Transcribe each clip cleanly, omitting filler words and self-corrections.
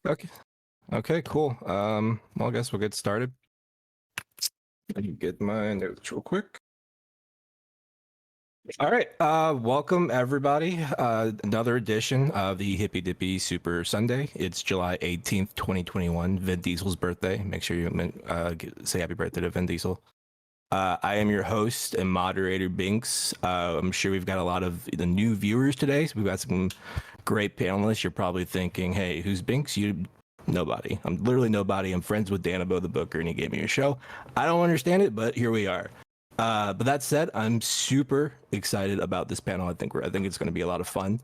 Okay. Okay, cool. Well, I guess we'll get started. Let me get my notes real quick. All right. Welcome everybody. Another edition of the Hippy Dippy Super Sunday. It's July 18th, 2021, Vin Diesel's birthday. Make sure you say happy birthday to Vin Diesel. I am your host and moderator, Binks. I'm sure we've got a lot of the new viewers today. So we've got some great panelists. You're probably thinking, hey, who's Binks? Nobody. I'm literally nobody. I'm friends with Danabo the Booker, and he gave me a show. I don't understand it, but here we are. But that said, I'm super excited about this panel. I think it's going to be a lot of fun.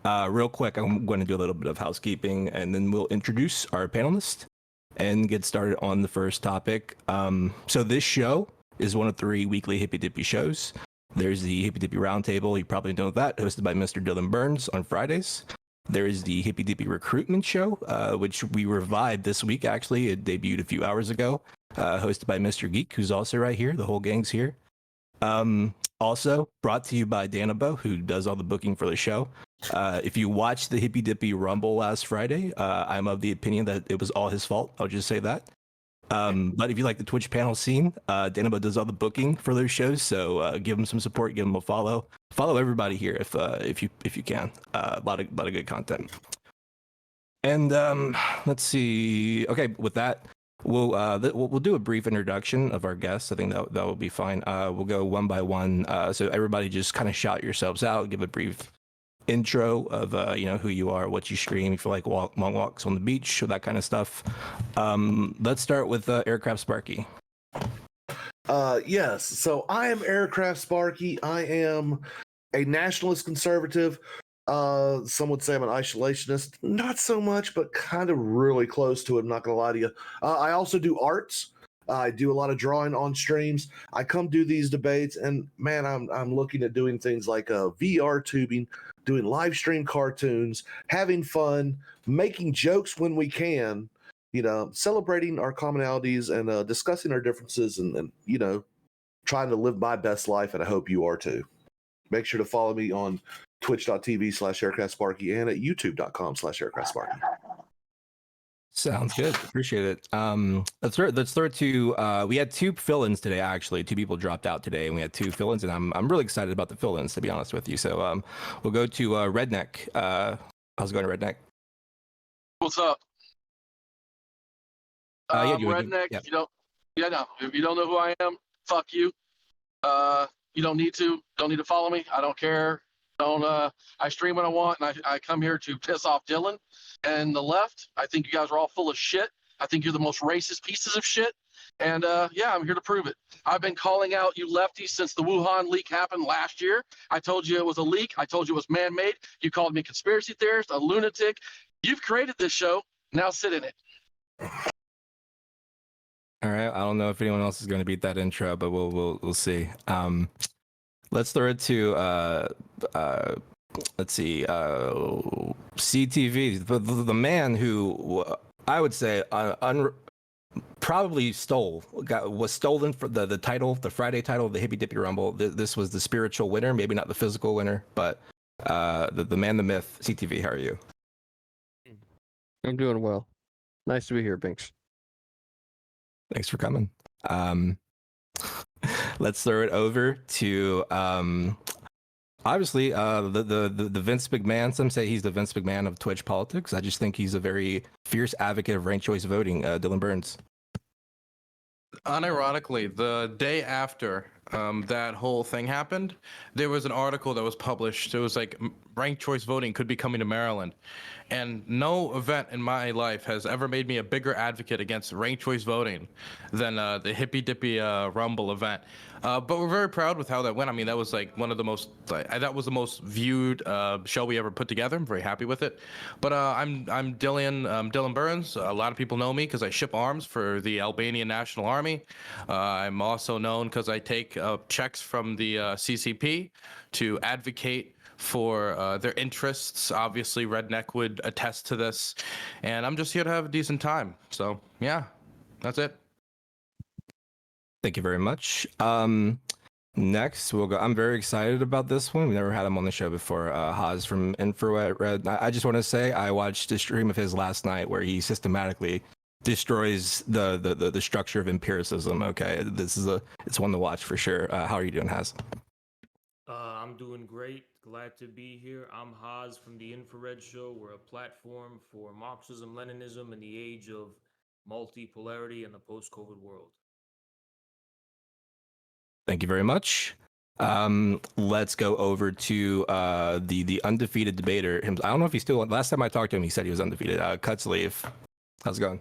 Real quick, I'm going to do a little bit of housekeeping, and then we'll introduce our panelists and get started on the first topic. So this show is one of 3 weekly Hippy Dippy shows. There's the Hippy Dippy Roundtable. You probably know that, hosted by Mr. Dylan Burns on Fridays. There is the Hippy Dippy Recruitment Show, which we revived this week, actually. It debuted a few hours ago, hosted by Mr. Geek, who's also right here. The whole gang's here. Also brought to you by Danabo, who does all the booking for the show. If you watched the Hippy Dippy Rumble last Friday, I'm of the opinion that it was all his fault. I'll just say that. But if you like the Twitch panel scene, Danabo does all the booking for those shows, so give him some support, give him a follow. Follow everybody here if you can. A lot of good content. And let's see. Okay, with that, we'll do a brief introduction of our guests. I think that will be fine. We'll go one by one. So everybody just kind of shout yourselves out, give a brief intro of who you are, what you stream, if you like long walks on the beach, or that kind of stuff. Let's start with Aircraft Sparky. Yes, so I am Aircraft Sparky. I am a nationalist conservative. Some would say I'm an isolationist. Not so much, but kind of really close to it. I'm not gonna lie to you. I also do arts. I do a lot of drawing on streams. I come do these debates, and man, I'm looking at doing things like VR tubing, doing live stream cartoons, having fun, making jokes when we can, celebrating our commonalities and discussing our differences, and trying to live my best life, and I hope you are too. Make sure to follow me on twitch.tv/aircraftsparky and at youtube.com/aircraftsparky. Sounds good. Appreciate it. Let's start to we had 2 fill-ins today, actually. 2 people dropped out today, and we had 2 fill-ins, and I'm really excited about the fill-ins, to be honest with you. So we'll go to Redneq. How's it going, Redneq? What's up? Redneq. Yeah. If you don't know who I am, fuck you. You don't need to follow me. I don't care. I stream when I want, and I come here to piss off Dylan and the left. I think you guys are all full of shit. I think you're the most racist pieces of shit. And I'm here to prove it. I've been calling out you lefties since the Wuhan leak happened last year. I told you it was a leak. I told you it was man-made. You called me a conspiracy theorist, a lunatic. You've created this show. Now sit in it. All right. I don't know if anyone else is going to beat that intro, but we'll see. Let's throw it to let's see, CTV, the man who I would say probably was stolen for the title, the Friday title of the Hippy Dippy Rumble. This was the spiritual winner, maybe not the physical winner, but the man, the myth. CTV, how are you? I'm doing well. Nice to be here, Binks. Thanks for coming. Let's throw it over to obviously the Vince McMahon. Some say he's the Vince McMahon of Twitch politics. I just think he's a very fierce advocate of ranked choice voting. Dylan Burns. Unironically, the day after that whole thing happened, there was an article that was published. It was like ranked choice voting could be coming to Maryland. And no event in my life has ever made me a bigger advocate against ranked choice voting than the Hippy Dippy Rumble event. But we're very proud with how that went. I mean, that was like one of the most, that was the most viewed show we ever put together. I'm very happy with it. But I'm Dylan Burns. A lot of people know me because I ship arms for the Albanian National Army. I'm also known because I take checks from the CCP to advocate for their interests. Obviously, Redneq would attest to this. And I'm just here to have a decent time. So, yeah, that's it. Thank you very much. Next, we'll go. I'm very excited about this one. We never had him on the show before. Haas from InfraRed. I just want to say I watched a stream of his last night where he systematically destroys the structure of empiricism. Okay, it's one to watch for sure. How are you doing, Haas? I'm doing great. Glad to be here. I'm Haas from the InfraRed Show. We're a platform for Marxism, Leninism in the age of multipolarity in the post-COVID world. Thank you very much. Let's go over to the undefeated debater. I don't know if he's still. Last time I talked to him, he said he was undefeated. Cutsleeve, how's it going?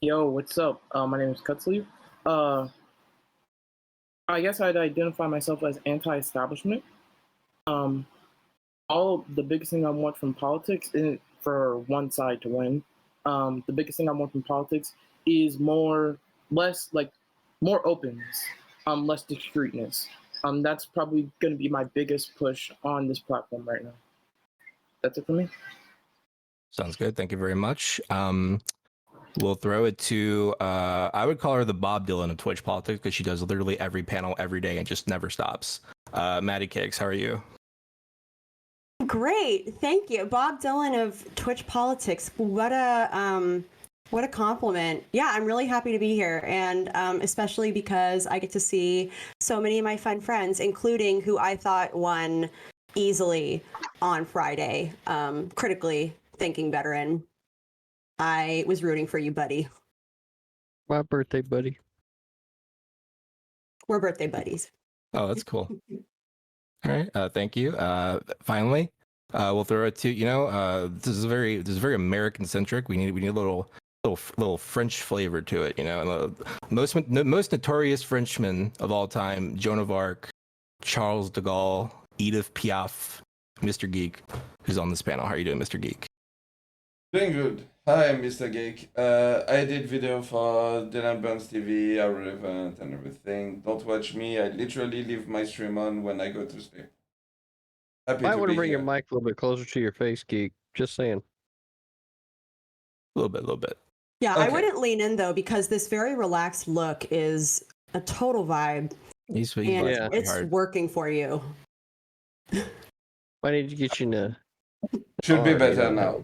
Yo, what's up? My name is Cutsleeve. I guess I'd identify myself as anti-establishment. The biggest thing I want from politics isn't for one side to win. The biggest thing I want from politics is more openness, less discreetness. That's probably going to be my biggest push on this platform right now. That's it for me. Sounds good. Thank you very much. We'll throw it to, I would call her the Bob Dylan of Twitch politics because she does literally every panel every day and just never stops. Maddie Cakes, how are you? Great, thank you. Bob Dylan of Twitch politics. What a compliment. Yeah, I'm really happy to be here, and especially because I get to see so many of my fun friends, including who I thought won easily on Friday, critically thinking veteran. I was rooting for you, buddy. My birthday buddy. We're birthday buddies. Oh, that's cool. All right, thank you. Finally, we'll throw it to this is very American centric. We need a little French flavor to it. And most notorious Frenchman of all time, Joan of Arc, Charles de Gaulle, Edith Piaf, Mr. Geek, who's on this panel. How are you doing, Mr. Geek? Doing good. Hi, I'm Mr. Geek. I did video for DylanBurnsTV, our event and everything. Don't watch me. I literally leave my stream on when I go to sleep. Happy Might to want to be bring here. your mic a little bit closer to your face, Geek. Just saying. A little bit. Yeah, Okay. I wouldn't lean in though because this very relaxed look is a total vibe, He's and working it's hard. working for you. I need to get you to. Should be Oh, better you know. now.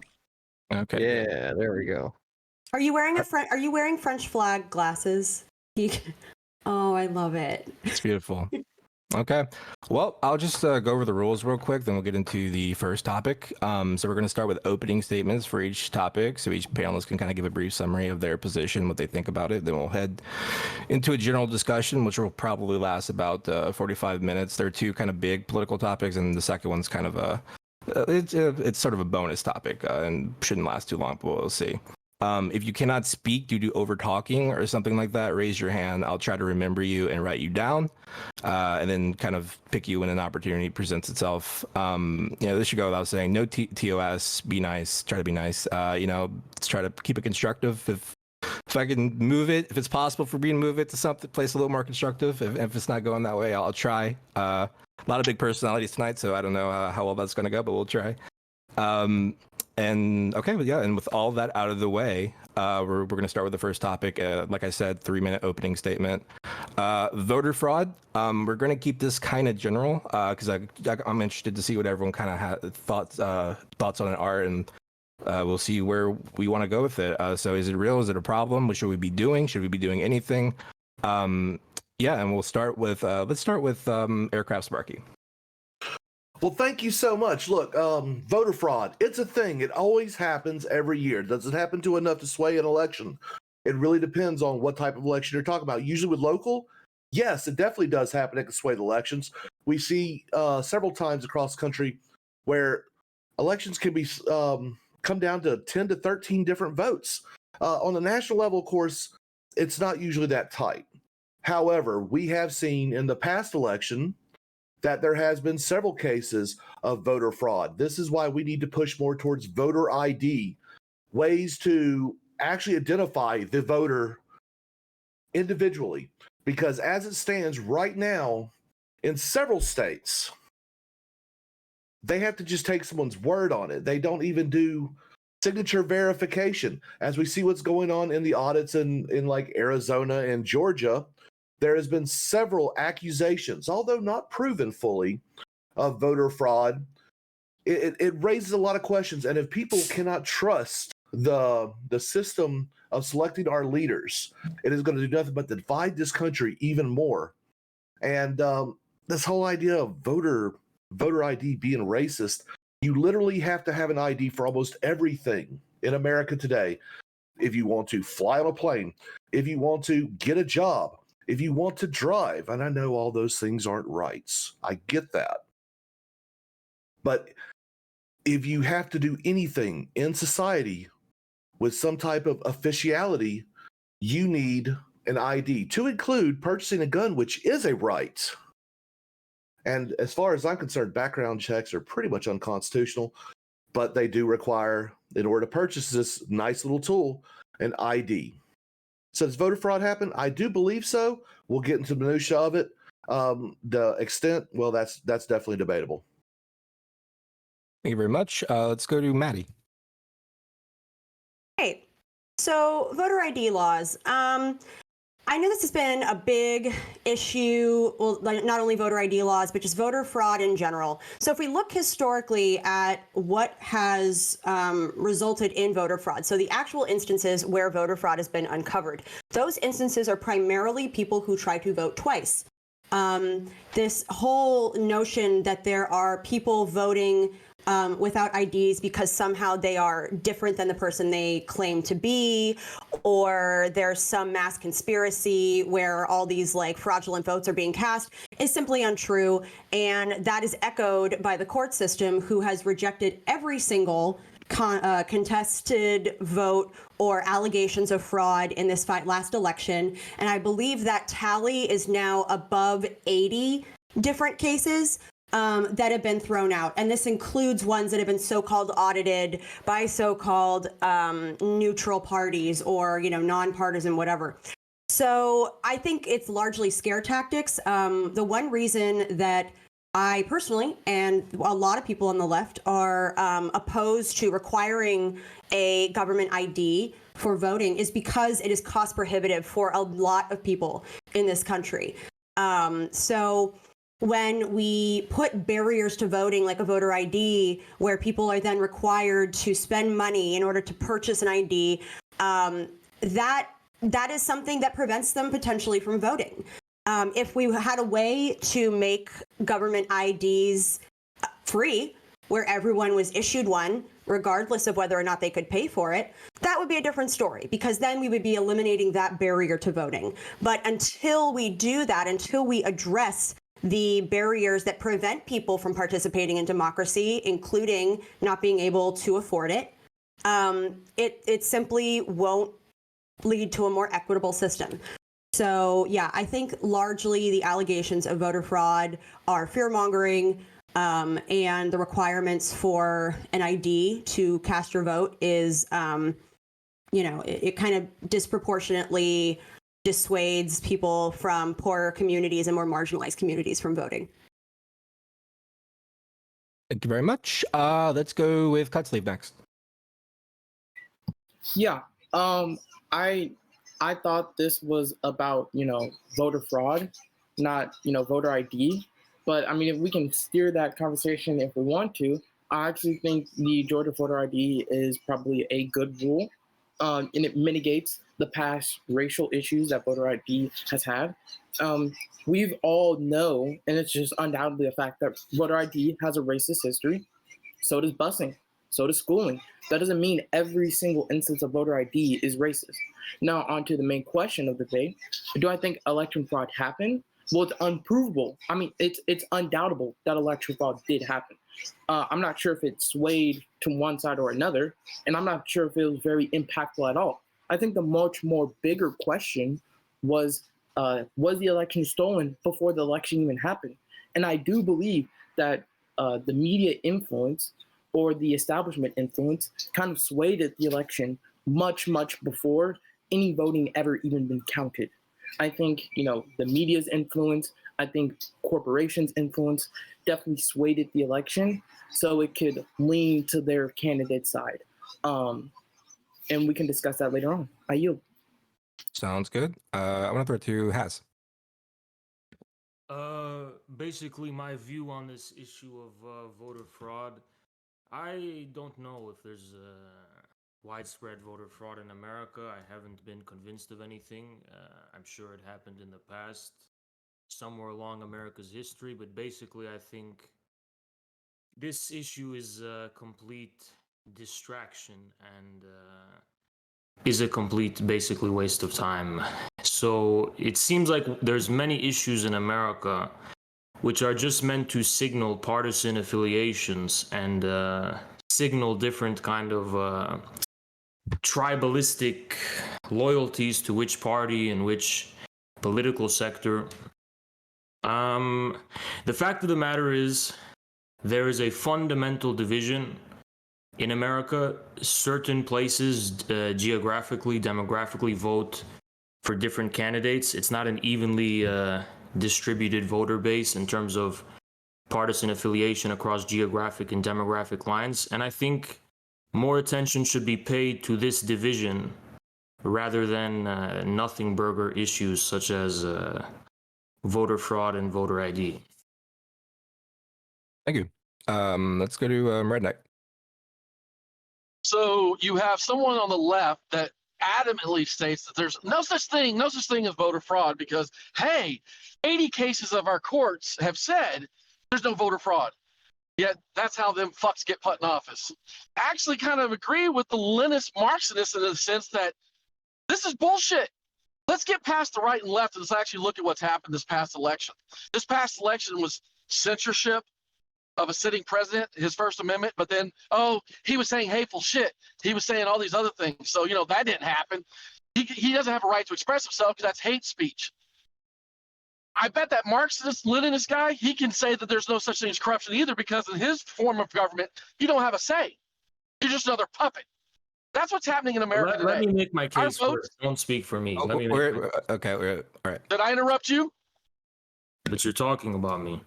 Okay. Yeah, there we go. Are you wearing Are you wearing French flag glasses? Oh, I love it. It's beautiful. Okay. Well, I'll just go over the rules real quick, then we'll get into the first topic. So we're going to start with opening statements for each topic. So each panelist can kind of give a brief summary of their position, what they think about it. Then we'll head into a general discussion, which will probably last about 45 minutes. There are two kind of big political topics, and the second one's kind of it's sort of a bonus topic and shouldn't last too long, but we'll see. If you cannot speak due to over talking or something like that, raise your hand. I'll try to remember you and write you down, and then kind of pick you when an opportunity presents itself. This should go without saying. No TOS. Be nice. Try to be nice. Let's try to keep it constructive. If I can move it, if it's possible for me to move it to something place a little more constructive. If it's not going that way, I'll try. A lot of big personalities tonight, so I don't know how well that's going to go, but we'll try. And with all that out of the way, we're going to start with the first topic. Like I said, 3-minute opening statement. Voter fraud. We're going to keep this kind of general because I'm interested to see what everyone kind of had thoughts on it are, and we'll see where we want to go with it. So is it real? Is it a problem? What should we be doing? Should we be doing anything? And we'll start with Aircraft Sparky. Well, thank you so much. Look, voter fraud, it's a thing. It always happens every year. Does it happen to enough to sway an election? It really depends on what type of election you're talking about. Usually with local, yes, it definitely does happen. It can sway the elections. We see several times across the country where elections can be come down to 10 to 13 different votes. On the national level, of course, it's not usually that tight. However, we have seen in the past election that there has been several cases of voter fraud. This is why we need to push more towards voter ID, ways to actually identify the voter individually. Because as it stands right now, in several states, they have to just take someone's word on it. They don't even do signature verification. As we see what's going on in the audits in like Arizona and Georgia, there has been several accusations, although not proven fully, of voter fraud. It raises a lot of questions, and if people cannot trust the system of selecting our leaders, it is going to do nothing but divide this country even more. And this whole idea of voter ID being racist, you literally have to have an ID for almost everything in America today. If you want to fly on a plane, if you want to get a job, if you want to drive, and I know all those things aren't rights. I get that. But if you have to do anything in society with some type of officiality, you need an ID, to include purchasing a gun, which is a right. And as far as I'm concerned, background checks are pretty much unconstitutional, but they do require, in order to purchase this nice little tool, an ID. So does voter fraud happen? I do believe so. We'll get into the minutia of it. The extent, well, that's definitely debatable. Thank you very much. Let's go to Maddie. Hey, so voter ID laws. I know this has been a big issue, well, not only voter ID laws, but just voter fraud in general. So if we look historically at what has resulted in voter fraud, so the actual instances where voter fraud has been uncovered, those instances are primarily people who try to vote twice. This whole notion that there are people voting without IDs because somehow they are different than the person they claim to be, or there's some mass conspiracy where all these like fraudulent votes are being cast, is simply untrue. And that is echoed by the court system, who has rejected every single contested vote or allegations of fraud in this last election. And I believe that tally is now above 80 different cases that have been thrown out. And this includes ones that have been so-called audited by so-called neutral parties or, nonpartisan, whatever. So I think it's largely scare tactics. The one reason that I personally, and a lot of people on the left, are opposed to requiring a government ID for voting is because it is cost prohibitive for a lot of people in this country. So when we put barriers to voting, like a voter ID, where people are then required to spend money in order to purchase an ID, that is something that prevents them potentially from voting. If we had a way to make government IDs free, where everyone was issued one, regardless of whether or not they could pay for it, that would be a different story, because then we would be eliminating that barrier to voting. But until we do that, until we address the barriers that prevent people from participating in democracy, including not being able to afford it, it simply won't lead to a more equitable system. So yeah, I think largely the allegations of voter fraud are fear-mongering, and the requirements for an ID to cast your vote is, it kind of disproportionately dissuades people from poorer communities and more marginalized communities from voting. Thank you very much. Let's go with Cutsleeve next. Yeah, I thought this was about, voter fraud, not, voter ID. But I mean, if we can steer that conversation if we want to, I actually think the Georgia voter ID is probably a good rule, and it mitigates the past racial issues that voter ID has had. We've all know, and it's just undoubtedly a fact, that voter ID has a racist history. So does busing. So does schooling. That doesn't mean every single instance of voter ID is racist. Now, on to the main question of the day. Do I think election fraud happened? Well, it's unprovable. I mean, it's undoubtable that election fraud did happen. I'm not sure if it swayed to one side or another, and I'm not sure if it was very impactful at all. I think the much more bigger question was the election stolen before the election even happened? And I do believe that the media influence or the establishment influence kind of swayed the election much, much before any voting ever even been counted. I think, the media's influence, I think corporations' influence definitely swayed the election so it could lean to their candidate side. And we can discuss that later on. I yield. Sounds good. I want to throw it to Haz. Basically, my view on this issue of voter fraud, I don't know if there's widespread voter fraud in America. I haven't been convinced of anything. I'm sure it happened in the past, somewhere along America's history, but basically, I think this issue is a complete distraction and is a complete, basically, waste of time. So it seems like there's many issues in America which are just meant to signal partisan affiliations and signal different kind of tribalistic loyalties to which party and which political sector. The fact of the matter is, there is a fundamental division in America. Certain places geographically, demographically vote for different candidates. It's not an evenly distributed voter base in terms of partisan affiliation across geographic and demographic lines. And I think more attention should be paid to this division rather than nothing burger issues such as voter fraud and voter ID. Thank you. Let's go to Redneq. So you have someone on the left that adamantly states that there's no such thing as voter fraud because, hey, 80 cases of our courts have said there's no voter fraud. Yet that's how them fucks get put in office. I actually kind of agree with the Leninist Marxists in the sense that this is bullshit. Let's get past the right and left and let's actually look at what's happened this past election. This past election was censorship of a sitting president, his First Amendment, but then, he was saying hateful shit. He was saying all these other things. So, that didn't happen. He doesn't have a right to express himself because that's hate speech. I bet that Marxist, Leninist guy, he can say that there's no such thing as corruption either because in his form of government, you don't have a say. You're just another puppet. That's what's happening in America today. Let me make my case first. Don't speak for me. Let me Okay, all right. Did I interrupt you? But you're talking about me.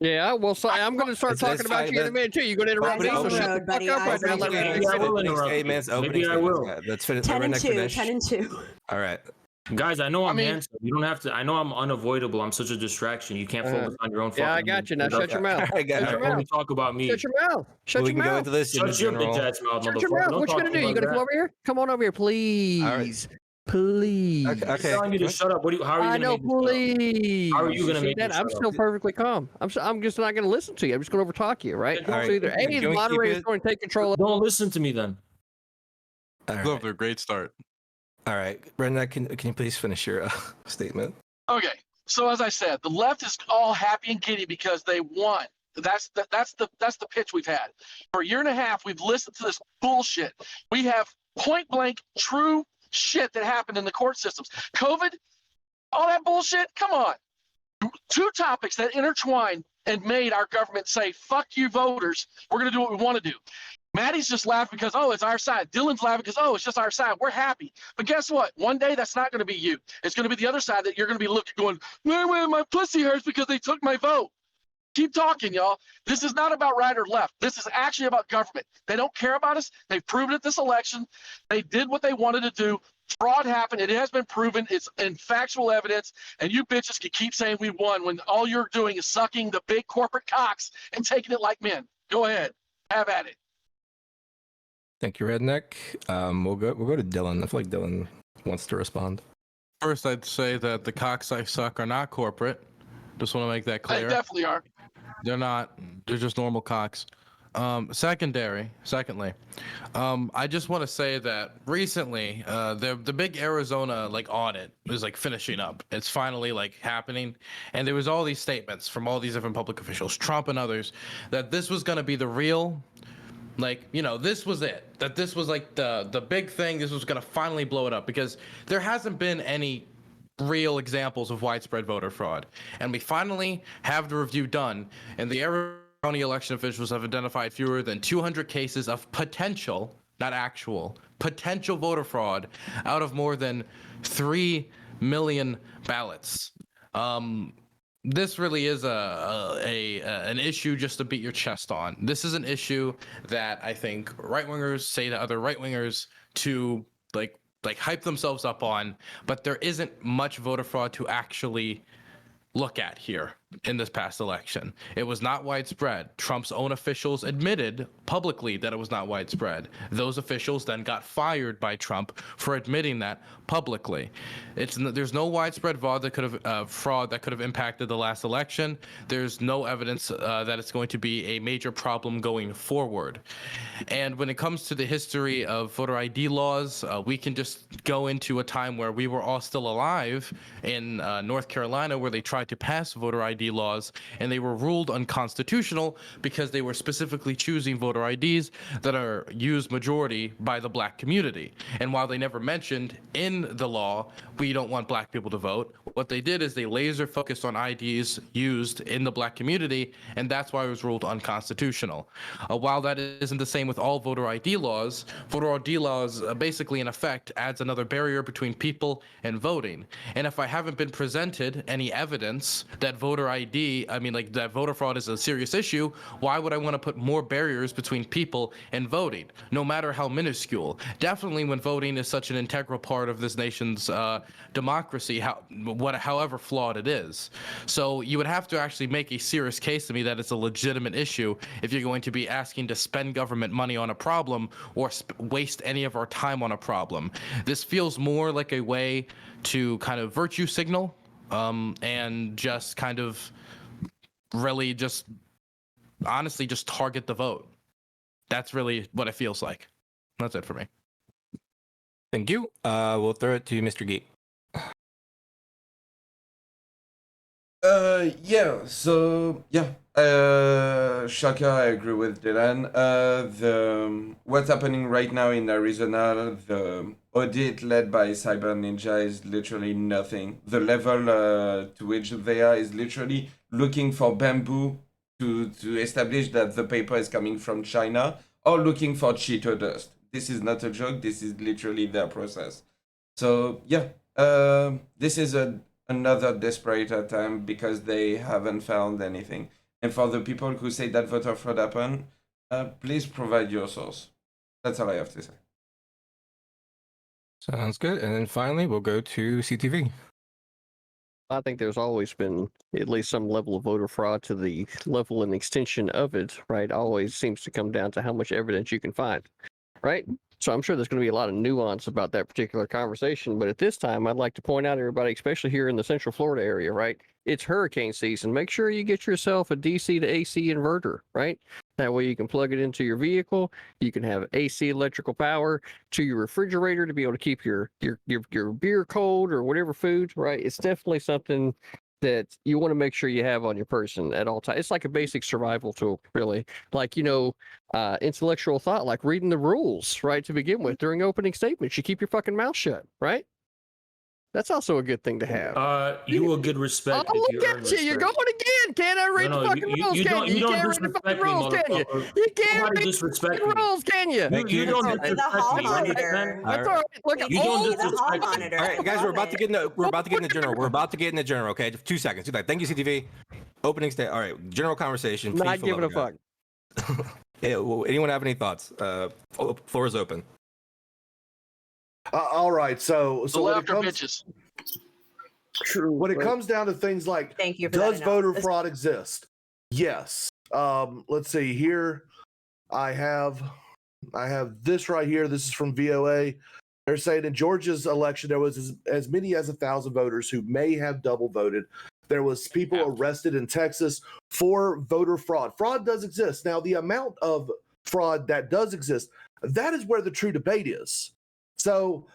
Yeah, well, so I'm going to start talking about you in a minute too. You're going to interrupt me, so shut the fuck up right now. Maybe I will. Let's finish. 10 and 2. 10 and 2. All right. Guys, I know I'm handsome. You don't have to. I know I'm unavoidable. I'm such a distraction. You can't focus on your own. Yeah, I got you. Now shut your mouth. I got Shut it. Only talk about me. Shut your mouth. Shut We your can go mouth. into this in Shut your big general. ass mouth, Shut your mouth. What you going to do? You going to come over here? Come on over here, please. All right. Please. Okay. I'm telling you to shut up. How are you I know, please. How are you gonna See make me that? I'm shut still up? perfectly calm. I'm just not going to listen to you. I'm just going to overtalk you, right? All right. So either A, Can the we keep moderator's it- going to take control of. Don't listen to me then. All Off right. to a great start. All right. Redneq, can you please finish your statement? Okay. So as I said, the left is all happy and giddy because they won. That's the pitch we've had. For a year and a half, we've listened to this bullshit. We have point blank true shit that happened in the court systems. COVID, all that bullshit, come on. Two topics that intertwined and made our government say, fuck you voters, we're going to do what we want to do. Maddie's just laughing because, it's our side. Dylan's laughing because, it's just our side. We're happy. But guess what? One day that's not going to be you. It's going to be the other side that you're going to be looking going, my pussy hurts because they took my vote. Keep talking, y'all. This is not about right or left. This is actually about government. They don't care about us. They've proven it this election. They did what they wanted to do. Fraud happened. It has been proven. It's in factual evidence. And you bitches can keep saying we won when all you're doing is sucking the big corporate cocks and taking it like men. Go ahead. Have at it. Thank you, Redneq. We'll go to Dylan. I feel like Dylan wants to respond. First, I'd say that the cocks I suck are not corporate. Just want to make that They clear. definitely are. They're not. They're just normal cocks. Secondly, I just want to say that recently, the big Arizona audit is finishing up. It's finally happening, and there was all these statements from all these different public officials, Trump and others, that this was going to be the real, this was it. That this was the big thing. This was going to finally blow it up because there hasn't been any real examples of widespread voter fraud, and we finally have the review done, and the Arizona County election officials have identified fewer than 200 cases of potential, not actual, potential voter fraud out of more than 3 million ballots. This really is an issue just to beat your chest on. This is an issue that I think right-wingers say to other right-wingers to hype themselves up on, but there isn't much voter fraud to actually look at here in this past election. It was not widespread. Trump's own officials admitted publicly that it was not widespread. Those officials then got fired by Trump for admitting that publicly. There's no widespread fraud that could have impacted the last election. There's no evidence that it's going to be a major problem going forward. And when it comes to the history of voter ID laws, we can just go into a time where we were all still alive in North Carolina, where they tried to pass voter ID laws and they were ruled unconstitutional because they were specifically choosing voter IDs that are used majority by the black community. And while they never mentioned in the law, we don't want black people to vote, what they did is they laser focused on IDs used in the black community, and that's why it was ruled unconstitutional. While that isn't the same with all voter ID laws basically in effect adds another barrier between people and voting. And if I haven't been presented any evidence that that voter fraud is a serious issue, why would I want to put more barriers between people and voting, no matter how minuscule? Definitely when voting is such an integral part of this nation's democracy, however flawed it is. So you would have to actually make a serious case to me that it's a legitimate issue if you're going to be asking to spend government money on a problem or waste any of our time on a problem. This feels more like a way to kind of virtue signal and just kind of really just honestly just target the vote. That's really what it feels like. That's it for me. Thank you. We'll throw it to Mr. Geek. Shaka, I agree with Dylan. What's happening right now in Arizona, the audit led by Cyber Ninja is literally nothing. The level to which they are is literally looking for bamboo to establish that the paper is coming from China, or looking for Cheeto dust. This is not a joke, this is literally their process. So this is another desperate attempt because they haven't found anything. And for the people who say that voter fraud happened, please provide your source. That's all I have to say. Sounds good. And then finally, we'll go to CTV. I think there's always been at least some level of voter fraud. To the level and extension of it, right, always seems to come down to how much evidence you can find, right? So I'm sure there's going to be a lot of nuance about that particular conversation. But at this time, I'd like to point out, everybody, especially here in the Central Florida area, right? It's hurricane season. Make sure you get yourself a DC to AC inverter, right? That way you can plug it into your vehicle. You can have AC electrical power to your refrigerator to be able to keep your beer cold or whatever food, right? It's definitely something that you want to make sure you have on your person at all times. It's like a basic survival tool, really. Like, intellectual thought, like reading the rules, right, to begin with. During opening statements, you keep your fucking mouth shut, right? That's also a good thing to have. You will get respect. Oh, if look you earn at you! respect. You're going again. Can't I read the fucking rules? You Can you? You can't read the fucking rules, can you? You can't read the fucking rules, can you? You don't disrespect me. You understand? That's all right. Look, You don't the disrespect hall me. monitor. All right, guys, we're about to get in the general. We're about to get in the general. Okay, 2 seconds. Thank you, CTV. Opening state. All right, general conversation. Not giving a fuck. Yeah, well, anyone have any thoughts? Floor is open. All right, so when it comes, bitches. True. When it comes down to things like, Thank you for does that voter analysis. fraud exist? Yes. Let's see here. I have this right here. This is from VOA. They're saying in Georgia's election there was as many as 1,000 voters who may have double voted. There was people arrested in Texas for voter fraud. Fraud does exist. Now, the amount of fraud that does exist, that is where the true debate is. So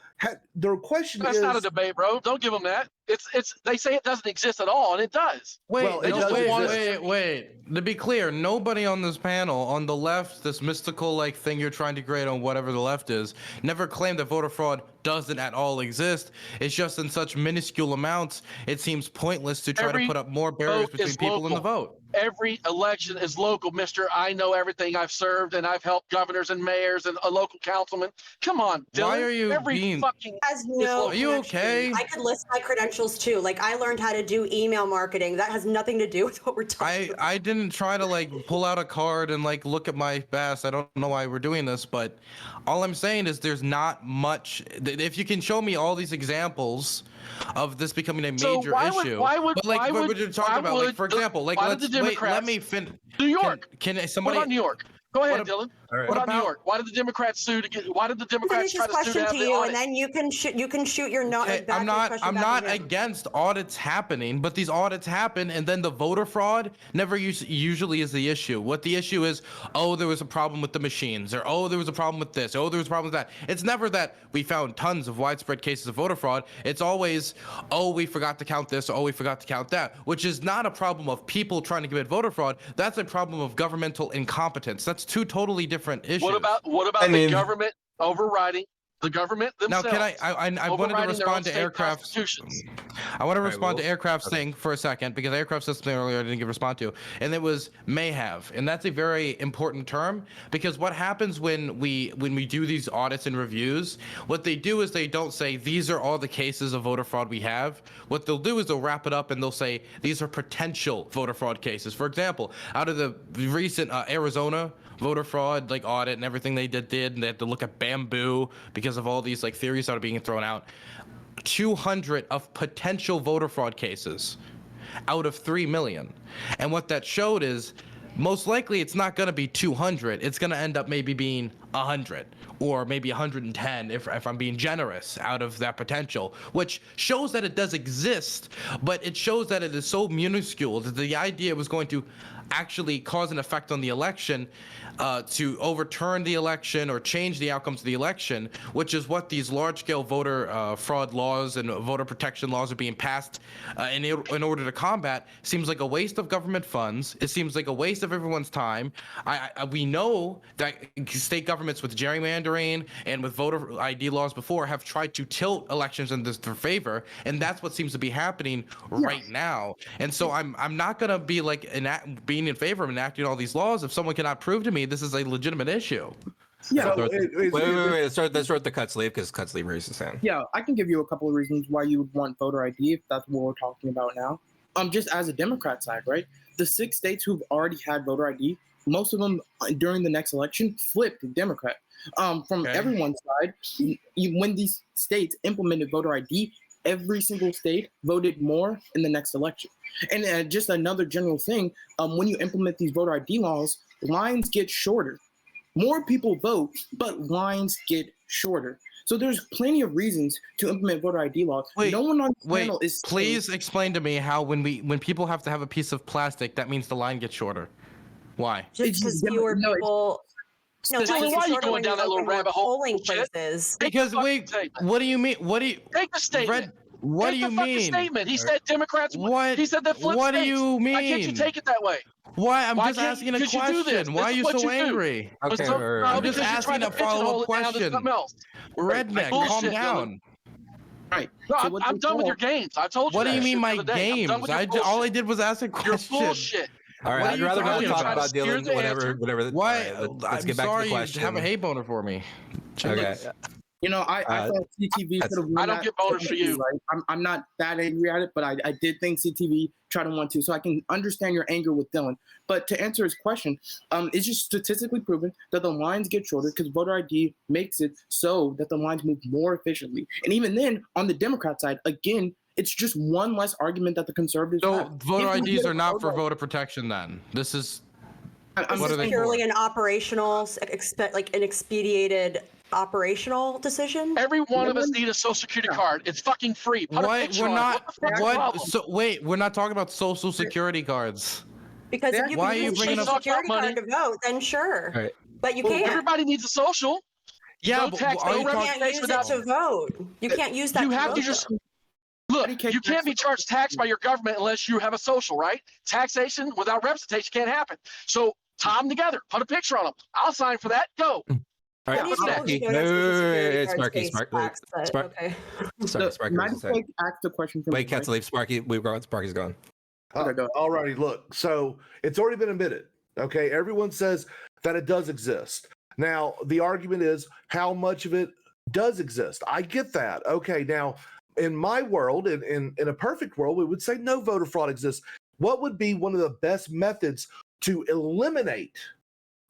the question That's is, not a debate, bro. Don't give them that. It's they say it doesn't exist at all, and it does. Wait, Well, it does exist. wait. To be clear, nobody on this panel, on the left, this mystical thing you're trying to create on whatever the left is, never claimed that voter fraud doesn't at all exist. It's just in such minuscule amounts, it seems pointless to try to put up more barriers between people and the vote. Every election is local, Mister. I know everything. I've served and I've helped governors and mayors and a local councilman. Come on, Dylan. Why are you Every being- fucking Has no Are you connection. okay? I could list my credentials too. Like I learned how to do email marketing. That has nothing to do with what we're talking about. I didn't try to like pull out a card and like look at my best. I don't know why we're doing this, but all I'm saying is there's not much. If you can show me all these examples of this becoming a major issue, but like what you're talking about, like for example, like let's wait. Let me finish. New York. Can somebody? What about New York? Go ahead, Dylan. right. What about New York? Why did the Democrats sue to get? Why did the Democrats Finish try this to sue to question have to the you, audit? and then you can shoot your no. Okay, back I'm your not. question I'm back not at him. against audits happening, but these audits happen, and then the voter fraud never usually is the issue. What the issue is, oh, there was a problem with the machines, or oh, there was a problem with this, oh, there was a problem with that. It's never that we found tons of widespread cases of voter fraud. It's always, oh, we forgot to count this, or oh, we forgot to count that, which is not a problem of people trying to commit voter fraud. That's a problem of governmental incompetence. That's two totally different issues. What about the government overriding the government Now, themselves? can I wanted to respond to aircraft. I want to respond to aircraft's thing for a second because aircraft said something earlier I didn't get a response to, and it was may have, and that's a very important term because what happens when we do these audits and reviews, what they do is they don't say these are all the cases of voter fraud we have. What they'll do is they'll wrap it up and they'll say these are potential voter fraud cases. For example, out of the recent Arizona voter fraud like audit and everything they did and they had to look at bamboo because of all these like theories that are being thrown out, 200 of potential voter fraud cases out of 3 million. And what that showed is most likely it's not going to be 200. It's going to end up maybe being 100 or maybe 110 if I'm being generous out of that potential, which shows that it does exist, but it shows that it is so minuscule that the idea was going to actually cause an effect on the election, to overturn the election or change the outcomes of the election, which is what these large-scale voter fraud laws and voter protection laws are being passed in order to combat, seems like a waste of government funds. It seems like a waste of everyone's time. We know that state governments with gerrymandering and with voter ID laws before have tried to tilt elections in their favor, and that's what seems to be happening right now. And so I'm not gonna be like being in favor of enacting all these laws if someone cannot prove to me this is a legitimate issue. Yeah. So Wait. Let's start with the Cutsleeve because Cutsleeve raised his hand. Yeah, I can give you a couple of reasons why you would want voter ID if that's what we're talking about now. Just as a Democrat side, right? The 6 states who've already had voter ID, most of them during the next election flipped Democrat. From everyone's side, when these states implemented voter ID, every single state voted more in the next election. And just another general thing, when you implement these voter ID laws, lines get shorter. More people vote, but lines get shorter. So there's plenty of reasons to implement voter ID laws. No one on the panel is saying, please explain to me how when people have to have a piece of plastic, that means the line gets shorter. Why? Just because fewer people. No, Dylan, why are you going down that little rabbit hole? Polling places. Because what do you mean? What do you take the statement? What do you mean? Statement. He said Democrats. What? He said that flip What do states. you mean? Why can't you take it that way? Why? I'm Why just can't- asking a could you do this? question. Why are This is you what so you do. angry? Okay, I'm just because you're asking trying to a follow-up pigeonhole it down to question. something else. Redneq, Bullshit, calm Dylan. down. right. No, So I'm done with your games. I told you. What do that you mean shit the my other day. I'm games? done with your All I bullshit. did was ask a Your question. bullshit. All right, What I'd are you rather not talking talk about? about Steer Dylan. the Whatever. Why? Let's I'm get back sorry to the you question. have a hate boner for me. Okay. You know, I thought CTV could have won I don't that get bonus for you. Right? I'm not that angry at it, but I did think CTV tried to want to. So I can understand your anger with Dylan. But to answer his question, it's just statistically proven that the lines get shorter because voter ID makes it so that the lines move more efficiently. And even then, on the Democrat side, again, it's just one less argument that the conservatives So have. voter If we IDs get are not for voter- voter protection then. This is I'm What are they Purely for? an operational, like an expedited operational decision. Every one of us need a social security card. It's fucking free. Put a what picture we're on it. not What the fuck's the what problem? so wait, we're not talking about social security cards. Because if you Why are can you use a bringing social up- security Money? card to vote, then sure. All right. But you Well, can't. everybody needs a social. Yeah, No but tax, are no you You talking? can't tax use without- it to vote. You can't use that You to have vote, to just though. look. How do you You can't be charged tax by your government unless you have a social, right? Taxation without representation can't happen. So tie them together. Put a picture on them. I'll sign for that. Go. All right, Plenty of what's people next? do go to social security Wait, cards Sparky, based Sparky, tax, but Spark- okay. Sparky raised his hand. Magic asked a question from Wait, Cutsleeve, Sparky. Sparky's gone. Okay, go. Alrighty, look. So it's already been admitted. Okay, everyone says that it does exist. Now the argument is how much of it does exist. I get that. Okay, now in my world, in a perfect world, we would say no voter fraud exists. What would be one of the best methods to eliminate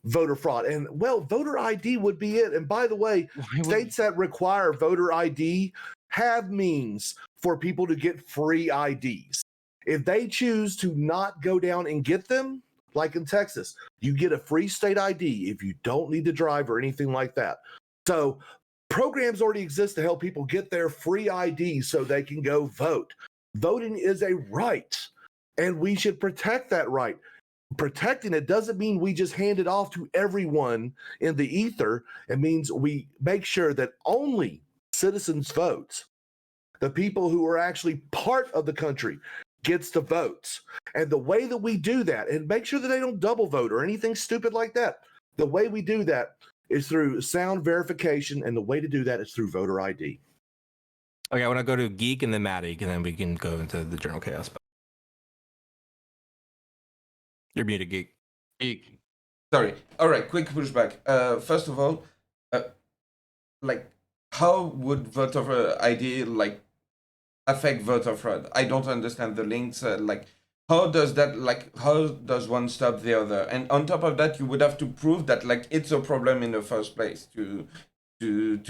voter fraud? And well, voter ID would be it. And by the way, states that require voter ID have means for people to get free IDs. If they choose to not go down and get them, like in Texas, you get a free state ID if you don't need to drive or anything like that. So programs already exist to help people get their free ID so they can go vote. Voting is a right, and we should protect that right. Protecting it doesn't mean we just hand it off to everyone in the ether. It means we make sure that only citizens vote. The people who are actually part of the country gets the votes. And the way that we do that, and make sure that they don't double vote or anything stupid like that, the way we do that is through sound verification, and the way to do that is through voter ID. Okay, I want to go to Geek and then Maddie, and then we can go into the General Chaos. You're muted, Geek. Geek. Sorry. All right, quick pushback. First of all, like, how would voter ID affect voter fraud? I don't understand the links. How does one stop the other? And on top of that, you would have to prove that it's a problem in the first place to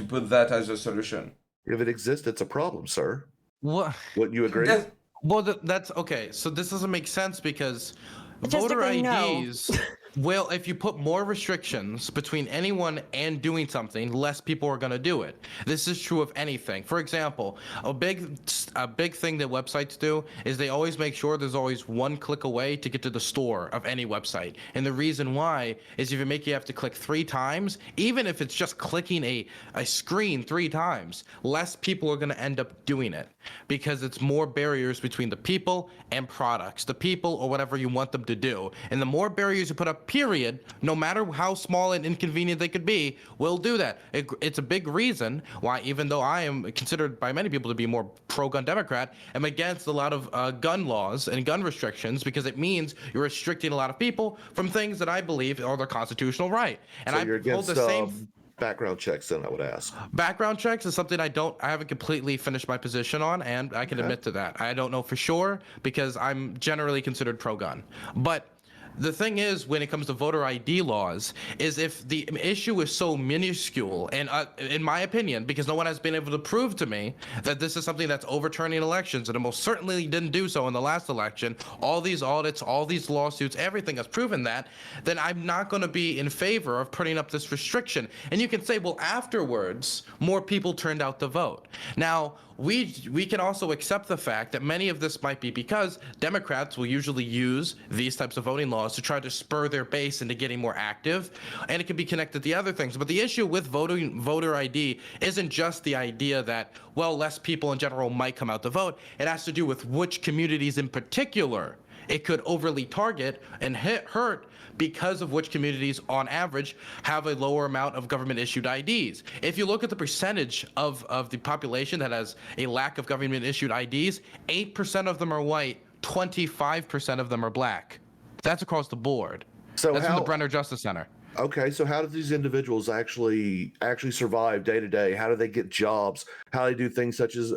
put that as a solution. If it exists, it's a problem, sir. What? Wouldn't you agree? That's okay. So this doesn't make sense because voter Logistically, IDs. Well, if you put more restrictions between anyone and doing something, less people are going to do it. This is true of anything. For example, a big thing that websites do is they always make sure there's always one click away to get to the store of any website. And the reason why is if you have to click 3 times, even if it's just clicking a screen 3 times, less people are going to end up doing it because it's more barriers between the people and products, the people or whatever you want them to do. And the more barriers you put up, period, no matter how small and inconvenient they could be, will do that. It's a big reason why, even though I am considered by many people to be more pro-gun Democrat, I'm against a lot of gun laws and gun restrictions, because it means you're restricting a lot of people from things that I believe are their constitutional right. And So I you're hold against the same background checks, then I would ask. background checks is something I haven't completely finished my position on, and I can admit to that. I don't know for sure because I'm generally considered pro-gun. But the thing is, when it comes to voter ID laws, is if the issue is so minuscule, and in my opinion, because no one has been able to prove to me that this is something that's overturning elections, and it most certainly didn't do so in the last election, all these audits, all these lawsuits, everything has proven that, then I'm not going to be in favor of putting up this restriction. And you can say, well, afterwards, more people turned out to vote. Now, we can also accept the fact that many of this might be because Democrats will usually use these types of voting laws to try to spur their base into getting more active, and it can be connected to other things. But the issue with voter ID isn't just the idea that, well, less people in general might come out to vote. It has to do with which communities in particular it could overly target and hurt, because of which communities on average have a lower amount of government issued IDs. If you look at the percentage of the population that has a lack of government issued IDs, 8% of them are white, 25% of them are black. That's across the board. So that's from the Brenner Justice Center. Okay, so how do these individuals actually survive day to day? How do they get jobs? How do they do things such as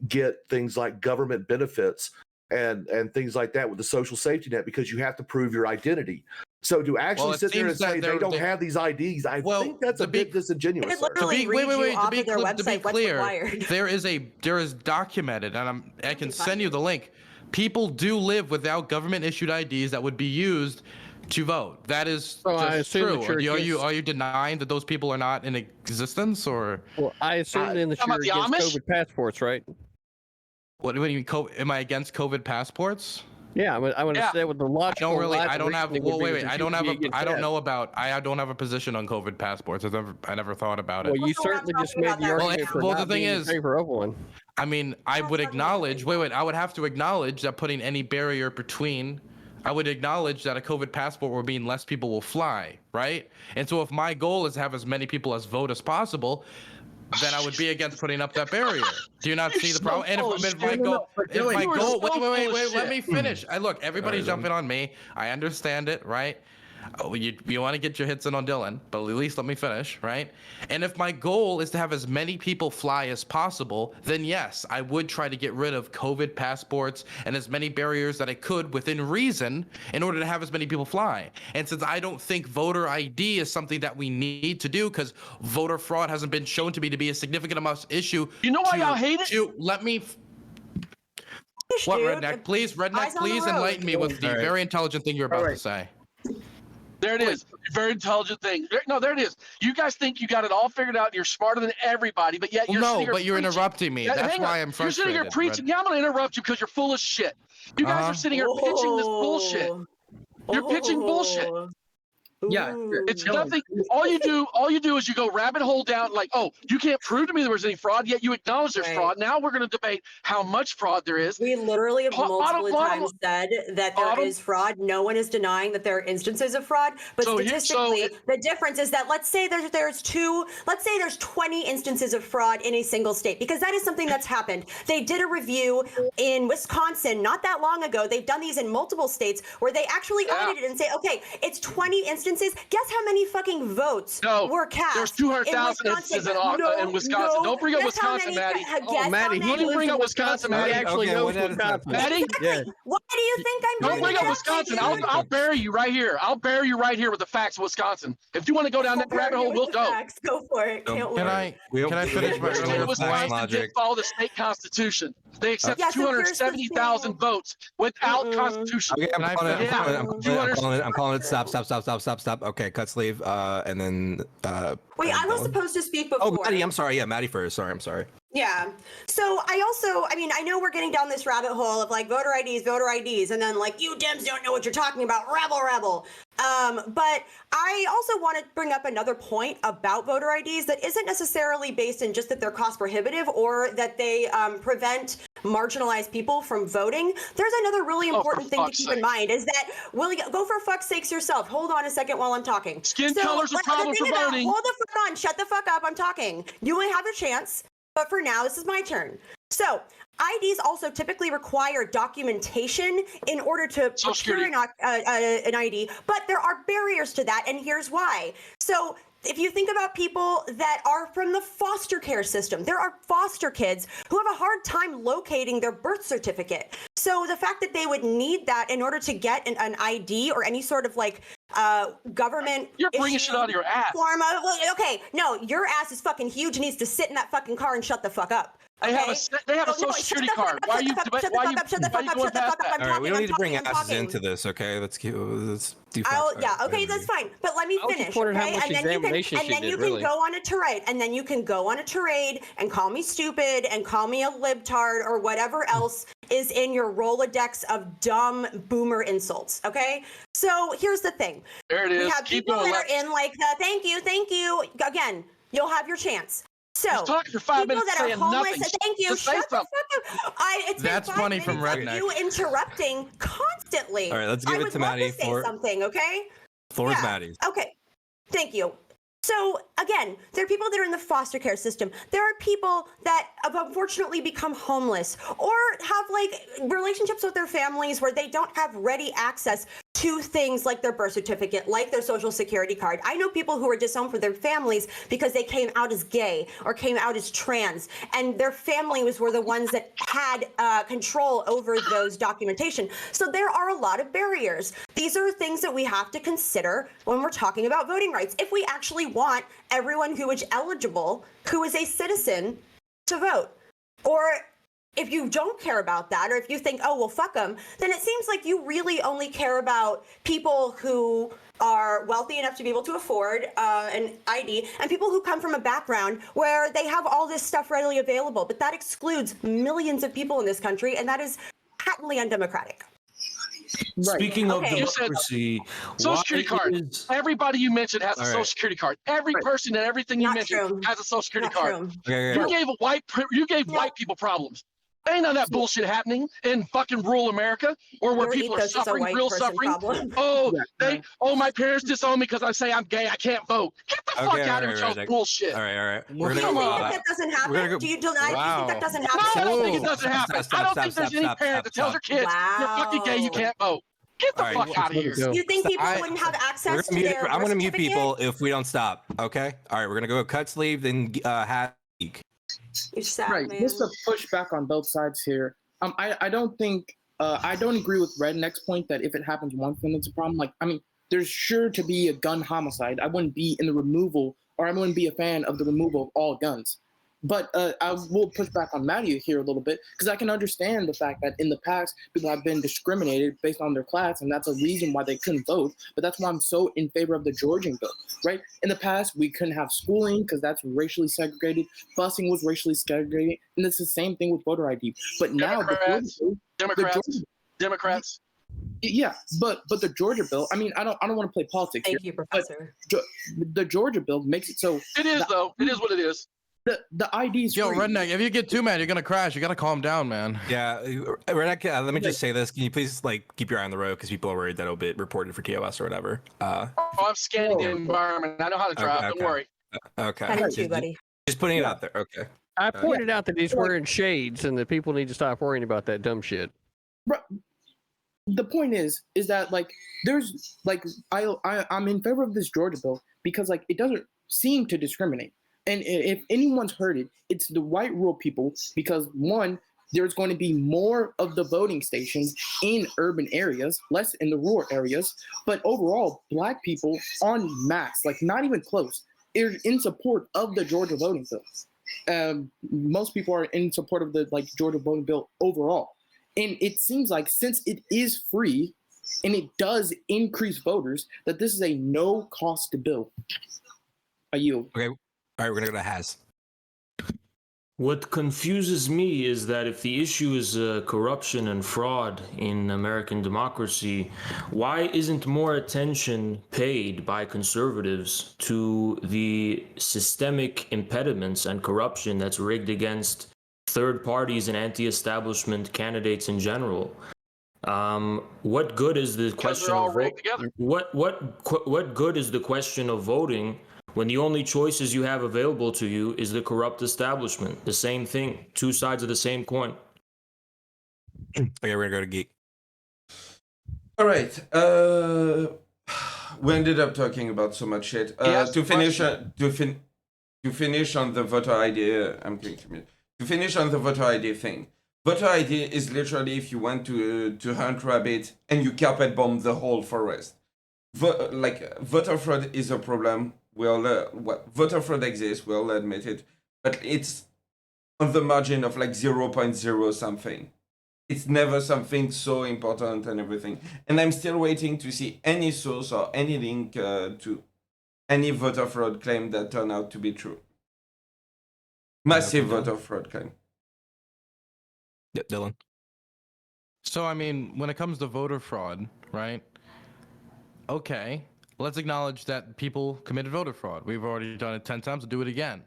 get things like government benefits and things like that with the social safety net, because you have to prove your identity. So to actually sit there and say they don't have these IDs, I think that's a bit disingenuous. To be clear, there is documented, and I can send you the link. People do live without government issued IDs that would be used to vote. That is just true. Are you denying that those people are not in existence, or? Well, I assume then that you're against COVID passports, right? What do you mean? Am I against COVID passports? Yeah, I would say with the logical. I don't have. Well, wait. I don't have. I don't know about. I don't have a position on COVID passports. I never thought about it. Well, you certainly just made the argument for not being in favor of one. I mean, I would acknowledge. Wait. I would have to acknowledge that putting any barrier between. I would acknowledge that a COVID passport will mean less people will fly, right? And so if my goal is to have as many people as vote as possible, then I would be against putting up that barrier. Do you not You're see the so problem? And full of if my shit. goal, if my You are goal, so full of wait, let shit. me finish. Look, everybody's jumping on me. I understand it, right? Oh, you want to get your hits in on Dylan, but at least let me finish, right? And if my goal is to have as many people fly as possible, then yes, I would try to get rid of COVID passports and as many barriers that I could within reason in order to have as many people fly. And since I don't think voter ID is something that we need to do because voter fraud hasn't been shown to be a significant enough issue. You know why y'all hate it? Let me. What, Redneq? Please, Redneq, please enlighten me with the very intelligent thing you're about to say. There it is. Very intelligent thing. No, there it is. You guys think you got it all figured out. You're smarter than everybody, but yet you're sitting here but you're preaching. interrupting me. That's why I'm frustrated. You're sitting here preaching. Yeah, I'm going to interrupt you because you're full of shit. You guys are sitting here pitching this bullshit. You're pitching bullshit. Yeah, It's nothing. All you do is you go rabbit hole down like, oh, you can't prove to me there was any fraud, yet you acknowledge there's fraud. Now we're going to debate how much fraud there is. We literally have multiple times said that there is fraud. No one is denying that there are instances of fraud, but statistically, the difference is that let's say there's 20 instances of fraud in a single state, because that is something that's happened. They did a review in Wisconsin not that long ago. They've done these in multiple states where they actually audited and say, okay, it's 20 instances. Guess how many fucking votes were cast? There's 200,000 instances in Wisconsin. Don't bring up Wisconsin, Maddie. Maddie, don't even bring up Wisconsin, Maddie. Actually knows Wisconsin. Maddie, why do you think I'm don't bring up Wisconsin. I'll bury you right here. I'll bury you right here with the facts of Wisconsin. If you want to go down that rabbit hole, we'll go. Go for it. Can I finish my earlier Wisconsin did follow the state constitution. They accepted 270,000 votes without constitution. Okay, I'm calling it. Stop. Okay, Cutsleeve, and then. Wait, I was supposed to speak before. Oh, Maddie, I'm sorry. Yeah, Maddie first. Sorry, I'm sorry. Yeah. So I know we're getting down this rabbit hole of like voter IDs, and then like you Dems don't know what you're talking about, rebel. But I also want to bring up another point about voter IDs that isn't necessarily based in just that they're cost prohibitive or that they prevent marginalized people from voting. There's another really important thing to keep in mind is that, go for fuck's sakes yourself. Hold on a second while I'm talking. Skin color's a problem for voting. Hold the fuck on. Shut the fuck up. I'm talking. You only have your chance. But for now, this is my turn. So IDs also typically require documentation in order to procure an ID, but there are barriers to that, and here's why. So if you think about people that are from the foster care system, there are foster kids who have a hard time locating their birth certificate. So the fact that they would need that in order to get an ID or any sort of like government. You're bringing shit out of your ass. Okay, no, your ass is fucking huge. Needs to sit in that fucking car and shut the fuck up. Okay? They have a social security card. Why are you going past that? All right, we don't need to bring asses into this, okay? Let's do fast. Okay, that's fine. But let me finish, okay? And then you can go on a tirade, and then you can go on a tirade and call me stupid and call me a libtard or whatever else is in your Rolodex of dumb boomer insults, okay? So here's the thing. There it is. We have people that are in like the thank you. Again, you'll have your chance. So talking for 5 minutes that are homeless, nothing. thank you. Shut the fuck up. It's That's been 5 funny from minutes Redneq. of you interrupting constantly. All right, let's give it to Maddie. I would love to say something, okay? Floor is Maddie's. Okay, thank you. So again, there are people that are in the foster care system. There are people that have unfortunately become homeless or have like relationships with their families where they don't have ready access to things like their birth certificate, like their social security card. I know people who are disowned from their families because they came out as gay or came out as trans, and their families were the ones that had control over those documentation. So there are a lot of barriers. These are things that we have to consider when we're talking about voting rights. If we actually want everyone who is eligible, who is a citizen, to vote. Or if you don't care about that, or if you think, oh, well, fuck them, then it seems like you really only care about people who are wealthy enough to be able to afford an ID, and people who come from a background where they have all this stuff readily available. But that excludes millions of people in this country, and that is patently undemocratic. Right. Speaking of democracy, social security card. Everybody you mentioned has a social security card. Every person and everything you mentioned has a social security card. You gave white people problems. Ain't none of that bullshit happening in fucking rural America or where Your people are ethos is a suffering, white real person suffering. problem. Oh, Yeah, my parents disown me because I say I'm gay. I can't vote. Get the fuck out of here with y'all's bullshit. All right. Do you think that doesn't happen? Do you deny? Do you think that doesn't happen? No, I don't think it Whoa. doesn't happen. Stop, I don't stop, think there's stop, any stop, parent that tells stop. their kids, you're fucking gay, you Wow. can't vote. Get the All right, fuck out of here. Do you think people wouldn't have access to their I'm birth gonna mute certificate? people if we don't stop. Okay. All right, we're gonna go Cutsleeve, then have. You're sad, Right. man. Just to push back on both sides here. I don't think I don't agree with Redneq's point that if it happens once, then it's a problem. Like, I mean, there's sure to be a gun homicide. I wouldn't be in the removal, or I wouldn't be a fan of the removal of all guns. But I will push back on Matthew here a little bit, because I can understand the fact that in the past, people have been discriminated based on their class, and that's a reason why they couldn't vote. But that's why I'm so in favor of the Georgian bill, right? In the past, we couldn't have schooling because that's racially segregated. Busing was racially segregated, and it's the same thing with voter ID. But now Democrats. Yeah, but the Georgia bill. I mean, I don't want to play politics Thank here. you, Professor. The Georgia bill makes it so It is though. It is what it is. the IDs. Yo, Redneq, if you get too mad, you're gonna crash. You gotta calm down, man. Yeah, Redneq, let me just say this. Can you please keep your eye on the road because people are worried that it'll be reported for TOS or whatever. I'm scanning the environment. I know how to drive. Okay, Don't worry. Okay. I did too, buddy. Just putting it out there. Okay. I pointed out that he's wearing shades and that people need to stop worrying about that dumb shit. The point is that like there's like I'm in favor of this Georgia bill because like it doesn't seem to discriminate. And if anyone's heard it, it's the white rural people, because one, there's going to be more of the voting stations in urban areas, less in the rural areas. But overall, Black people en masse, like not even close, are in support of the Georgia voting bill. Most people are in support of the Georgia voting bill overall. And it seems like since it is free and it does increase voters, that this is a no cost bill. I yield. Okay. All right, we're gonna go to Has. What confuses me is that if the issue is corruption and fraud in American democracy, why isn't more attention paid by conservatives to the systemic impediments and corruption that's rigged against third parties and anti-establishment candidates in general? What good is the question of what good is the question of voting when the only choices you have available to you is the corrupt establishment? The same thing, two sides of the same coin. Okay, we're gonna go to Geek. All right. We ended up talking about so much shit. To finish on the voter ID, I'm going to mute. To finish on the voter ID thing. Voter ID is literally if you want to hunt rabbit and you carpet bomb the whole forest. Voter fraud is a problem. Voter fraud exists, we all admit it, but it's on the margin of 0.0 something. It's never something so important and everything. And I'm still waiting to see any source or any link to any voter fraud claim that turn out to be true. Massive voter fraud claim. Yep, Dylan. So, I mean, when it comes to voter fraud, right? Okay, let's acknowledge that people committed voter fraud. We've already done it 10 times, we'll do it again.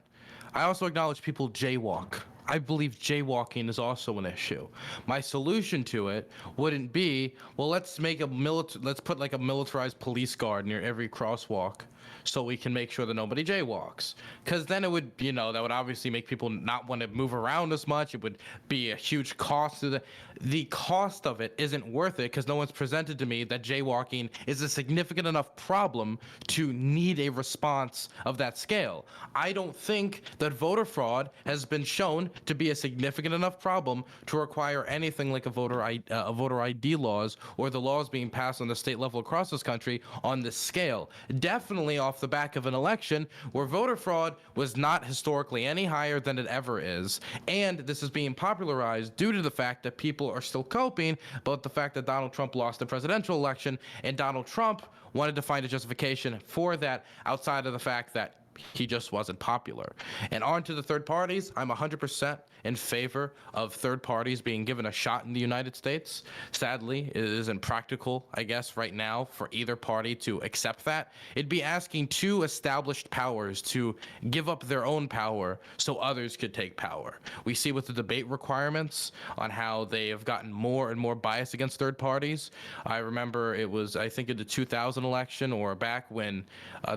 I also acknowledge people jaywalk. I believe jaywalking is also an issue. My solution to it wouldn't be, well, let's put a militarized police guard near every crosswalk so we can make sure that nobody jaywalks. Because then it would, that would obviously make people not want to move around as much. It would be a huge cost to the cost of it isn't worth it, because no one's presented to me that jaywalking is a significant enough problem to need a response of that scale. I don't think that voter fraud has been shown to be a significant enough problem to require anything like a voter ID laws or the laws being passed on the state level across this country on this scale. Definitely off the back of an election where voter fraud was not historically any higher than it ever is. And this is being popularized due to the fact that people are still coping about the fact that Donald Trump lost the presidential election, and Donald Trump wanted to find a justification for that outside of the fact that He just wasn't popular. And on to the third parties, I'm 100% in favor of third parties being given a shot in the United States. Sadly, it isn't practical, I guess, right now for either party to accept that. It'd be asking two established powers to give up their own power so others could take power. We see with the debate requirements on how they have gotten more and more biased against third parties. I remember it was, I think, in the 2000 election or back when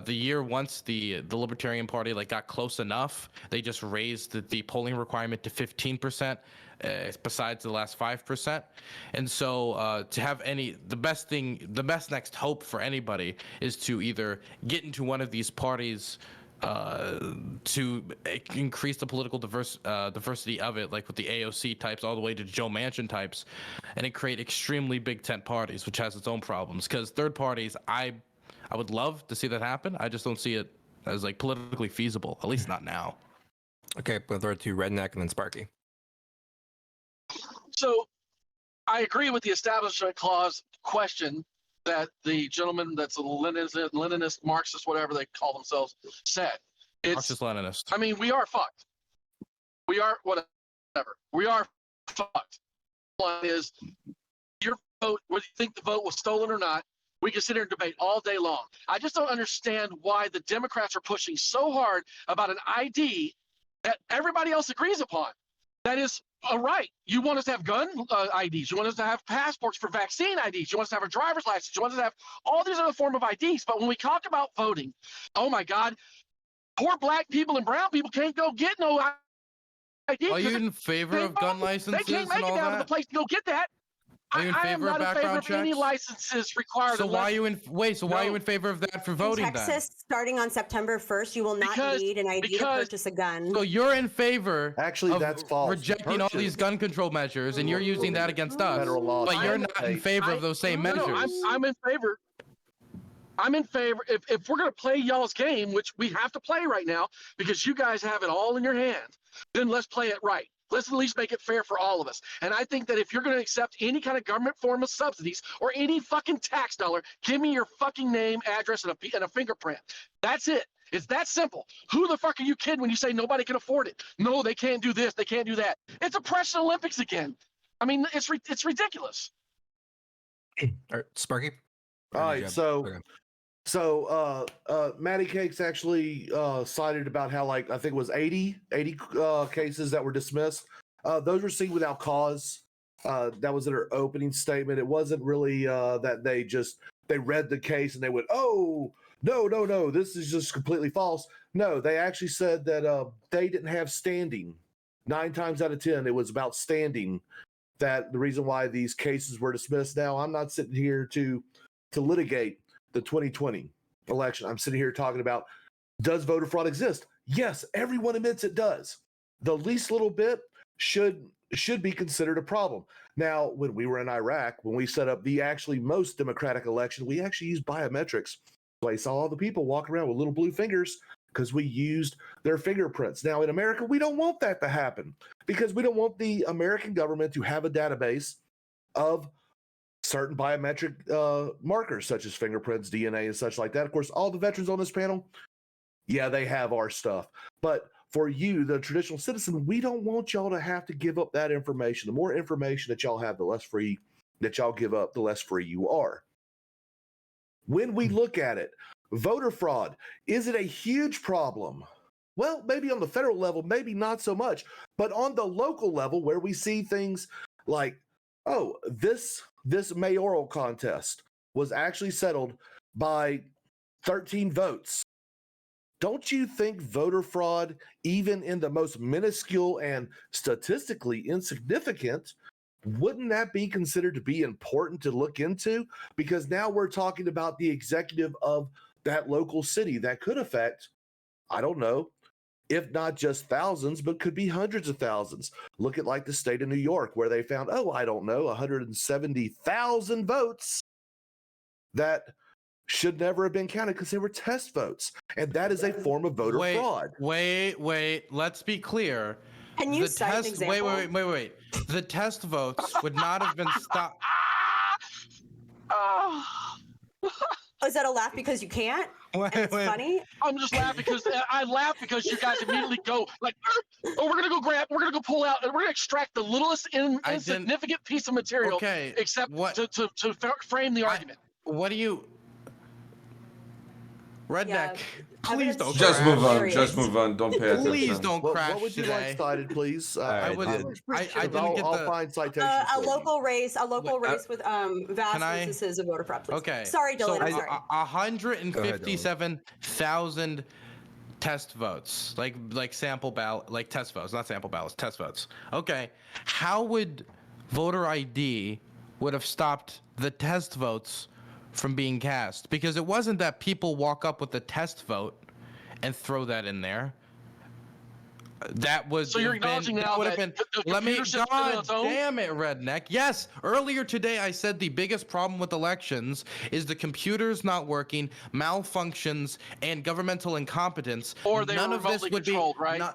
the year once the Libertarian Party got close enough, they just raised the polling requirement to 15%, besides the last 5%. And so to have the best next hope for anybody is to either get into one of these parties to increase the political diversity of it, like with the AOC types all the way to Joe Manchin types, and it create extremely big tent parties, which has its own problems. Because third parties, I would love to see that happen. I just don't see it as politically feasible, at least not now. Okay, we'll throw it to Redneq and then Sparky. So I agree with the Establishment Clause question that the gentleman that's a Leninist, Marxist, whatever they call themselves, said. It's Marxist-Leninist. I mean, we are fucked. We are whatever. We are fucked. One is your vote, whether you think the vote was stolen or not, we can sit here and debate all day long. I just don't understand why the Democrats are pushing so hard about an ID that everybody else agrees upon. That is a right. You want us to have gun IDs. You want us to have passports for vaccine IDs. You want us to have a driver's license. You want us to have all these other form of IDs. But when we talk about voting, oh my God, poor black people and brown people can't go get no ID. Are you in favor of gun licenses They can't make and all it down to that? the place to go get that. Are you in favor of background checks? Any licenses required. So why are you in why are you in favor of that for voting in Texas, then? starting on September 1st, you will not need an ID to purchase a gun. So you're in favor Actually, that's false. rejecting all these gun control measures, and you're using that against us. Federal law. But you're not in favor of those same measures. No, I'm in favor. I'm in favor. If we're going to play y'all's game, which we have to play right now because you guys have it all in your hands, then let's play it right. Let's at least make it fair for all of us. And I think that if you're going to accept any kind of government form of subsidies or any fucking tax dollar, give me your fucking name, address, and a fingerprint. That's it. It's that simple. Who the fuck are you kidding when you say nobody can afford it? No, they can't do this. They can't do that. It's a Prussian Olympics again. I mean, it's ridiculous. All right, Sparky. All right, so Matty Cakes actually cited about how I think it was 80 cases that were dismissed. Those were seen without cause. That was in her opening statement. It wasn't really that they read the case and they went, oh, no, this is just completely false. No, they actually said that they didn't have standing. 9 times out of 10, it was about standing. That the reason why these cases were dismissed. Now, I'm not sitting here to litigate the 2020 election. I'm sitting here talking about, does voter fraud exist? Yes, everyone admits it does. The least little bit should be considered a problem. Now, when we were in Iraq, when we set up the actually most democratic election, we actually used biometrics. So I saw all the people walking around with little blue fingers because we used their fingerprints. Now, in America, we don't want that to happen because we don't want the American government to have a database of certain biometric markers such as fingerprints, DNA, and such like that. Of course, all the veterans on this panel, yeah, they have our stuff. But for you, the traditional citizen, we don't want y'all to have to give up that information. The more information that y'all have, the less free that y'all give up, the less free you are. When we look at it, voter fraud, is it a huge problem? Well, maybe on the federal level, maybe not so much. But on the local level, where we see things like, oh, this mayoral contest was actually settled by 13 votes. Don't you think voter fraud, even in the most minuscule and statistically insignificant, wouldn't that be considered to be important to look into? Because now we're talking about the executive of that local city that could affect, I don't know, if not just thousands, but could be hundreds of thousands. Look at the state of New York, where they found, 170,000 votes that should never have been counted because they were test votes. And that is a form of voter fraud. Wait. Let's be clear. Can you cite an example? Wait. The test votes would not have been stopped. Is that a laugh because you can't? It's funny. I'm just laughing because I laugh because you guys immediately go like, oh, we're gonna go pull out, and we're gonna extract the littlest insignificant piece of material, Okay, except what- to frame the argument. What do you, Redneq? Yeah, Please don't Just crash. move on. Hilarious. Just move on. Don't pay attention. Please don't crash What would you today. like cited, please? right, would- dude. I didn't get I'll the. find citations. A for you. local race with vast Can I- instances of voter fraud. Please. Okay. Sorry, Dylan. So I'm sorry. 157,000 test votes, like sample ballot, like test votes, not sample ballots, test votes. Okay. How would voter ID would have stopped the test votes from being cast? Because it wasn't that people walk up with the test vote and throw that in there. That was. So you're acknowledging now that the let me. computer system on God its own? damn it, Redneq. Yes. Earlier today, I said the biggest problem with elections is the computers not working, malfunctions, and governmental incompetence. Or they None were of this remotely would controlled, be. right?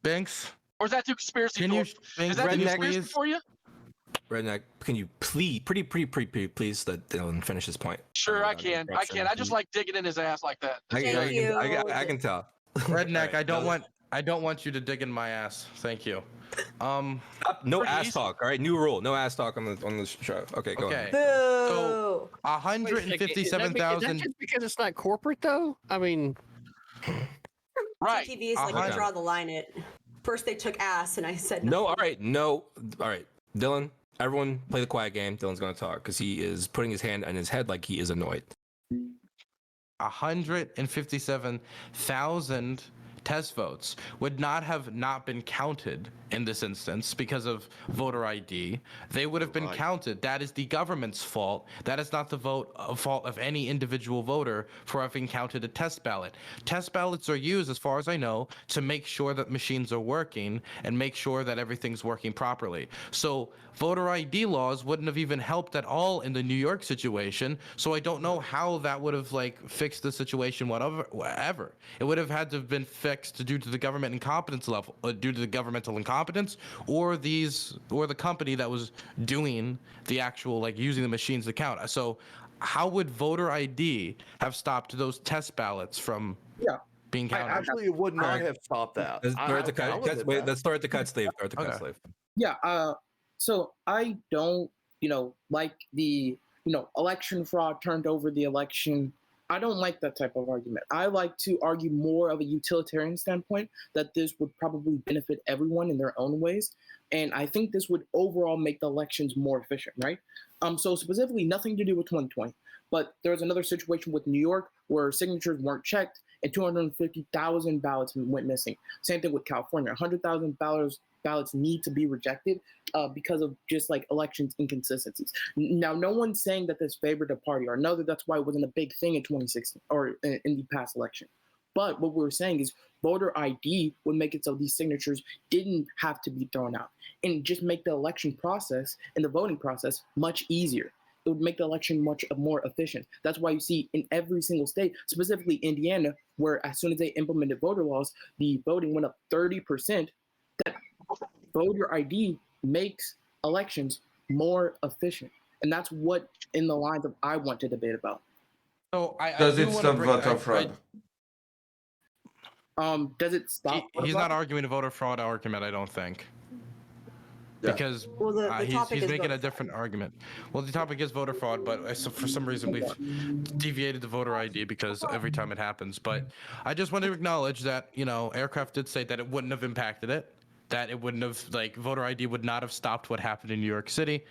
Banks. Or is that too conspiracy? Can you? Is Banks, that can too you conspiracy please? for you? Redneq, can you please let Dylan finish his point? Sure, I can. I just like digging in his ass like that. Thank you. I can tell. Redneck, Alright, I don't want you to dig in my ass. Thank you. no ass talk. All right, new rule. No ass talk on the show. Okay, go Okay. ahead. Boo. 157,000. Just because it's not corporate, though? I mean, Right. CTV is like Okay. you draw the line at first they took ass and I said No, all right, Dylan. Everyone, play the quiet game. Dylan's gonna talk because he is putting his hand on his head like he is annoyed. 157,000 test votes would not have not been counted in this instance because of voter ID. They would have been counted. That is the government's fault. That is not the fault of any individual voter for having counted a test ballot. Test ballots are used, as far as I know, to make sure that machines are working and make sure that everything's working properly. So voter ID laws wouldn't have even helped at all in the New York situation. So I don't know how that would have fixed the situation, whatever. It would have had to have been fixed due to the government incompetence level, due to the governmental incompetence, or the company that was doing the actual using the machines to count. So how would voter ID have stopped those test ballots from being counted? Actually, it would not have stopped that. Let's start the Cutsleeve. Yeah. So I don't, like the, election fraud turned over the election. I don't like that type of argument. I like to argue more of a utilitarian standpoint that this would probably benefit everyone in their own ways. And I think this would overall make the elections more efficient, right? So specifically nothing to do with 2020, but there was another situation with New York where signatures weren't checked and 250,000 ballots went missing. Same thing with California, 100,000 ballots need to be rejected because of just elections inconsistencies. Now, no one's saying that this favored a party or another. That's why it wasn't a big thing in 2016 or in the past election. But what we're saying is voter ID would make it so these signatures didn't have to be thrown out and just make the election process and the voting process much easier. It would make the election much more efficient. That's why you see in every single state, specifically Indiana, where as soon as they implemented voter laws, the voting went up 30%. That voter ID makes elections more efficient. And that's what in the lines of I want to debate about. So Does it stop voter fraud? Does it stop? He's not arguing a voter fraud argument, I don't think. Yeah. Because the topic he's is making a voter different argument. Well, the topic is voter fraud, but for some reason we've deviated the voter ID because every time it happens. But I just want to acknowledge that, Aircraft did say that it wouldn't have impacted it, that it wouldn't have, voter ID would not have stopped what happened in New York City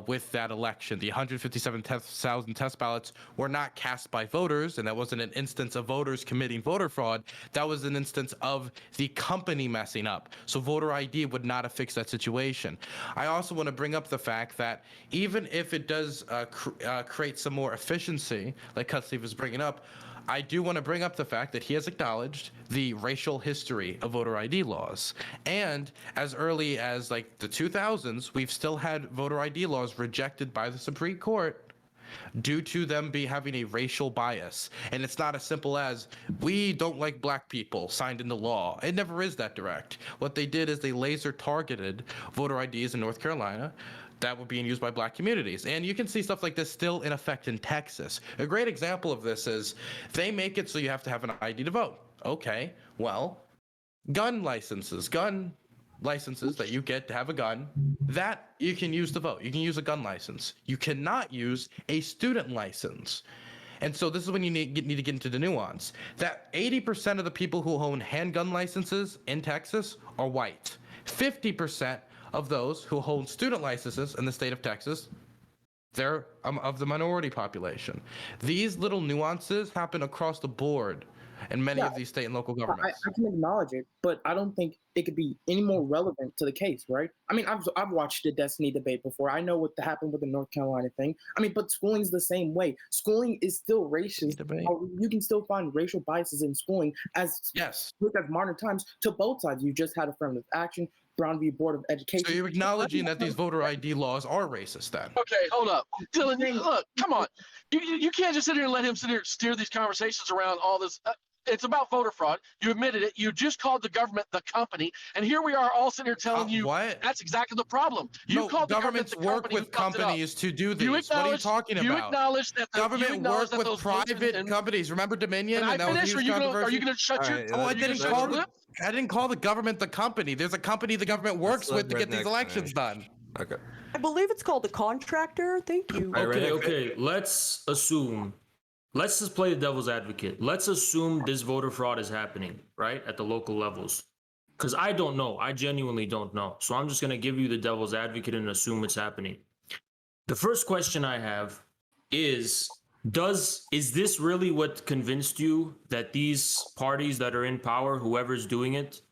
with that election. The 157,000 test ballots were not cast by voters, and that wasn't an instance of voters committing voter fraud. That was an instance of the company messing up. So voter ID would not have fixed that situation. I also want to bring up the fact that even if it does create some more efficiency, like Cutsleeve was bringing up, I do want to bring up the fact that he has acknowledged the racial history of voter ID laws. And as early as the 2000s, we've still had voter ID laws rejected by the Supreme Court due to them having a racial bias. And it's not as simple as, we don't like black people signed into law. It never is that direct. What they did is they laser targeted voter IDs in North Carolina that were being used by black communities. And you can see stuff like this still in effect in Texas. A great example of this is they make it so you have to have an ID to vote. Okay, well, gun licenses that you get to have a gun, that you can use to vote. You can use a gun license. You cannot use a student license. And so this is when you need to get into the nuance. That 80% of the people who own handgun licenses in Texas are white. 50% of those who hold student licenses in the state of Texas, they're of the minority population. These little nuances happen across the board in many of these state and local governments. I can acknowledge it, but I don't think it could be any more relevant to the case, right? I mean, I've watched the Destiny debate before. I know what happened with the North Carolina thing. I mean, but schooling's the same way. Schooling is still racist. You can still find racial biases in schooling as modern times to both sides. You just had affirmative action, Brown v. Board of Education. So you're acknowledging that these voter ID laws are racist then? Okay, hold up. Dylan, look, come on. You can't just sit here and let him sit here and steer these conversations around all this. It's about voter fraud. You admitted it. You just called the government the company. And here we are all sitting here telling you that's exactly the problem. You called the government the company. Governments work with companies to do these. What are you talking about? You acknowledge that government work with private companies. Remember Dominion? And that was a huge controversy. Are you going to shut your I didn't call the government the company. There's a company the government works with to get these elections done. Okay. I believe it's called a contractor. Thank you. Okay. Let's just play the devil's advocate. Let's assume this voter fraud is happening, right, at the local levels. Because I don't know. I genuinely don't know. So I'm just going to give you the devil's advocate and assume it's happening. The first question I have is this really what convinced you that these parties that are in power, whoever's doing it,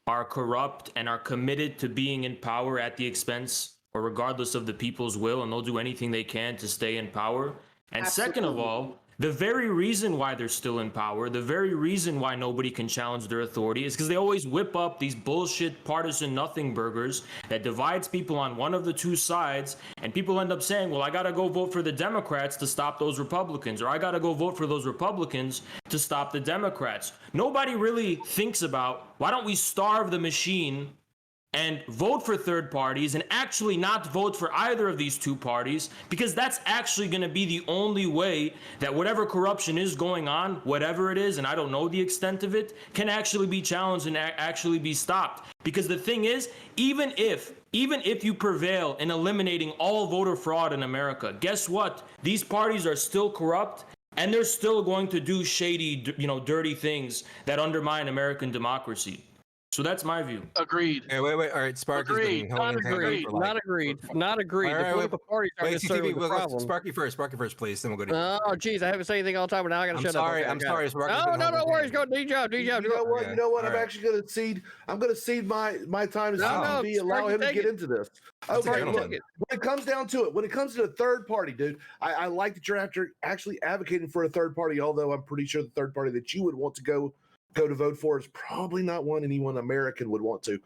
are corrupt and are committed to being in power at the expense or regardless of the people's will, and they'll do anything they can to stay in power? And second of all, the very reason why they're still in power, the very reason why nobody can challenge their authority is because they always whip up these bullshit partisan nothing burgers that divides people on one of the two sides, and people end up saying, well, I gotta go vote for the Democrats to stop those Republicans, or I gotta go vote for those Republicans to stop the Democrats. Nobody really thinks about, why don't we starve the machine and vote for third parties and actually not vote for either of these two parties, because that's actually going to be the only way that whatever corruption is going on, whatever it is, and I don't know the extent of it, can actually be challenged and actually be stopped. Because the thing is, even if you prevail in eliminating all voter fraud in America, guess what? These parties are still corrupt, and they're still going to do shady, dirty things that undermine American democracy. So that's my view. Agreed. Hey, wait. All right, Sparky's Agreed. been Not agreed. Not agreed. Not agreed. All right, the political parties are necessarily the problem. Sparky first, please. Then we'll go to. Oh, geez, I haven't said anything all the time, but now I got to shut up. I'm sorry. No worries. Go, D-Job. You know what? I'm actually going to cede. I'm going to cede my time to CTV, allow him to get into this. Okay, look. When it comes down to it, when it comes to a third party, dude, I like that you're actually advocating for a third party. Although I'm pretty sure the third party that you would want to go to vote for is probably not one anyone American would want to.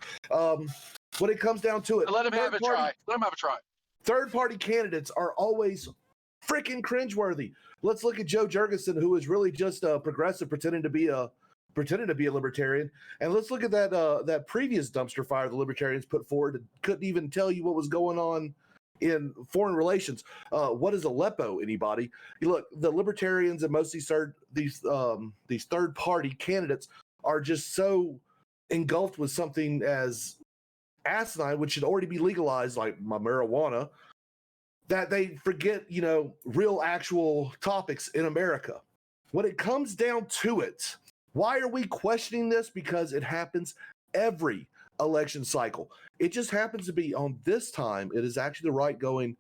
When it comes down to it, let him have a try. Third party candidates are always freaking cringeworthy. Let's look at Joe Jurgensen, who is really just a progressive pretending to be a libertarian, and let's look at that previous dumpster fire the libertarians put forward. Couldn't even tell you what was going on in foreign relations. What is Aleppo? Anybody? Look, the libertarians and most of these third party candidates are just so engulfed with something as asinine, which should already be legalized, like marijuana, that they forget, real actual topics in America. When it comes down to it, why are we questioning this? Because it happens every election cycle. It just happens to be on this time. It is actually the right going,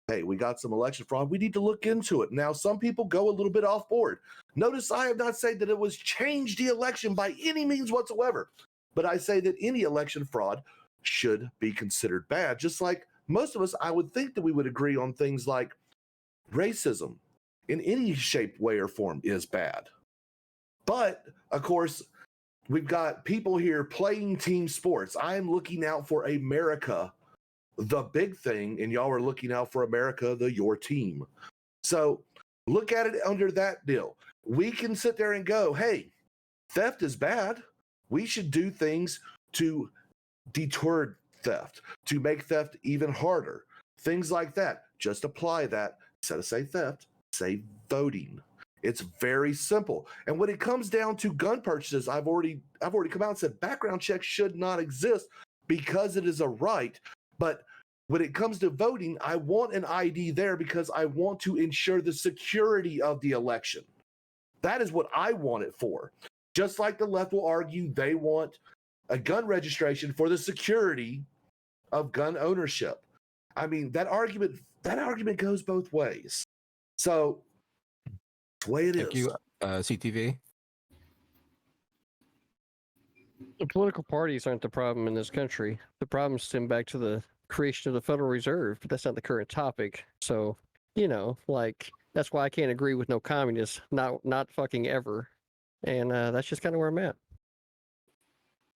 hey, we got some election fraud. We need to look into it. Now, some people go a little bit off board. Notice I have not said that it was change the election by any means whatsoever, but I say that any election fraud should be considered bad. Just like most of us, I would think that we would agree on things like racism in any shape, way, or form is bad. But, of course, we've got people here playing team sports. I am looking out for America, the big thing, and y'all are looking out for America, your team. So look at it under that deal. We can sit there and go, hey, theft is bad. We should do things to deter theft, to make theft even harder. things like that. Just apply that. Instead of say theft, say voting. It's very simple. And when it comes down to gun purchases, I've already come out and said background checks should not exist because it is a right. But when it comes to voting, I want an ID there because I want to ensure the security of the election. That is what I want it for. Just like the left will argue they want a gun registration for the security of gun ownership. I mean, that argument goes both ways. So that's the way it is. Thank you, CTV. The political parties aren't the problem in this country. The problem stem back to the creation of the Federal Reserve, but that's not the current topic. So, that's why I can't agree with no communists, not fucking ever. And that's just kind of where I'm at.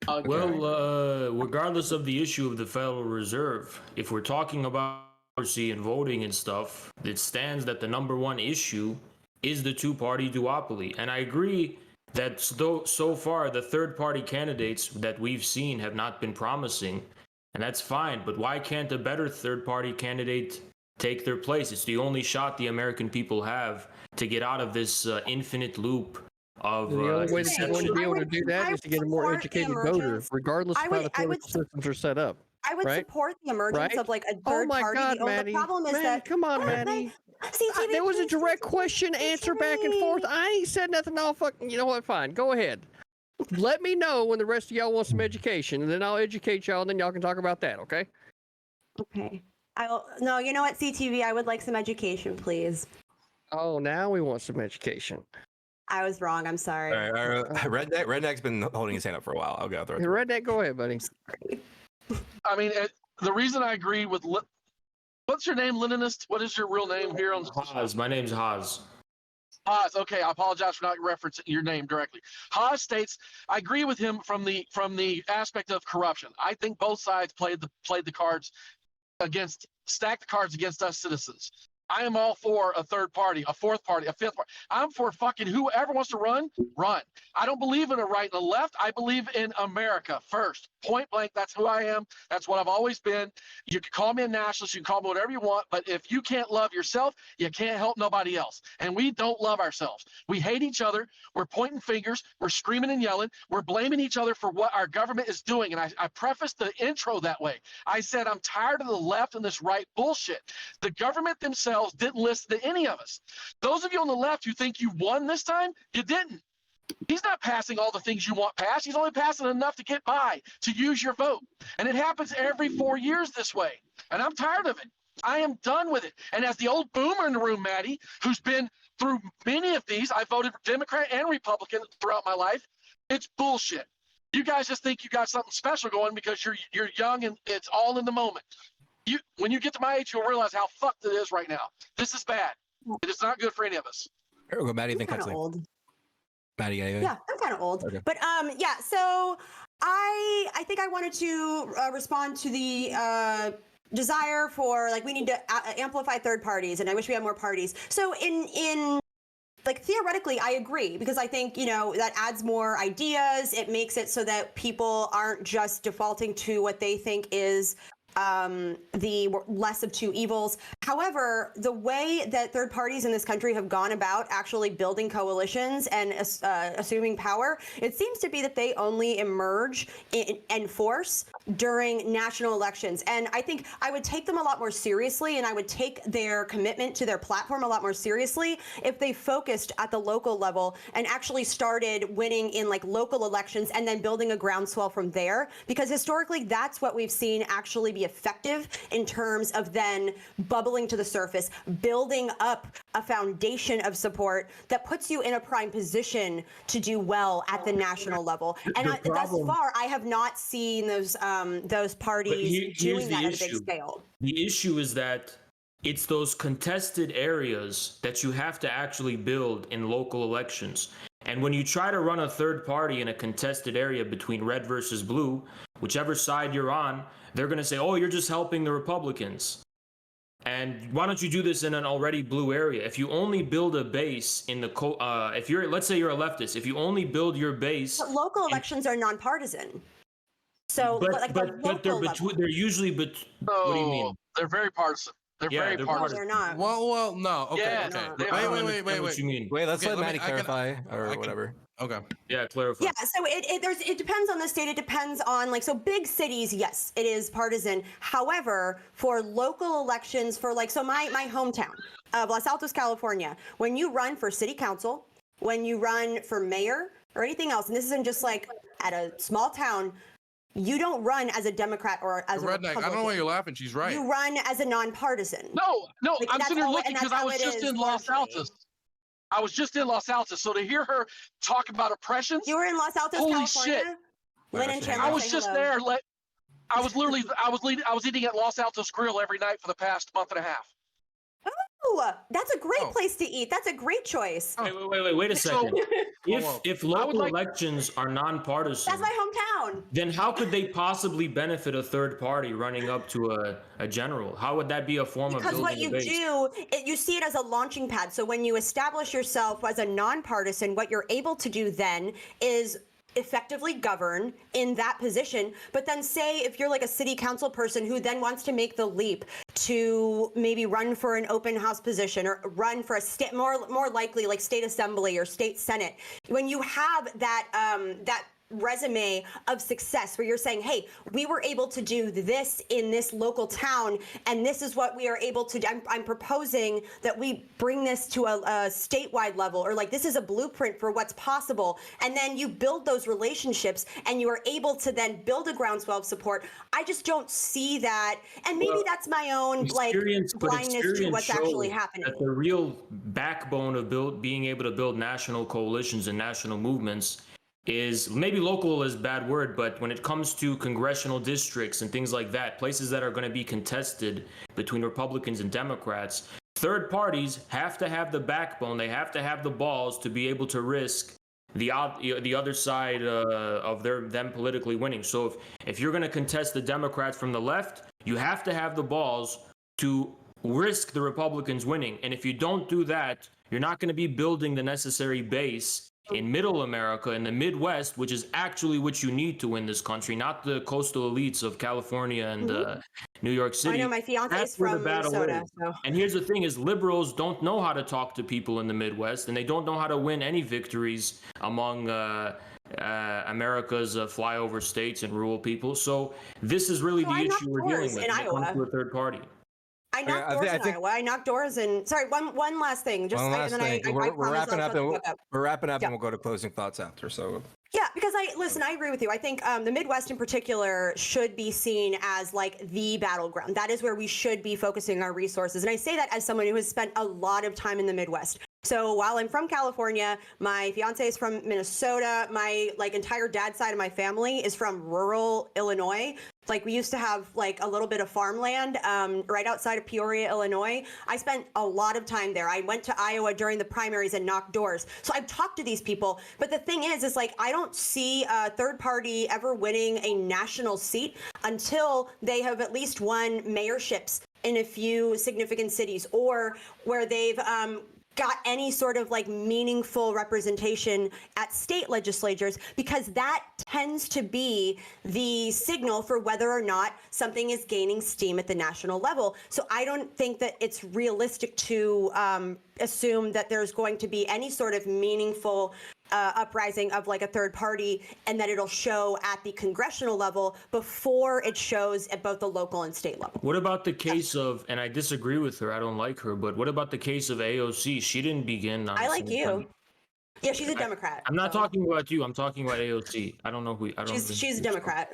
Okay. Well, regardless of the issue of the Federal Reserve, if we're talking about democracy and voting and stuff, it stands that the number one issue is the two-party duopoly. And I agree that so far the third-party candidates that we've seen have not been promising, and that's fine. But why can't a better third-party candidate take their place? It's the only shot the American people have to get out of this infinite loop of the only way that you're going to be able to do that is to get a more educated voter, regardless of how the political systems are set up. I would support the emergence of like a third party. God, Maddie. The problem is that come on, Maddie. CTV, there was a direct question answer back and forth. I ain't said nothing all fucking. You know what? Fine. Go ahead. Let me know when the rest of y'all want some education, and then I'll educate y'all, and then y'all can talk about that. Okay? Okay. No, you know what, CTV? I would like some education, please. Oh, now we want some education. I was wrong. I'm sorry. All right, Redneq's been holding his hand up for a while. I'll go through it. Redneq, go ahead, buddy. I mean, the reason I agree with what's your name, Leninist? What is your real name here on Haas? My name's Haas. Haas. Okay, I apologize for not referencing your name directly. Haas states, I agree with him from the aspect of corruption. I think both sides played the cards stacked the cards against us citizens. I am all for a third party, a fourth party, a fifth party. I'm for fucking whoever wants to run. I don't believe in a right and a left. I believe in America first. Point blank, that's who I am. That's what I've always been. You can call me a nationalist. You can call me whatever you want. But if you can't love yourself, you can't help nobody else. And we don't love ourselves. We hate each other. We're pointing fingers. We're screaming and yelling. We're blaming each other for what our government is doing. And I prefaced the intro that way. I said, I'm tired of the left and this right bullshit. The government themselves didn't listen to any of us. Those of you on the left who think you won this time, you didn't. He's not passing all the things you want passed. He's only passing enough to get by, to use your vote. And it happens every 4 years this way. And I'm tired of it. I am done with it. And as the old boomer in the room, Maddie, who's been through many of these, I voted for Democrat and Republican throughout my life. It's bullshit. You guys just think you got something special going because you're young and it's all in the moment. When you get to my age, you'll realize how fucked it is right now. This is bad. It is not good for any of us. Here we go, Maddie. Then Cutsleeve. Old. Maddie, anything? Yeah, I'm kind of old. Okay. But yeah. So I think I wanted to respond to the desire for we need to amplify third parties, and I wish we had more parties. So in theoretically, I agree, because I think, that adds more ideas. It makes it so that people aren't just defaulting to what they think is the less of two evils. However, the way that third parties in this country have gone about actually building coalitions and assuming power, it seems to be that they only emerge in force during national elections. And I think I would take them a lot more seriously, and I would take their commitment to their platform a lot more seriously if they focused at the local level and actually started winning in local elections and then building a groundswell from there. Because historically, that's what we've seen actually be effective in terms of then bubbling to the surface, building up a foundation of support that puts you in a prime position to do well at the national level. And thus far, I have not seen those parties doing that at a big scale. The issue is that it's those contested areas that you have to actually build in local elections. And when you try to run a third party in a contested area between red versus blue, whichever side you're on, they're going to say, oh, you're just helping the Republicans. And why don't you do this in an already blue area? If you only build a base in the let's say you're a leftist, if you only build your base. But local elections are nonpartisan. So, like the but they're local level. between. They're usually what do you mean? They're very partisan. They're very they're No, partisan. they're not. Well, no. Okay, Yeah, okay. they I are. don't Wait. understand what you mean. Wait, let's Okay, let let me- Maddie I can- clarify I or can- whatever. Okay. Yeah, clarify. Yeah, so it depends on the state. It depends on so big cities, yes, it is partisan. However, for local elections, for my hometown of Los Altos, California, when you run for city council, when you run for mayor or anything else, and this isn't just like at a small town, you don't run as a Democrat or as a Redneq, Republican. I don't know why you're laughing. She's right. You run as a nonpartisan. No, Like, I'm that's sitting here all- looking and that's because I how was it just is in Los largely. Altos. I was just in Los Altos, so to hear her talk about oppressions, You were in Los Altos, Holy California. shit. Lynn and Chandler, I was say just hello. there. I was eating at Los Altos Grill every night for the past month and a half. Oh, that's a great Oh. place to eat. That's a great choice. Wait a So- second. well, If I would local like- elections are nonpartisan, That's my hometown. then how could they possibly benefit a third party running up to a general? How would that be a form Because of what building you a base? do, you see it as a launching pad. So when you establish yourself as a nonpartisan, what you're able to do then is effectively govern in that position. But then say if you're like a city council person who then wants to make the leap to maybe run for an open house position or run for a state, more likely like state assembly or state senate, when you have that that resume of success where you're saying, hey, we were able to do this in this local town and this is what we are able to do. I'm proposing that we bring this to a statewide level, or like this is a blueprint for what's possible. And then you build those relationships and you are able to then build a groundswell of support. I just don't see that. And maybe that's my own blindness to what's actually happening. That the real backbone of being able to build national coalitions and national movements is, maybe local is a bad word, but when it comes to congressional districts and things like that, places that are going to be contested between Republicans and Democrats, third parties have to have the backbone, they have to have the balls to be able to risk the other side of them politically winning. So if you're going to contest the Democrats from the left, you have to have the balls to risk the Republicans winning. And if you don't do that, you're not going to be building the necessary base in middle America, in the Midwest, which is actually what you need to win this country, not the coastal elites of California and New York City. I know my fiance is That's where the from battle Minnesota. is. So. And here's the thing is liberals don't know how to talk to people in the Midwest, and they don't know how to win any victories among America's flyover states and rural people. So this is really the issue we're dealing with in when it comes Iowa. to a third party. I knocked doors in Iowa. I knocked doors in. Sorry, one last thing. Just One last and then thing. I We're wrapping up, and Yeah. we'll go to closing thoughts after. So Yeah, because I agree with you. I think the Midwest in particular should be seen as like the battleground. That is where we should be focusing our resources. And I say that as someone who has spent a lot of time in the Midwest. So while I'm from California, my fiance is from Minnesota. My entire dad's side of my family is from rural Illinois. Like we used to have like a little bit of farmland right outside of Peoria, Illinois. I spent a lot of time there. I went to Iowa during the primaries and knocked doors. So I've talked to these people. But the thing is like I don't see a third party ever winning a national seat until they have at least won mayorships in a few significant cities, or where they've got any sort of like meaningful representation at state legislatures, because that tends to be the signal for whether or not something is gaining steam at the national level. So I don't think that it's realistic to assume that there's going to be any sort of meaningful uprising of like a third party, and that it'll show at the congressional level before it shows at both the local and state level. What about the case of, and I disagree with her, I don't like her, but what about the case of AOC? She didn't begin on I like the same you. time. Yeah, she's a Democrat. I'm not so. talking about you. I'm talking about AOC. I don't know who. I don't. She's a Democrat.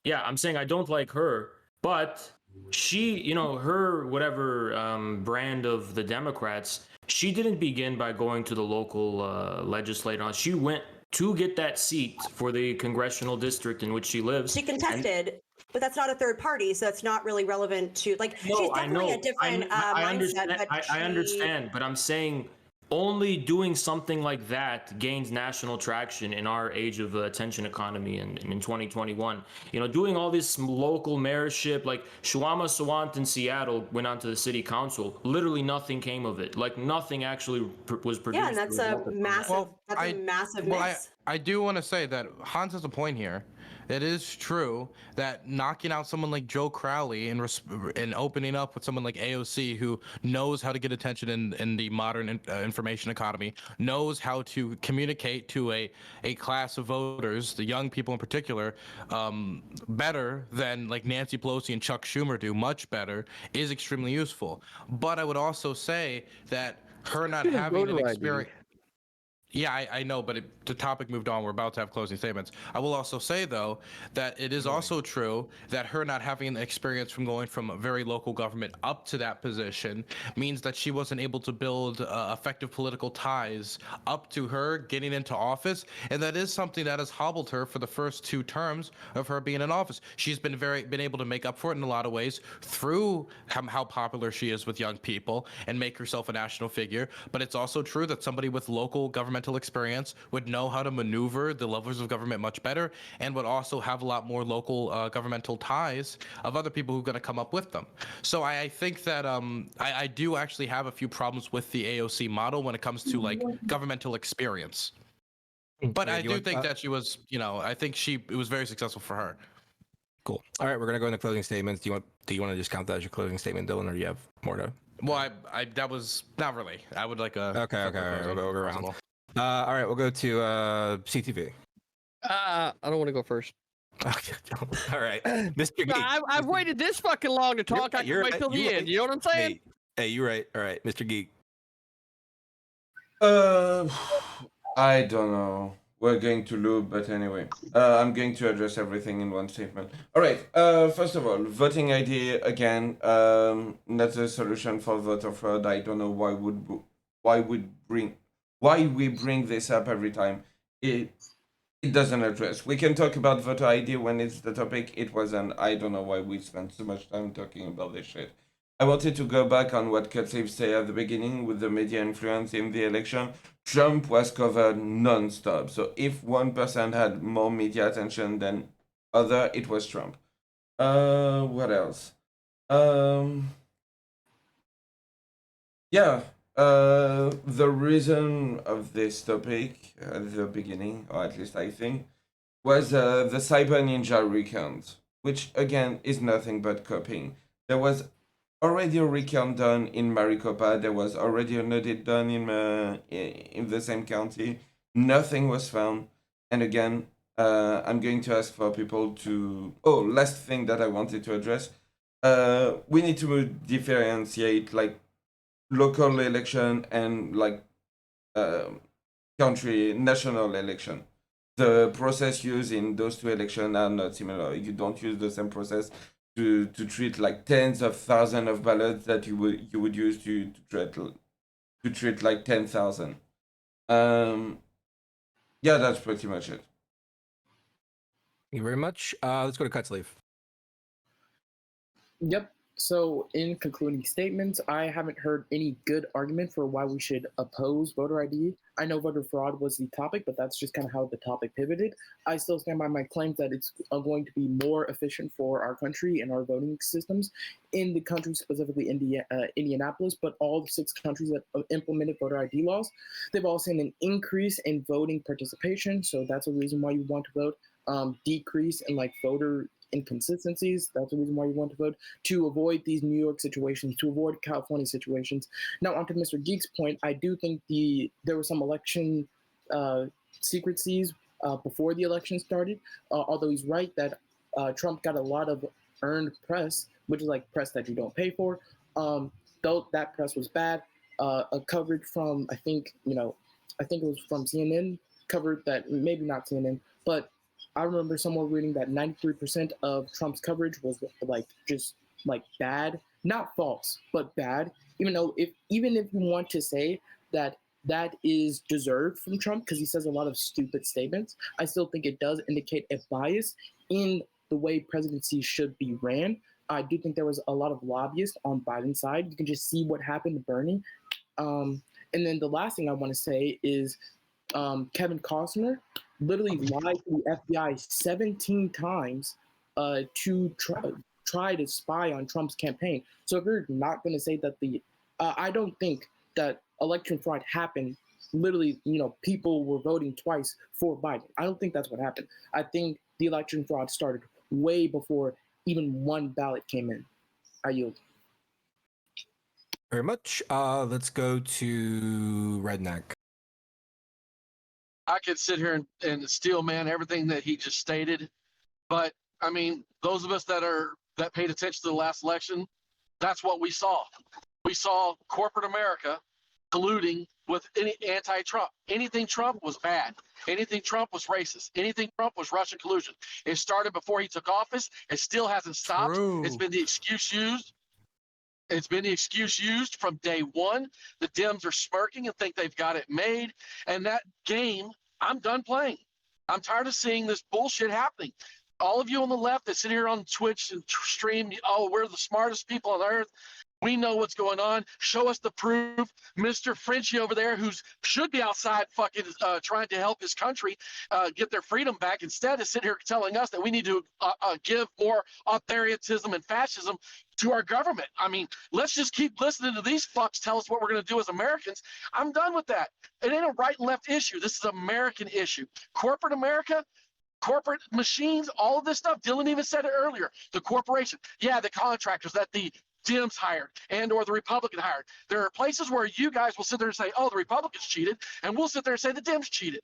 Yeah, I'm saying I don't like her, but she, her whatever brand of the Democrats, she didn't begin by going to the local legislator. She went to get that seat for the congressional district in which she lives. She contested, but that's not a third party, so it's not really relevant to like. No, she's I definitely know. a different I mindset. understand. But I understand, but I'm saying only doing something like that gains national traction in our age of attention economy and in 2021. Doing all this local mayorship, like Shawama Sawant in Seattle went on to the city council. Literally nothing came of it. Like nothing actually was produced. Yeah, and that's a massive. Well, that's a massive Well, miss. I do want to say that Hans has a point here, it is true that knocking out someone like Joe Crowley and opening up with someone like AOC, who knows how to get attention in the modern information economy, knows how to communicate to a class of voters, the young people in particular, better than like Nancy Pelosi and Chuck Schumer do, much better, is extremely useful. But I would also say that her not having an experience. Yeah, I know, but the topic moved on. We're about to have closing statements. I will also say, though, that it is also true that her not having the experience from going from a very local government up to that position means that she wasn't able to build effective political ties up to her getting into office. And that is something that has hobbled her for the first 2 terms of her being in office. She's been able to make up for it in a lot of ways through how popular she is with young people and make herself a national figure. But it's also true that somebody with local governmental experience would know how to maneuver the levels of government much better, and would also have a lot more local governmental ties of other people who are going to come up with them. So I think that I do actually have a few problems with the AOC model when it comes to like governmental experience. But I do think that she was, I think it was very successful for her. Cool. All right, we're gonna go into closing statements. Do you want to just count that as your closing statement, Dylan, or do you have more to? Well, I that was not really. I would like a. Okay. All right, we'll go around. All right, we'll go to CTV. I don't want to go first. Okay. All right, Mr. Geek. I've waited this fucking long to talk. I can wait till the end. You know what I'm saying? Hey, you're right. All right, Mr. Geek. I don't know. We're going to loop, but anyway. I'm going to address everything in one statement. Alright, first of all, voting ID, again, not a solution for voter fraud. I don't know why we bring this up every time. It doesn't address. We can talk about voter ID when it's the topic. It wasn't. I don't know why we spent so much time talking about this shit. I wanted to go back on what Cutsleeve said at the beginning with the media influence in the election. Trump was covered non-stop. So if one person had more media attention than other, it was Trump. What else? Yeah. The reason of this topic at the beginning, or at least I think, was the Cyber Ninja recount, which again is nothing but copying. There was already a recount done in Maricopa. There was already an audit done in the same county. Nothing was found. And again, I'm going to ask for people to. Oh, last thing that I wanted to address. We need to differentiate like local election and like national election. The process used in those 2 elections are not similar. You don't use the same process to treat like tens of thousands of ballots that you would use to treat like 10,000. Yeah, that's pretty much it. Thank you very much. Let's go to Cutsleeve. Yep. So, in concluding statements, I haven't heard any good argument for why we should oppose voter ID. I know voter fraud was the topic, but that's just kind of how the topic pivoted. I still stand by my claim that it's going to be more efficient for our country and our voting systems in the country, specifically Indianapolis, but all the 6 countries that implemented voter ID laws, they've all seen an increase in voting participation. So that's a reason why you want to vote. Decrease in like voter inconsistencies. That's the reason why you want to vote, to avoid these New York situations, to avoid California situations. Now, onto Mr. Geek's point, I do think there were some election secrecies before the election started, although he's right that Trump got a lot of earned press, which is like press that you don't pay for. Though that press was bad, a coverage from, I think it was from CNN, covered that, maybe not CNN, but I remember someone reading that 93% of Trump's coverage was just bad, not false, but bad. Even if you want to say that is deserved from Trump because he says a lot of stupid statements, I still think it does indicate a bias in the way presidency should be ran. I do think there was a lot of lobbyists on Biden's side. You can just see what happened to Bernie. And then the last thing I want to say is Kevin Costner literally lied to the FBI 17 times to try to spy on Trump's campaign. So if you're not going to say that I don't think that election fraud happened. Literally, people were voting twice for Biden. I don't think that's what happened. I think the election fraud started way before even one ballot came in. I yield. Very much. Let's go to Redneq. I could sit here and steel man everything that he just stated, but I mean, those of us that paid attention to the last election, that's what we saw. We saw corporate America colluding with any anti-Trump. Anything Trump was bad. Anything Trump was racist. Anything Trump was Russian collusion. It started before he took office. It still hasn't stopped. True. It's been the excuse used. It's been the excuse used from day one. The Dems are smirking and think they've got it made. And that game, I'm done playing. I'm tired of seeing this bullshit happening. All of you on the left that sit here on Twitch and stream, oh, we're the smartest people on earth. We know what's going on. Show us the proof. Mr. Frenchie over there, who should be outside fucking trying to help his country get their freedom back, instead is sitting here telling us that we need to give more authoritarianism and fascism to our government. I mean, let's just keep listening to these fucks tell us what we're going to do as Americans. I'm done with that. It ain't a right and left issue. This is an American issue. Corporate America, corporate machines, all of this stuff. Dylan even said it earlier. The corporation, yeah, the contractors that the Dems hired and or the Republican hired. There are places where you guys will sit there and say, oh, the Republicans cheated, and we'll sit there and say the Dems cheated.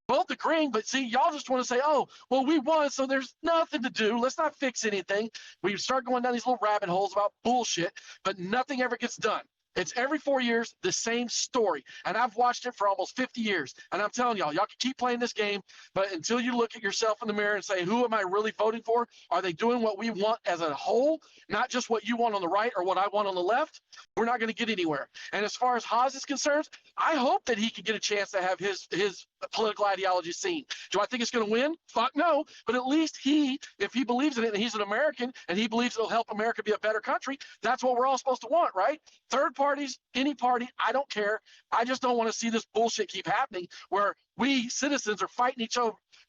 Both agreeing, but see, y'all just want to say, oh, well, we won, so there's nothing to do. Let's not fix anything. We start going down these little rabbit holes about bullshit, but nothing ever gets done. It's every 4 years, the same story. And I've watched it for almost 50 years. And I'm telling y'all can keep playing this game, but until you look at yourself in the mirror and say, who am I really voting for? Are they doing what we want as a whole, not just what you want on the right or what I want on the left? We're not going to get anywhere. And as far as Haas is concerned, I hope that he can get a chance to have his political ideology seen. Do I think it's going to win? Fuck no. But at least if he believes in it and he's an American and he believes it'll help America be a better country, that's what we're all supposed to want, right? Third parties, any party, I don't care. I just don't want to see this bullshit keep happening where we citizens are fighting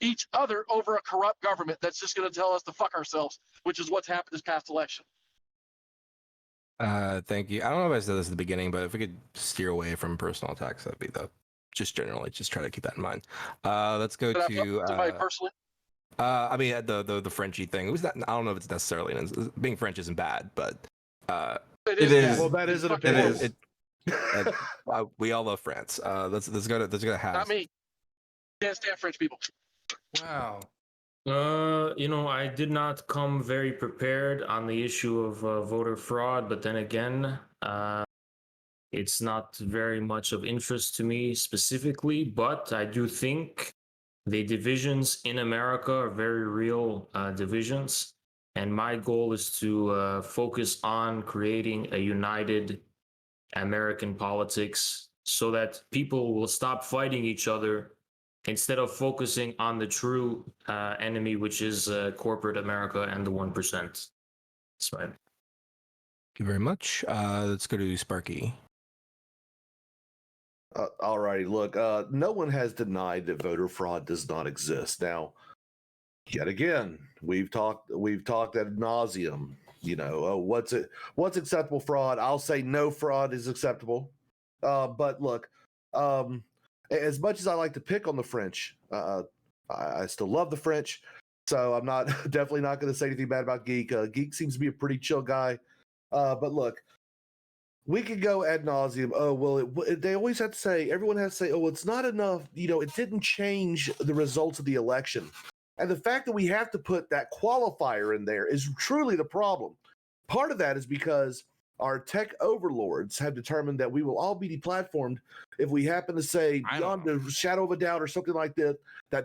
each other over a corrupt government that's just going to tell us to fuck ourselves, which is what's happened this past election. Thank you. I don't know if I said this at the beginning, but if we could steer away from personal attacks, that'd be just generally just try to keep that in mind. Let's go to somebody personally. I mean the Frenchie thing. It was that I don't know if it's necessarily being French isn't bad, but it is. Well, that is an It is. we all love France. Let's go to Haas. Not me. Can't stand French people. Wow. I did not come very prepared on the issue of voter fraud, but then again, it's not very much of interest to me specifically, but I do think the divisions in America are very real divisions. And my goal is to focus on creating a united American politics so that people will stop fighting each other instead of focusing on the true enemy, which is corporate America and the 1%. That's right. Thank you very much. Let's go to Sparky. All righty. Look, no one has denied that voter fraud does not exist. Now, yet again, we've talked ad nauseum. What's acceptable fraud? I'll say no fraud is acceptable. But look, as much as I like to pick on the French, I still love the French. So I'm definitely not going to say anything bad about Geek. Geek seems to be a pretty chill guy. But look, we could go ad nauseum. Oh, well, they always have to say, everyone has to say, oh, it's not enough. It didn't change the results of the election. And the fact that we have to put that qualifier in there is truly the problem. Part of that is because our tech overlords have determined that we will all be deplatformed if we happen to say beyond the shadow of a doubt or something like that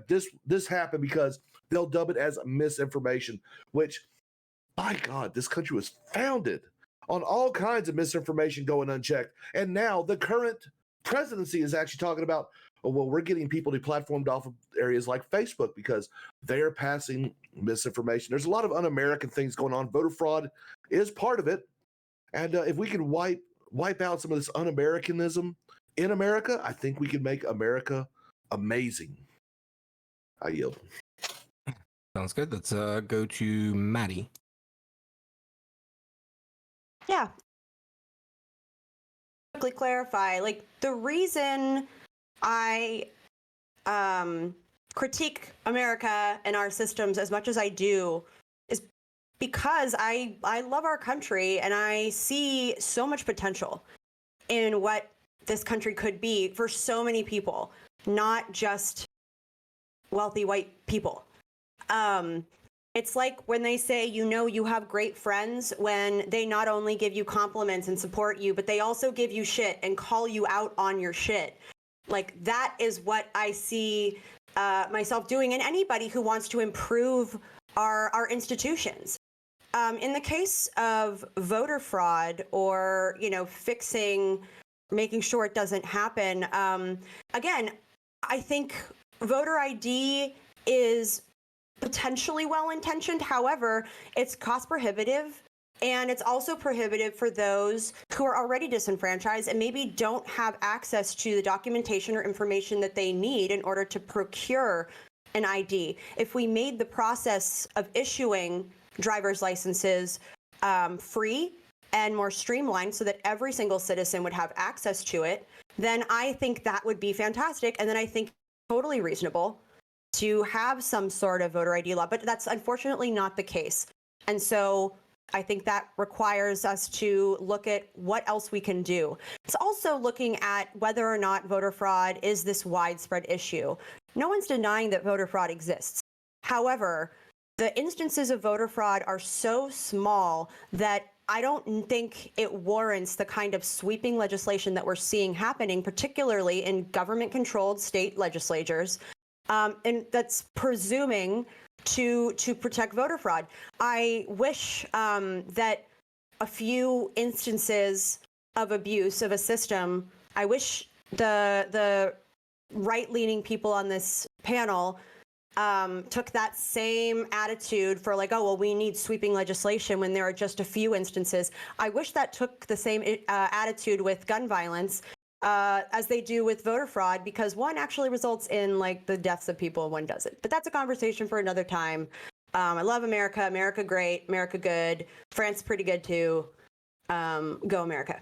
this happened, because they'll dub it as misinformation, which, by God, this country was founded on all kinds of misinformation going unchecked. And now the current presidency is actually talking about, oh, well, we're getting people deplatformed off of areas like Facebook because they're passing misinformation. There's a lot of un-American things going on. Voter fraud is part of it. And if we can wipe out some of this un-Americanism in America, I think we can make America amazing. I yield. Sounds good. Let's go to Maddie. Yeah. Quickly clarify, the reason I critique America and our systems as much as I do is because I love our country and I see so much potential in what this country could be for so many people, not just wealthy white people. It's like when they say, you have great friends when they not only give you compliments and support you, but they also give you shit and call you out on your shit. Like, that is what I see myself doing, and anybody who wants to improve our institutions. In the case of voter fraud or, making sure it doesn't happen, again, I think voter ID is potentially well-intentioned. However, it's cost prohibitive, and it's also prohibitive for those who are already disenfranchised and maybe don't have access to the documentation or information that they need in order to procure an ID. If we made the process of issuing driver's licenses free and more streamlined so that every single citizen would have access to it, then I think that would be fantastic. And then I think totally reasonable to have some sort of voter ID law, but that's unfortunately not the case. And so I think that requires us to look at what else we can do. It's also looking at whether or not voter fraud is this widespread issue. No one's denying that voter fraud exists. However, the instances of voter fraud are so small that I don't think it warrants the kind of sweeping legislation that we're seeing happening, particularly in government-controlled state legislatures, and that's presuming to protect voter fraud. I wish that a few instances of abuse of a system, I wish the right-leaning people on this panel took that same attitude for like, oh, well, we need sweeping legislation when there are just a few instances. I wish that took the same attitude with gun violence as they do with voter fraud, because one actually results in like the deaths of people and one doesn't. But that's a conversation for another time. I love America. America great. America good. France pretty good too. Go America.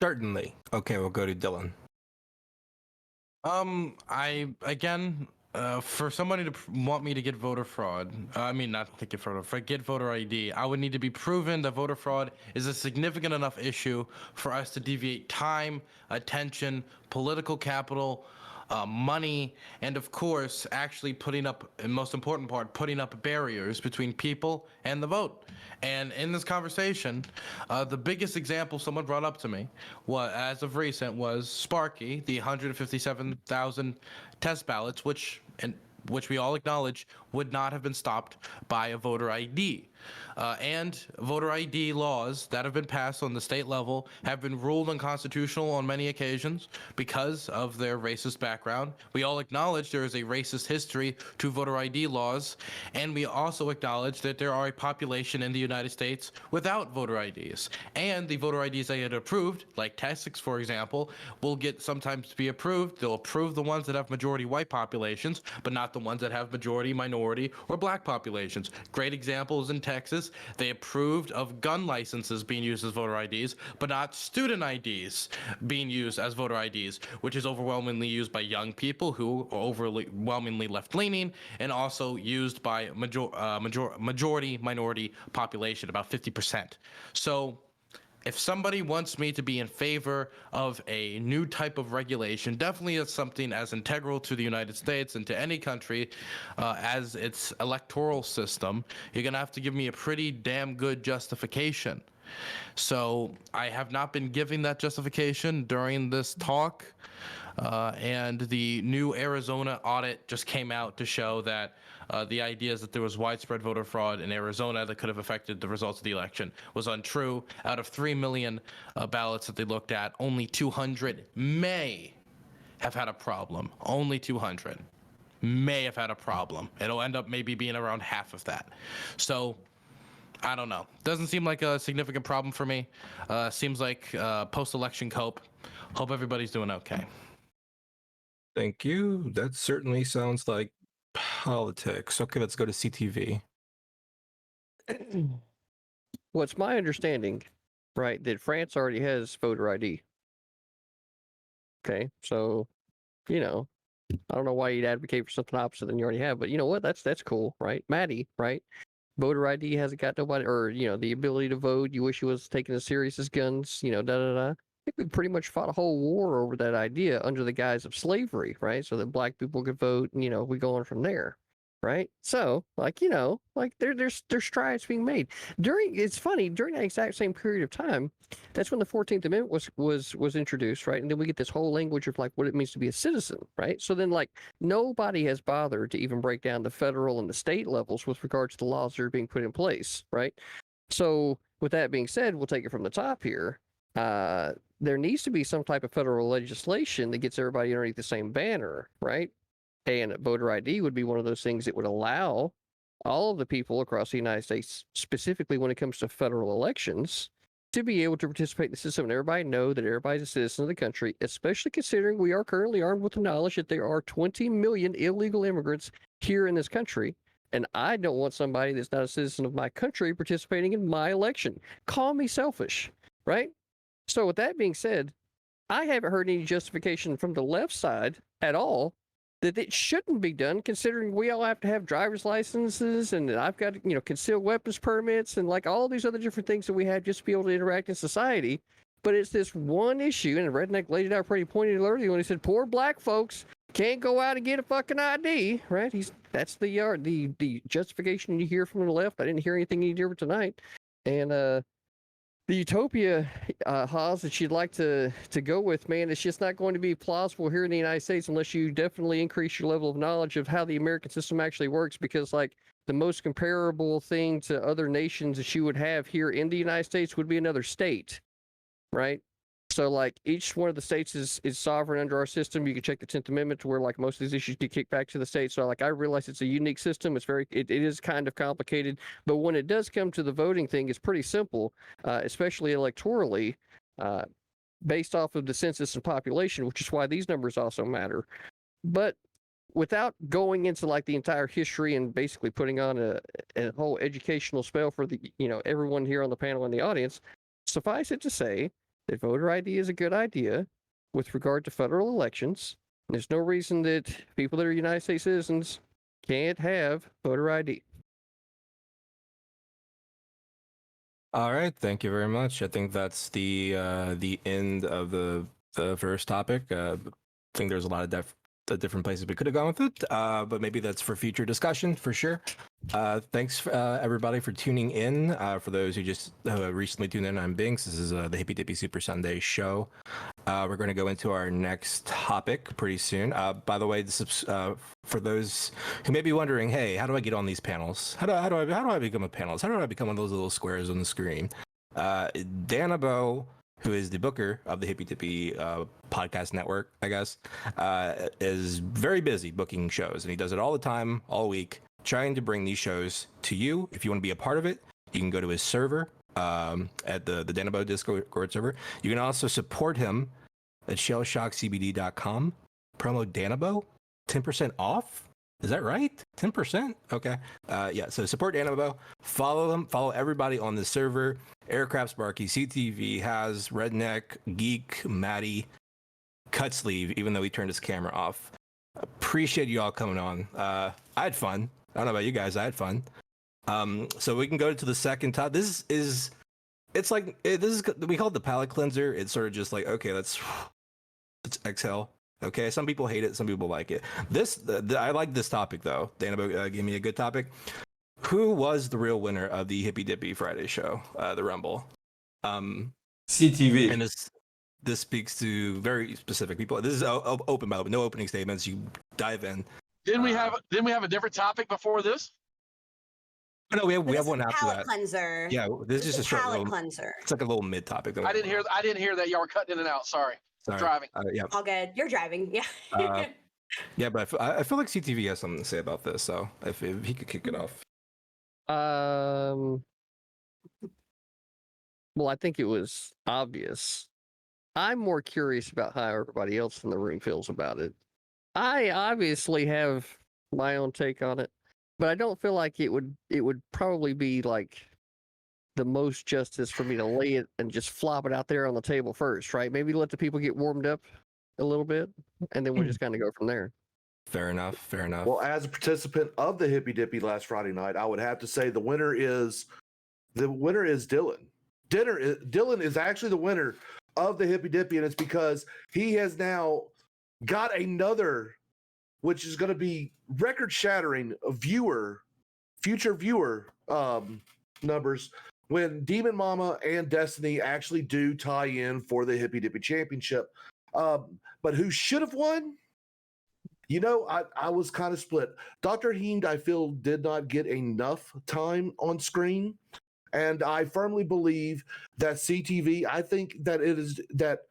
Certainly. Okay, we'll go to Dylan. For somebody to want me to get voter fraud, not to get voter ID, I would need to be proven that voter fraud is a significant enough issue for us to deviate time, attention, political capital, money, and of course, actually putting up, and most important part, putting up barriers between people and the vote. And in this conversation, the biggest example someone brought up to me, as of recent, was Sparky, the 157,000 test ballots, which we all acknowledge would not have been stopped by a voter ID. And voter ID laws that have been passed on the state level have been ruled unconstitutional on many occasions because of their racist background. We all acknowledge there is a racist history to voter ID laws, and we also acknowledge that there are a population in the United States without voter IDs. And the voter IDs that get approved, like Texas, for example, will get sometimes be approved. They'll approve the ones that have majority white populations, but not the ones that have majority minority or black populations. Great examples in Texas. They approved of gun licenses being used as voter IDs, but not student IDs being used as voter IDs, which is overwhelmingly used by young people who are overwhelmingly left-leaning, and also used by majority minority population, about 50%. So if somebody wants me to be in favor of a new type of regulation, definitely it's something as integral to the United States and to any country as its electoral system, you're going to have to give me a pretty damn good justification. So I have not been giving that justification during this talk. And the new Arizona audit just came out to show that the idea is that there was widespread voter fraud in Arizona that could have affected the results of the election was untrue. Out of 3 million ballots that they looked at, only 200 may have had a problem. Only 200 may have had a problem. It'll end up maybe being around half of that. So I don't know. Doesn't seem like a significant problem for me. Seems like post-election cope. Hope everybody's doing okay. Thank you. That certainly sounds like politics. Okay, let's go to CTV. Well, it's my understanding, right, that France already has voter ID. Okay, so, I don't know why you'd advocate for something opposite than you already have, but you know what? That's cool, right? Maddie, right? Voter ID hasn't got nobody, or the ability to vote. You wish it was taken as serious as guns. Da da da. I think we pretty much fought a whole war over that idea under the guise of slavery, right? So that black people could vote, and we go on from there, right? So, there's strides being made. It's funny, during that exact same period of time, that's when the 14th Amendment was introduced, right? And then we get this whole language of what it means to be a citizen, right? So then nobody has bothered to even break down the federal and the state levels with regards to the laws that are being put in place, right? So with that being said, we'll take it from the top here. There needs to be some type of federal legislation that gets everybody underneath the same banner, right? And voter ID would be one of those things that would allow all of the people across the United States, specifically when it comes to federal elections, to be able to participate in the system and everybody know that everybody's a citizen of the country, especially considering we are currently armed with the knowledge that there are 20 million illegal immigrants here in this country. And I don't want somebody that's not a citizen of my country participating in my election. Call me selfish, right? So with that being said, I haven't heard any justification from the left side at all that it shouldn't be done, considering we all have to have driver's licenses, and I've got concealed weapons permits, and all these other different things that we have just to be able to interact in society. But it's this one issue, and Redneq laid it out pretty pointed earlier when he said, "Poor black folks can't go out and get a fucking ID." Right? That's the justification you hear from the left. I didn't hear anything any different tonight, and the utopia, Haas, that you'd like to go with, man, it's just not going to be plausible here in the United States unless you definitely increase your level of knowledge of how the American system actually works. Because the most comparable thing to other nations that you would have here in the United States would be another state, right? So each one of the states is sovereign under our system. You can check the 10th Amendment to where most of these issues get kicked back to the states. So I realize it's a unique system. It is kind of complicated, but when it does come to the voting thing, it's pretty simple, especially electorally, based off of the census and population, which is why these numbers also matter. But without going into the entire history and basically putting on a whole educational spell for the everyone here on the panel and the audience, suffice it to say that voter ID is a good idea with regard to federal elections. There's no reason that people that are United States citizens can't have voter ID. All right, thank you very much. I think that's the end of the first topic. I think there's a lot of different places we could have gone with it, but maybe that's for future discussion for sure. Thanks everybody for tuning in. For those who just recently tuned in, I'm Binks. This is the Hippy Dippy Super Sunday show. We're going to go into our next topic pretty soon. By the way, this is, for those who may be wondering, hey, how do I get on these panels? How do I become a panelist? How do I become one of those little squares on the screen? Danabo, who is the booker of the Hippy Dippy podcast network, I guess, is very busy booking shows, and he does it all the time, all week, trying to bring these shows to you. If you want to be a part of it, you can go to his server at the Danabo Discord server. You can also support him at shellshockcbd.com. Promo Danabo, 10% off. Is that right? 10%? Okay. Yeah, so support Danabo. Follow them. Follow everybody on the server. Aircraft Sparky, CTV, Has, Redneq, Geek, Maddie, Cutsleeve, even though he turned his camera off. Appreciate you all coming on. I had fun. I don't know about you guys. I had fun. So we can go to the second top. This is we call it the palate cleanser. It's sort of just okay, let's exhale. Okay, some people hate it, some people like it. I like this topic though. Dana gave me a good topic. Who was the real winner of the Hippy Dippy Friday show, the Rumble? CTV. And this speaks to very specific people. This is open, by the way, no opening statements. You dive in. Didn't we have a different topic before this? No, we have one after palate that. Cleanser. Yeah, this is just a short palate little cleanser. It's like a little mid topic. I didn't hear that. Y'all were cutting in and out. Sorry. Driving. Yeah. All good. You're driving. Yeah. Yeah, but I feel like CTV has something to say about this. So if he could kick it off. Well, I think it was obvious. I'm more curious about how everybody else in the room feels about it. I obviously have my own take on it, but I don't feel like it would probably be the most justice for me to lay it and just flop it out there on the table first, right? Maybe let the people get warmed up a little bit, and then we'll just kind of go from there. Fair enough. Fair enough. Well, as a participant of the Hippy Dippy last Friday night, I would have to say the winner is Dylan. Dylan is actually the winner of the Hippy Dippy, and it's because he has now got another, which is going to be record-shattering future viewer numbers when Demon Mama and Destiny actually do tie in for the Hippy Dippy Championship. But who should have won? You know, I was kind of split. Dr. Heemed, I feel, did not get enough time on screen. And I firmly believe that CTV, I think that it is that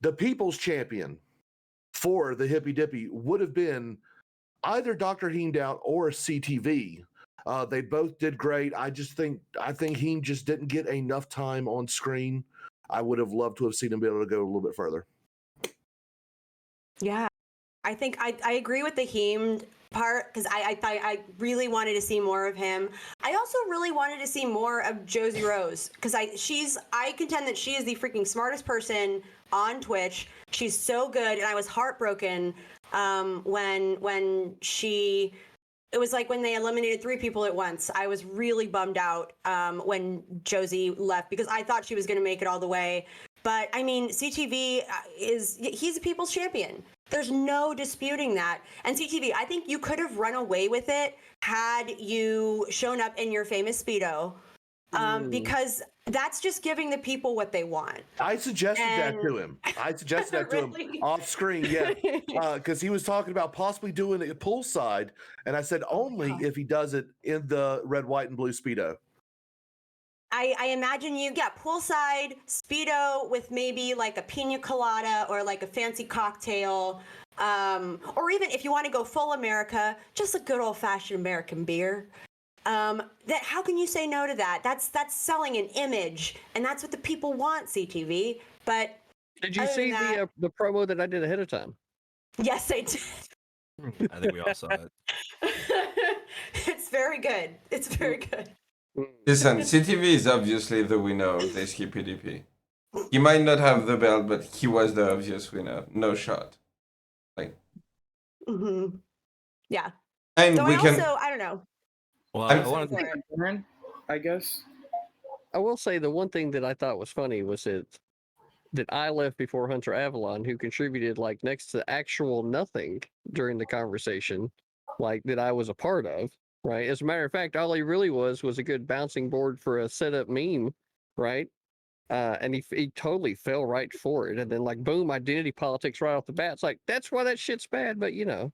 the people's champion for the Hippy Dippy would have been either Dr. Heemed out or CTV. They both did great. I think Heemed just didn't get enough time on screen. I would have loved to have seen him be able to go a little bit further. Yeah, I think I agree with the Heemed part because I really wanted to see more of him. I also really wanted to see more of Josie Rose because I contend that she is the freaking smartest person on Twitch. She's so good, and I was heartbroken when she. It was like when they eliminated 3 people at once. I was really bummed out when Josie left because I thought she was going to make it all the way. But I mean, CTV he's a people's champion. There's no disputing that. And CTV, I think you could have run away with it had you shown up in your famous Speedo. Because that's just giving the people what they want. I suggested that to him. Really? To him off screen, yeah, because he was talking about possibly doing it poolside, and I said only if he does it in the red, white, and blue Speedo. I imagine poolside Speedo with maybe like a pina colada or like a fancy cocktail, or even if you want to go full America, just a good old fashioned American beer. That how can you say no to that? That's selling an image, and that's what the people want, CTV. But did you see the promo that I did ahead of time? Yes, I did. I think we all saw it. It's very good. It's very good. Listen, CTV is obviously the winner of this Hippy Dippy. He might not have the belt, but he was the obvious winner. No shot. Like. Yeah. And so we I don't know. Well, I guess. I will say the one thing that I thought was funny was that I left before Hunter Avalon, who contributed like next to actual nothing during the conversation, like that I was a part of. Right. As a matter of fact, all he really was a good bouncing board for a setup meme. Right. And he totally fell right for it. And then like, boom, identity politics right off the bat. It's like, that's why that shit's bad. But, you know,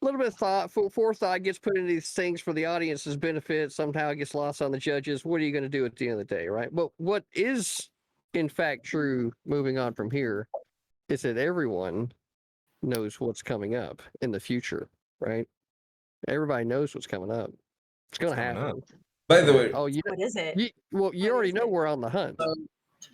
a little bit of forethought gets put into these things for the audience's benefit. Somehow it gets lost on the judges. What are you going to do at the end of the day? Right. But what is, in fact, true moving on from here is that everyone knows what's coming up in the future. Right. Everybody knows what's coming up. It's going to happen. By the way, what is it? You already know we're on the hunt.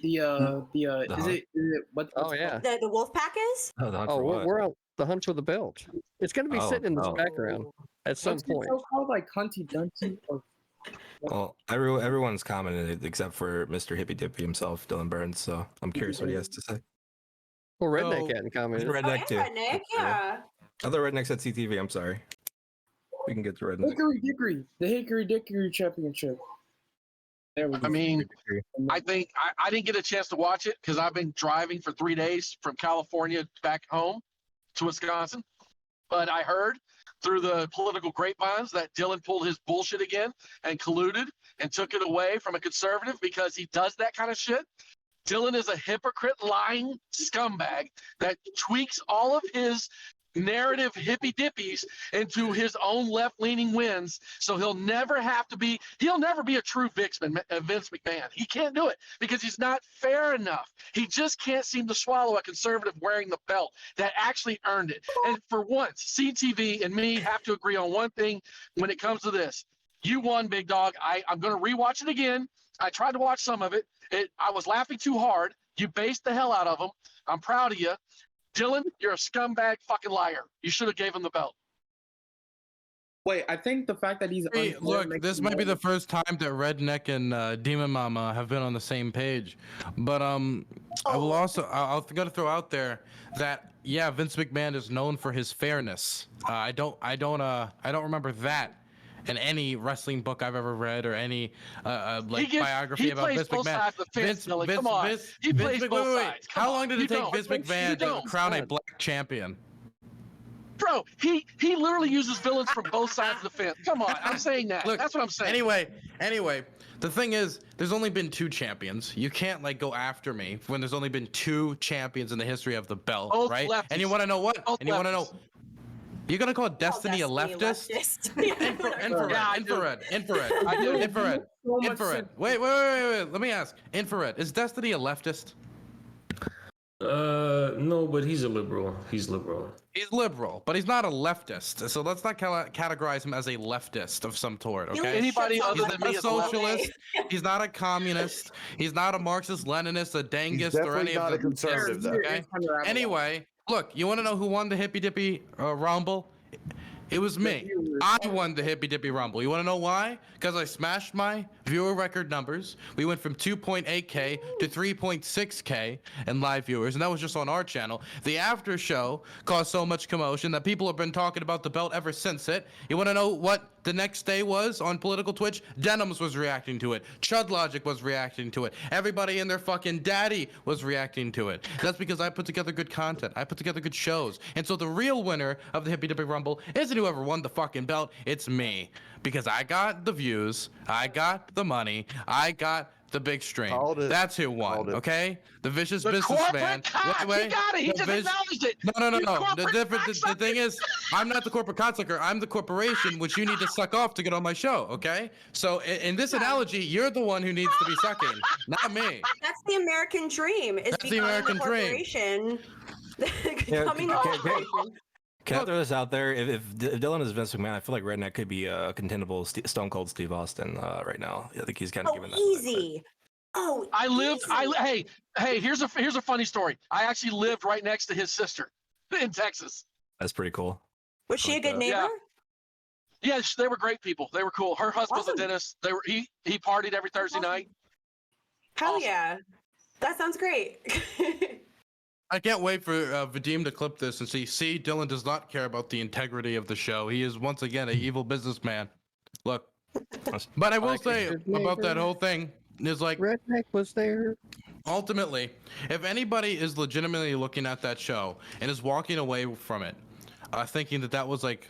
Is it what? Oh yeah. The wolf pack is? We're on the hunt for the belt. It's going to be sitting in this background at some point. It's called like Hunty Dunty or. Well, everyone's commented except for Mr. Hippy Dippy himself, Dylan Burns. So I'm curious what he has to say. Well, Redneq hadn't commented. Redneq too. Redneq, yeah. Other Redneq said CTV. I'm sorry. We can get to Redneq. Hickory Dickory, the Hickory Dickory Championship. There we go. I mean, I think I didn't get a chance to watch it because I've been driving for 3 days from California back home to Wisconsin. But I heard through the political grapevines that Dylan pulled his bullshit again and colluded and took it away from a conservative because he does that kind of shit. Dylan is a hypocrite, lying scumbag that tweaks all of his narrative hippy dippies into his own left-leaning wins, so he'll never be a true Vince McMahon. He can't do it because he's not fair enough. He just can't seem to swallow a conservative wearing the belt that actually earned it. And for once, CTV and me have to agree on one thing when it comes to this. You won, big dog. I'm going to rewatch it again. I tried to watch some of it. I was laughing too hard. You based the hell out of him. I'm proud of you. Dylan, you're a scumbag fucking liar. You should have gave him the belt. Wait, I think the fact that he's Hey, unclear look, makes this him might be more- the first time that Redneq and Demon Mama have been on the same page, but I will also I'll gotta throw out there that yeah, Vince McMahon is known for his fairness. I don't remember that in any wrestling book I've ever read or any biography about plays Vince both McMahon. sides of the fence, Dylan. Come on. He plays both sides. Come How on. long did You it take don't. Vince McMahon to crown a black champion? Bro, he literally uses villains from both sides of the fence. Come on, I'm saying that. Look, that's what I'm saying. Anyway, the thing is, there's only been 2 champions. You can't like go after me when there's only been 2 champions in the history of the belt, Both right? lefties. And you want to know what? Both and you want to know? lefties. You're gonna call Destiny a leftist? Infrared. Yeah, I do. Infrared. Wait. Let me ask. Infrared. Is Destiny a leftist? No, but he's a liberal. He's liberal. He's liberal, but he's not a leftist. So let's not categorize him as a leftist of some sort, okay? Anybody other He's than not me a is a leftist. socialist. He's not a communist. He's not a Marxist-Leninist, a He's Dengist, or definitely any not of a them. conservative, though. Okay. Anyway, look, you want to know who won the Hippy Dippy Rumble? It was me. I won the Hippy Dippy Rumble. You want to know why? Because I smashed my viewer record numbers. We went from 2.8K to 3.6K in live viewers, and that was just on our channel. The after show caused so much commotion that people have been talking about the belt ever since it. You want to know what the next day was on political Twitch? Denims was reacting to it. Chud Logic was reacting to it. Everybody and their fucking daddy was reacting to it. That's because I put together good content. I put together good shows. And so the real winner of the Hippy Dippy Rumble isn't whoever won the fucking belt. It's me. Because I got the views. I got the money. I got the big stream. That's who won, okay? The vicious businessman. He got it. He just acknowledged it. No. The thing is, I'm not the corporate cocksucker. I'm the corporation, which you need to suck off to get on my show, okay? So in this analogy, you're the one who needs to be sucking, not me. That's the American dream. Is That's the American dream. Becoming the corporation. Can I throw this out there? If Dylan is Vince McMahon, I feel like Redneq could be a contendable Stone Cold Steve Austin right now. I think he's kind of given that. Easy. Oh, I lived. Hey. Here's a funny story. I actually lived right next to his sister in Texas. That's pretty cool. Was she a good neighbor? Yeah, they were great people. They were cool. Her husband's a dentist. He partied every Thursday night. Hell yeah, that sounds great. I can't wait for Vadim to clip this and see, Dylan does not care about the integrity of the show. He is once again an evil businessman. Look. But I will say about that whole thing is like Redneq was there. Ultimately, if anybody is legitimately looking at that show and is walking away from it, thinking that was like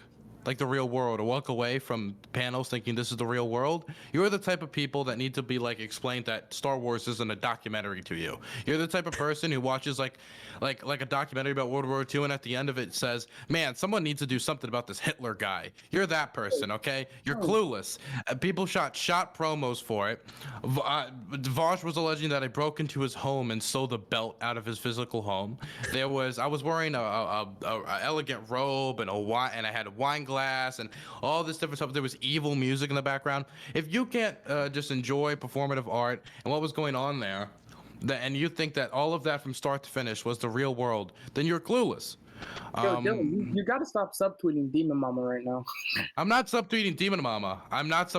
the real world, or walk away from panels thinking this is the real world, you're the type of people that need to be like explained that Star Wars isn't a documentary to you. You're the type of person who watches like a documentary about World War II, and at the end of it says, man, someone needs to do something about this Hitler guy. You're that person, okay? You're clueless. People shot promos for it. Vosh was alleging that I broke into his home and stole the belt out of his physical home. I was wearing a elegant robe and and I had a wine glass and all this different stuff. There was evil music in the background. If you can't just enjoy performative art and what was going on there, and you think that all of that from start to finish was the real world, then you're clueless. Yo, Dylan, you gotta stop subtweeting Demon Mama right now. I'm not subtweeting Demon Mama. I'm not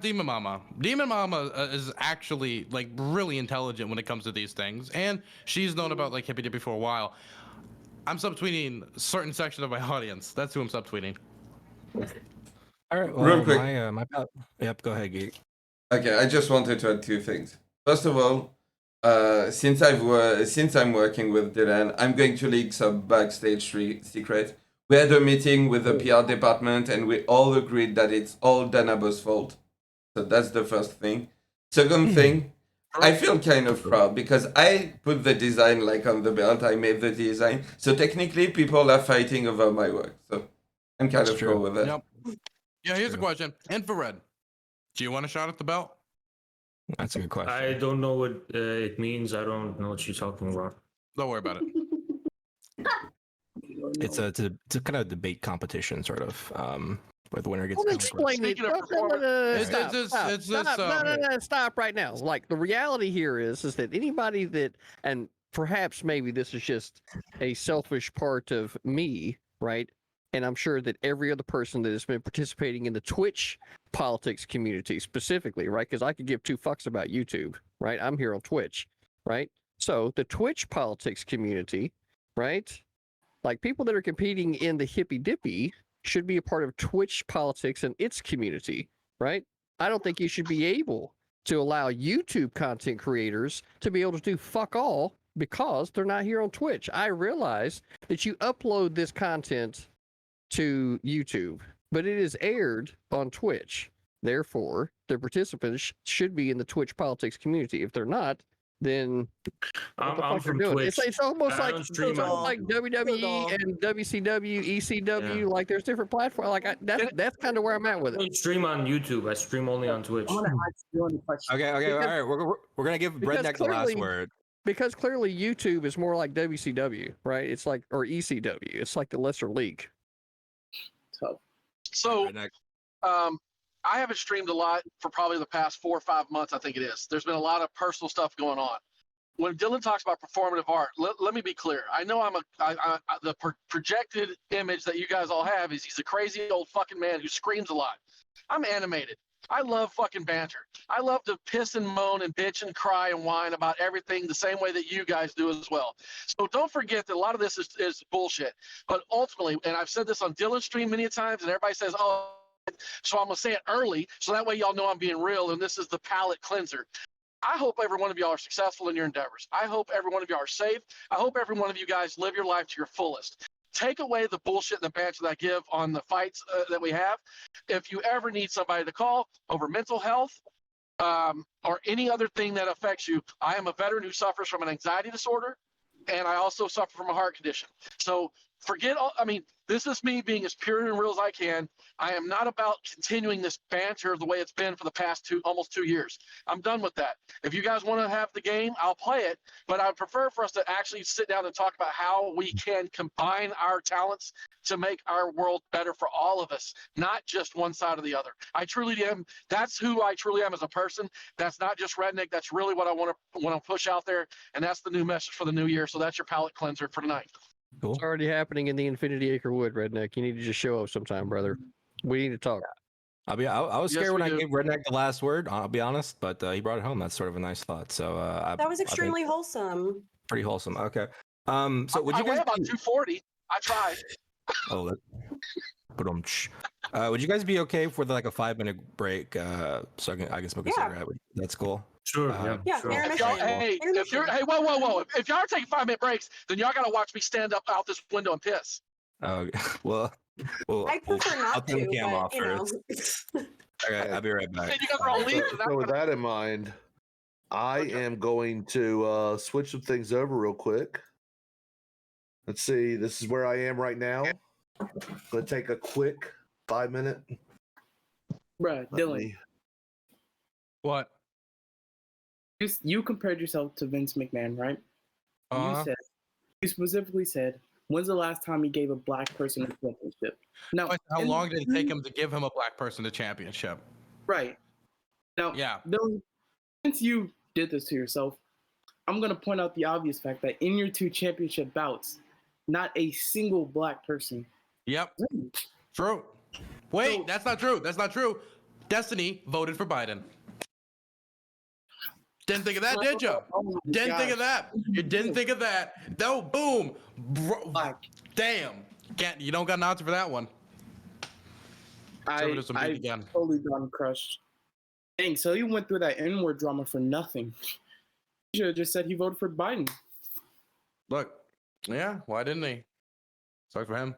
Demon Mama. Demon Mama is actually like really intelligent when it comes to these things, and she's known about like Hippy Dippy for a while. I'm subtweeting a certain section of my audience. That's who I'm subtweeting. All right. Well, Real quick. Yep. Go ahead, Geek. Okay, I just wanted to add 2 things. First of all, since I'm working with Dylan, I'm going to leak some backstage secret. We had a meeting with the PR department, and we all agreed that it's all Danabo's fault. So that's the first thing. Second thing, I feel kind of proud because I put the design like on the belt. I made the design, so technically people are fighting over my work. So I'm kind of cool with that. Yep. Yeah. Here's a question. InfraRed. Do you want a shot at the belt? That's a good question. I don't know what it means. I don't know what you're talking about. Don't worry about it. It's a kind of debate competition, sort of, where the winner gets. Well, explain it. Stop right now. Like the reality here is that anybody that, and perhaps maybe this is just a selfish part of me, right? and I'm sure that every other person that has been participating in the Twitch politics community specifically, right? Because I could give two fucks about YouTube, right? I'm here on Twitch, right? So the Twitch politics community, right? Like people that are competing in the Hippy Dippy should be a part of Twitch politics and its community, right? I don't think you should be able to allow YouTube content creators to be able to do fuck all because they're not here on Twitch. I realize that you upload this content to YouTube, but it is aired on Twitch. Therefore, the participants should be in the Twitch politics community. If they're not, then what the I'm fuck they're from doing? Twitch. It's almost I like don't stream on- like WWE and WCW, ECW. Yeah. Like there's different platforms. Like that's kind of where I'm at with I it. don't stream on YouTube. I stream only on Twitch. I want to ask you one question. Okay, Because- all right. We're gonna give because Redneq the last clearly- word. Because clearly YouTube is more like WCW, right? It's like or ECW. It's like the lesser league. Tough. So, Redneq. I haven't streamed a lot for probably the past 4 or 5 months. I think it is. There's been a lot of personal stuff going on. When Dylan talks about performative art, let me be clear. I know the projected image that you guys all have is he's a crazy old fucking man who screams a lot. I'm animated. I love fucking banter. I love to piss and moan and bitch and cry and whine about everything the same way that you guys do as well. So don't forget that a lot of this is bullshit. But ultimately, and I've said this on Dylan's stream many times, and everybody says, oh, so I'm going to say it early so that way y'all know I'm being real, and this is the palate cleanser. I hope every one of y'all are successful in your endeavors. I hope every one of y'all are safe. I hope every one of you guys live your life to your fullest. Take away the bullshit and the banter that I give on the fights that we have. If you ever need somebody to call over mental health or any other thing that affects you, I am a veteran who suffers from an anxiety disorder, and I also suffer from a heart condition. So forget all, I mean, this is me being as pure and real as I can. I am not about continuing this banter the way it's been for the past almost 2 years. I'm done with that. If you guys want to have the game, I'll play it, but I prefer for us to actually sit down and talk about how we can combine our talents to make our world better for all of us, not just one side or the other. I truly am. That's who I truly am as a person. That's not just Redneq. That's really what I want to push out there, and that's the new message for the new year. So that's your palate cleanser for tonight. Cool. It's already happening in the Infinity Acre Wood, Redneq. You need to just show up sometime, brother. We need to talk. I was Yes, scared when we I do. gave Redneq the last word. I'll be honest, but he brought it home. That's sort of a nice thought. So That was I think extremely wholesome. pretty wholesome. Okay. So would I you weigh guys? about 240. I tried. Oh, would you guys be okay for like a 5-minute break? So I can smoke a Yeah. cigarette. That's cool. Sure, Yeah, sure. If y'all, intermission. whoa. If y'all are taking 5-minute breaks, then y'all gotta watch me stand up out this window and piss. Oh, well, I prefer I'll not turn to, the cam off but you know. first. Okay, I'll be right back. Hey, you guys are all leaving. So with that in mind, I am going to switch some things over real quick. Let's see. This is where I am right now. I'm going to take a quick 5-minute. Bruh, Let Dylan, me- What? you compared yourself to Vince McMahon, right? Uh-huh. You specifically said, when's the last time he gave a black person a championship? Now, How long did it take him to give him a black person the championship? Right. Now, Yeah. Dylan, since you did this to yourself, I'm going to point out the obvious fact that in your 2 championship bouts, not a single black person. Yep. True. Wait, So- that's not true. That's not true. Destiny voted for Biden. Didn't think of that, did you? Oh my Didn't think of gosh. that. You didn't think of that. No, boom. Bro, Black. damn. You don't got an answer for that one. Conservatives will meet I again. totally got crushed. Dang, so you went through that N-word drama for nothing. You should have just said he voted for Biden. Look, yeah, why didn't he? Sorry for him.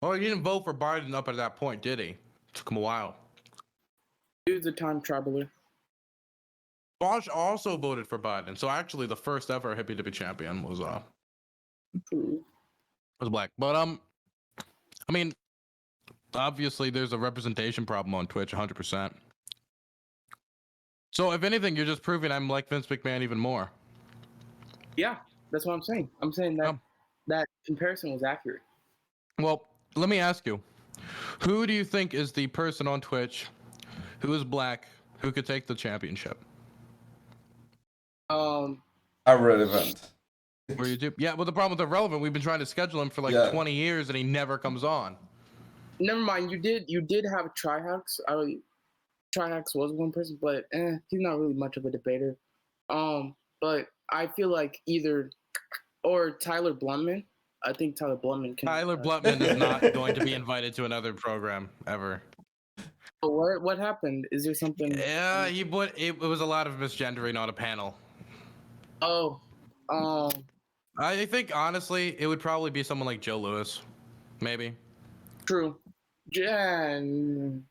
Oh, he didn't vote for Biden up at that point, did he? Took him a while. Dude's a time traveler. Bosch also voted for Biden. So actually, the first ever Hippy Dippy champion was black. But I mean, obviously, there's a representation problem on Twitch, 100%. So if anything, you're just proving I'm like Vince McMahon even more. Yeah, that's what I'm saying. I'm saying that that comparison was accurate. Well, let me ask you, who do you think is the person on Twitch who is black who could take the championship? Irrelevant. Or YouTube? Yeah, well, the problem with Irrelevant, we've been trying to schedule him for like Yeah. 20 years and he never comes on. Never mind. You did have Trihax. Trihax was one person, but he's not really much of a debater. But I feel like either or Tyler Bluntman. I think Tyler Bluntman can. Tyler Bluntman is not going to be invited to another program ever. What happened? Is there something? Yeah, it was a lot of misgendering on a panel. Oh, I think honestly, it would probably be someone like Joe Lewis, maybe. true. Jen,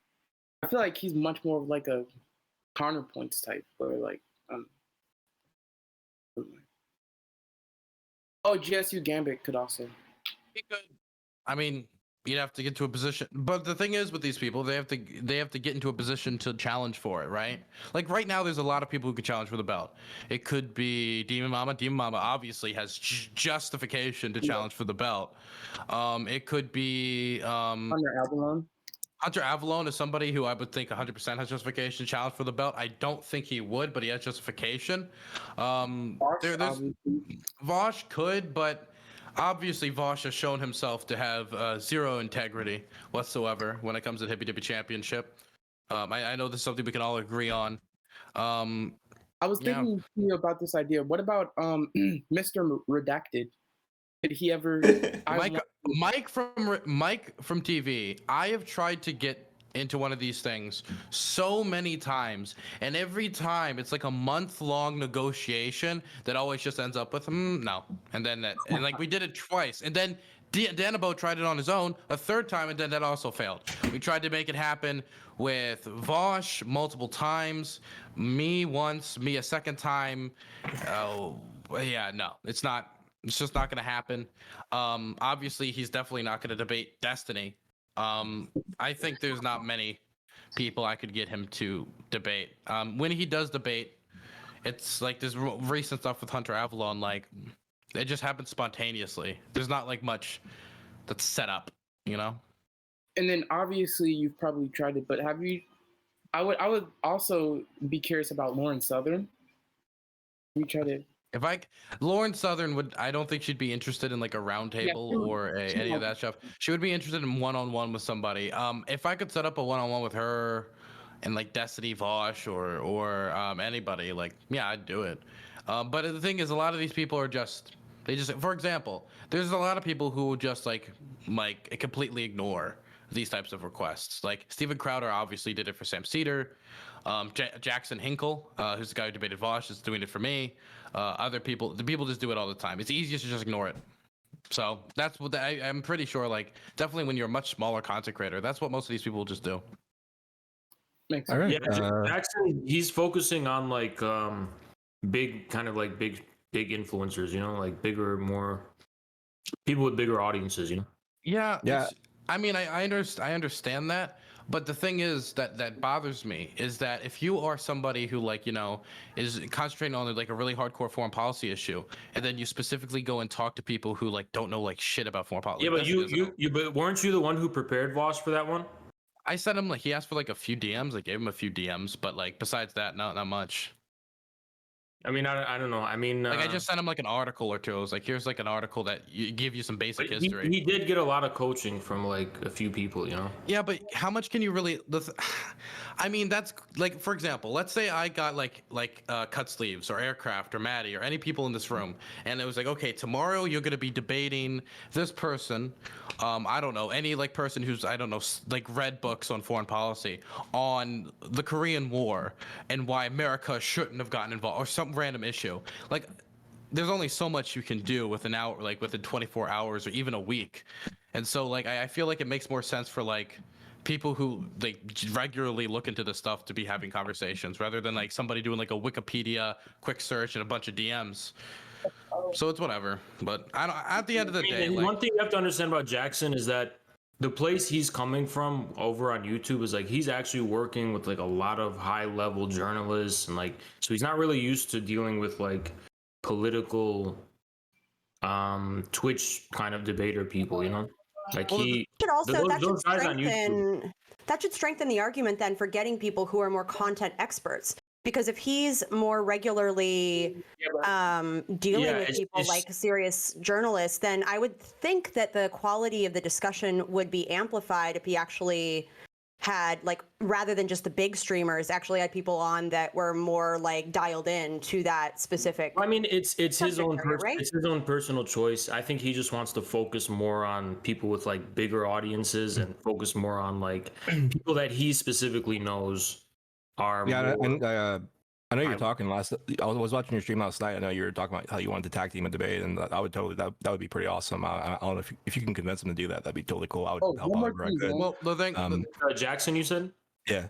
I feel like he's much more of like a counterpoints type, or like Oh, GSU Gambit could also. He could. I mean, you'd have to get to a position, but the thing is with these people, they have to get into a position to challenge for it, right? Like right now, there's a lot of people who could challenge for the belt. It could be Demon Mama. Demon Mama obviously has justification to challenge for the belt. It could be Hunter Avalon. Hunter Avalon is somebody who I would think 100% has justification to challenge for the belt. I don't think he would, but he has justification. Vosh could, but obviously Vosh has shown himself to have zero integrity whatsoever when it comes to the Hippy Dippy Championship. I know this is something we can all agree on. I was thinking about this idea. What about Mr. Redacted? Did he ever? Mike from TV. I have tried to get into one of these things so many times, and every time it's like a month-long negotiation that always just ends up with no, and then and like we did it twice, and then Danabo tried it on his own a third time, and then that also failed. We tried to make it happen with Vosh multiple times, me once, me a second time. Oh yeah, no, it's not. It's just not going to happen. Obviously, he's definitely not going to debate Destiny. I think there's not many people I could get him to debate. When he does debate, it's like this recent stuff with Hunter Avalon. Like, it just happens spontaneously. There's not like much that's set up, you know? And then obviously you've probably tried it, but have you? I would also be curious about Lauren Southern. Have you tried it? Lauren Southern I don't think she'd be interested in like a round table or any of that stuff. She would be interested in one-on-one with somebody. If I could set up a one-on-one with her and like Destiny Vosh or anybody, like, yeah, I'd do it. But the thing is, a lot of these people are for example, there's a lot of people who just like completely ignore these types of requests. Like Steven Crowder obviously did it for Sam Cedar. Jackson Hinkle, who's the guy who debated Vosh, is doing it for me. Other people, the people just do it all the time. It's easiest to just ignore it. So that's what I'm pretty sure. Like, definitely when you're a much smaller content creator, that's what most of these people will just do. Makes All right. Yeah, Jackson, he's focusing on like big influencers, you know, like bigger, more people with bigger audiences, you know. Yeah. I mean, I understand that, but the thing is that bothers me is that if you are somebody who, like, you know, is concentrating on like a really hardcore foreign policy issue, and then you specifically go and talk to people who like don't know like shit about foreign policy. Yeah, but but weren't you the one who prepared Vosh for that one? I sent him, like, he asked for like a few DMs. I gave him a few DMs, but like besides that, not much. I mean, I don't know. I mean, like, I just sent him like an article or two. I was like, here's like an article that give you some basic history. He did get a lot of coaching from like a few people, you know. Yeah, but how much can you really? I mean, that's like, for example, let's say I got like Cutsleeves or Aircraft or Maddie or any people in this room, and it was like, okay, tomorrow you're gonna be debating this person. I don't know, any like person who's, I don't know, like read books on foreign policy, on the Korean War and why America shouldn't have gotten involved, or some random issue. Like, there's only so much you can do with an hour, like within 24 hours or even a week. And so like I feel like it makes more sense for like people who like regularly look into this stuff to be having conversations rather than like somebody doing like a Wikipedia quick search and a bunch of DMs. So it's whatever. But I don't, at the end of the day, like, one thing you have to understand about Jackson is that the place he's coming from over on YouTube is like he's actually working with like a lot of high level journalists, and like, so he's not really used to dealing with like political Twitch kind of debater people, you know. Like, he should also those guys on YouTube. that should strengthen the argument then for getting people who are more content experts. Because if he's more regularly dealing with people like serious journalists, then I would think that the quality of the discussion would be amplified if he actually had, like, rather than just the big streamers, actually had people on that were more like dialed in to that specific. I mean, it's his own right? it's his own personal choice. I think he just wants to focus more on people with like bigger audiences and focus more on like people that he specifically knows are Yeah, more. and I know you were talking last. I was watching your stream last night. I know you were talking about how you wanted to tag team a debate, and I would totally that would be pretty awesome. I don't know if you can convince him to do that. That'd be totally cool. I would help out wherever I could. Well, the thing, Jackson, you said? Yeah.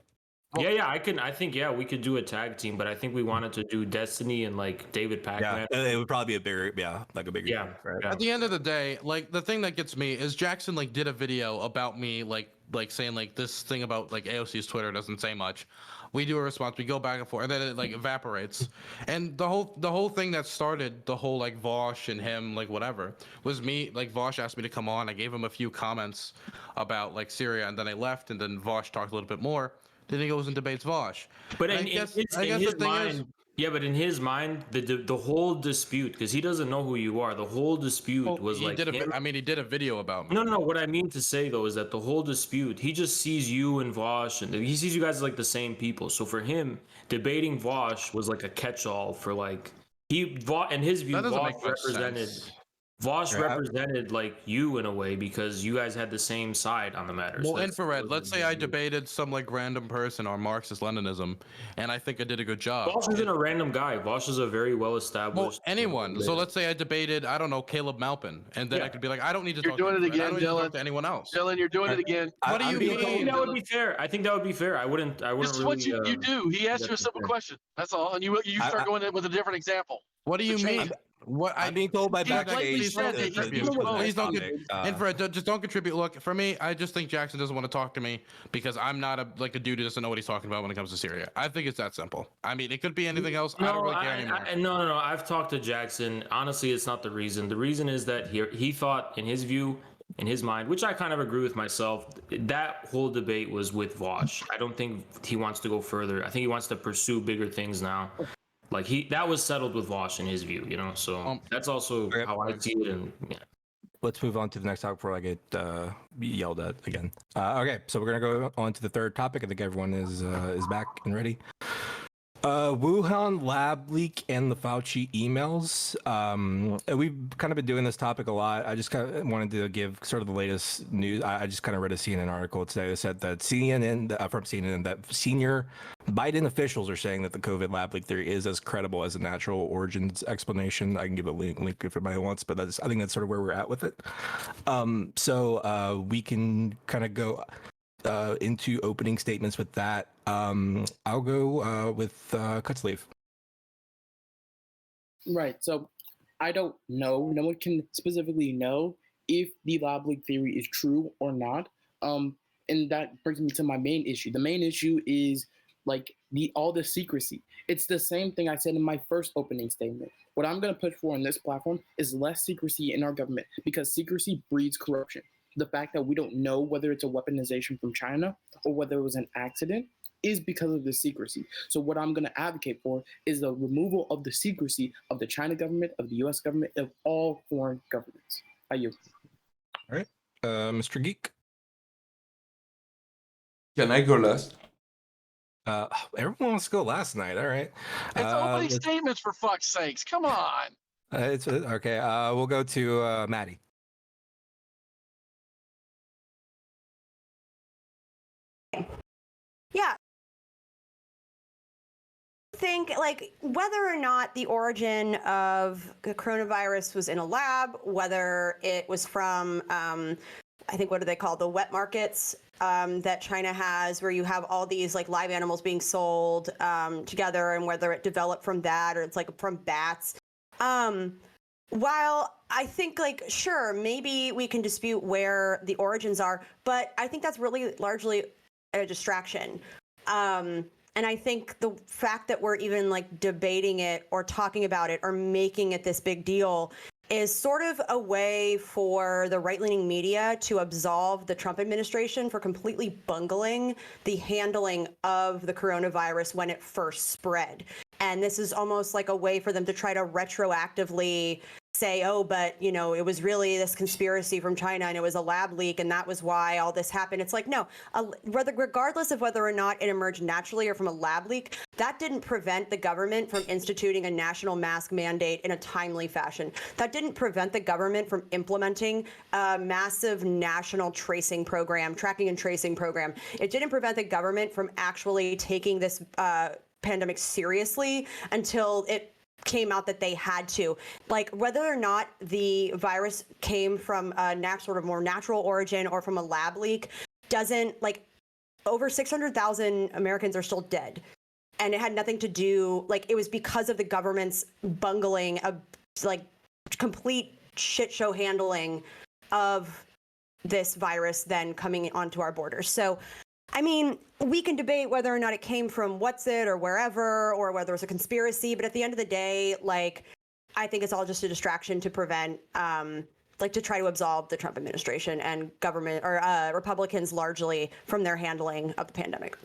Yeah, I think we could do a tag team, but I think we wanted to do Destiny and like David Pac-Man. Yeah, it would probably be a bigger, like a bigger. Yeah, right? At the end of the day, like the thing that gets me is Jackson like did a video about me like saying like this thing about like AOC's Twitter doesn't say much. We do a response, we go back and forth, and then it like evaporates. And the whole thing that started the whole like Vosh and him like whatever was me. Like Vosh asked me to come on. I gave him a few comments about like Syria, and then I left, and then Vosh talked a little bit more. Then he goes and debates Vosh. But in his mind, yeah, but in his mind, the whole dispute, because he doesn't know who you are, the whole dispute was he like. did he did a video about me. No. What I mean to say though is that the whole dispute, he just sees you and Vosh, and he sees you guys as like the same people. So for him, debating Vosh was like a catch-all for like in his view, Vosh represented like you in a way because you guys had the same side on the matter. Well, InfraRed, let's say I debated some like random person on Marxist Leninism, and I think I did a good job. Vosh isn't a random guy. Vosh is a very well established. Well, anyone. So let's say I debated, I don't know, Caleb Malpin, and then I could be like, I don't need to talk. You're doing it again, I don't need to Dylan. talk to anyone else. Dylan, you're doing it again. What do you mean? I think that would be fair. I think that would be fair. I wouldn't. This is what you do. He asked you a simple question. That's all, and you start going in with a different example. What do you mean? What I'm being told by backstage. backstage. Please don't InfraRed, just don't contribute. Look, for me, I just think Jackson doesn't want to talk to me because I'm not a dude who doesn't know what he's talking about when it comes to Syria. I think it's that simple. I mean, it could be anything else. I don't really care anymore. No. I've talked to Jackson. Honestly, it's not the reason. The reason is that he thought, in his view, in his mind, which I kind of agree with myself, that whole debate was with Vosh. I don't think he wants to go further. I think he wants to pursue bigger things now. Like that was settled with Vosh in his view, you know. So that's also how I see it. And yeah. Let's move on to the next topic before I get yelled at again. Okay, so we're gonna go on to the third topic. I think everyone is back and ready. Wuhan lab leak and the Fauci emails. We've kind of been doing this topic a lot. I just kind of wanted to give sort of the latest news. I just kind of read a CNN article today that said that from CNN that senior Biden officials are saying that the COVID lab leak theory is as credible as a natural origins explanation. I can give a link if anybody wants, but I think that's sort of where we're at with it. So we can kind of go into opening statements with that. I'll go with Cutsleeve. Right. So I don't know. No one can specifically know if the lab leak theory is true or not. And that brings me to my main issue. The main issue is like all the secrecy. It's the same thing I said in my first opening statement. What I'm going to push for on this platform is less secrecy in our government because secrecy breeds corruption. The fact that we don't know whether it's a weaponization from China or whether it was an accident is because of the secrecy. So what I'm going to advocate for is the removal of the secrecy of the China government, of the US government, of all foreign governments. Are you? All right. Mr. Geek. Can I go last? Everyone wants to go last night. All right. It's opening statements, for fuck's sakes. Come on. It's okay. We'll go to Maddie. Yeah. I think like whether or not the origin of the coronavirus was in a lab, whether it was from I think what do they call the wet markets that China has, where you have all these like live animals being sold together, and whether it developed from that or it's like from bats. While I think like sure maybe we can dispute where the origins are, but I think that's really largely a distraction. And I think the fact that we're even like debating it or talking about it or making it this big deal is sort of a way for the right-leaning media to absolve the Trump administration for completely bungling the handling of the coronavirus when it first spread. And this is almost like a way for them to try to retroactively say, oh, but, you know, it was really this conspiracy from China and it was a lab leak and that was why all this happened. It's like, no, regardless of whether or not it emerged naturally or from a lab leak, that didn't prevent the government from instituting a national mask mandate in a timely fashion. That didn't prevent the government from implementing a massive national tracing program, tracking and tracing program. It didn't prevent the government from actually taking this pandemic seriously until it came out that they had to. Like, whether or not the virus came from a sort of more natural origin or from a lab leak doesn't, like, over 600,000 Americans are still dead. And it had nothing to do, like, it was because of the government's bungling of, like, complete shit show handling of this virus then coming onto our borders. So, I mean, we can debate whether or not it came from what's it or wherever, or whether it's a conspiracy. But at the end of the day, like, I think it's all just a distraction to prevent, like, to try to absolve the Trump administration and government or Republicans largely from their handling of the pandemic.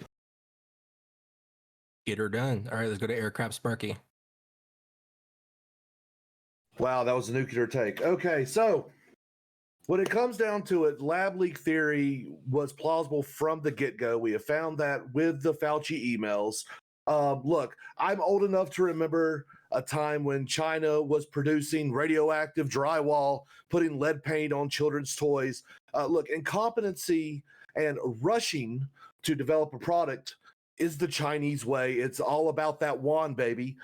Get her done. All right, let's go to Aircraft Sparky. Wow, that was a nuclear take. Okay, so when it comes down to it, lab leak theory was plausible from the get-go. We have found that with the Fauci emails. Look, I'm old enough to remember a time when China was producing radioactive drywall, putting lead paint on children's toys. Look, incompetency and rushing to develop a product is the Chinese way. It's all about that wand, baby.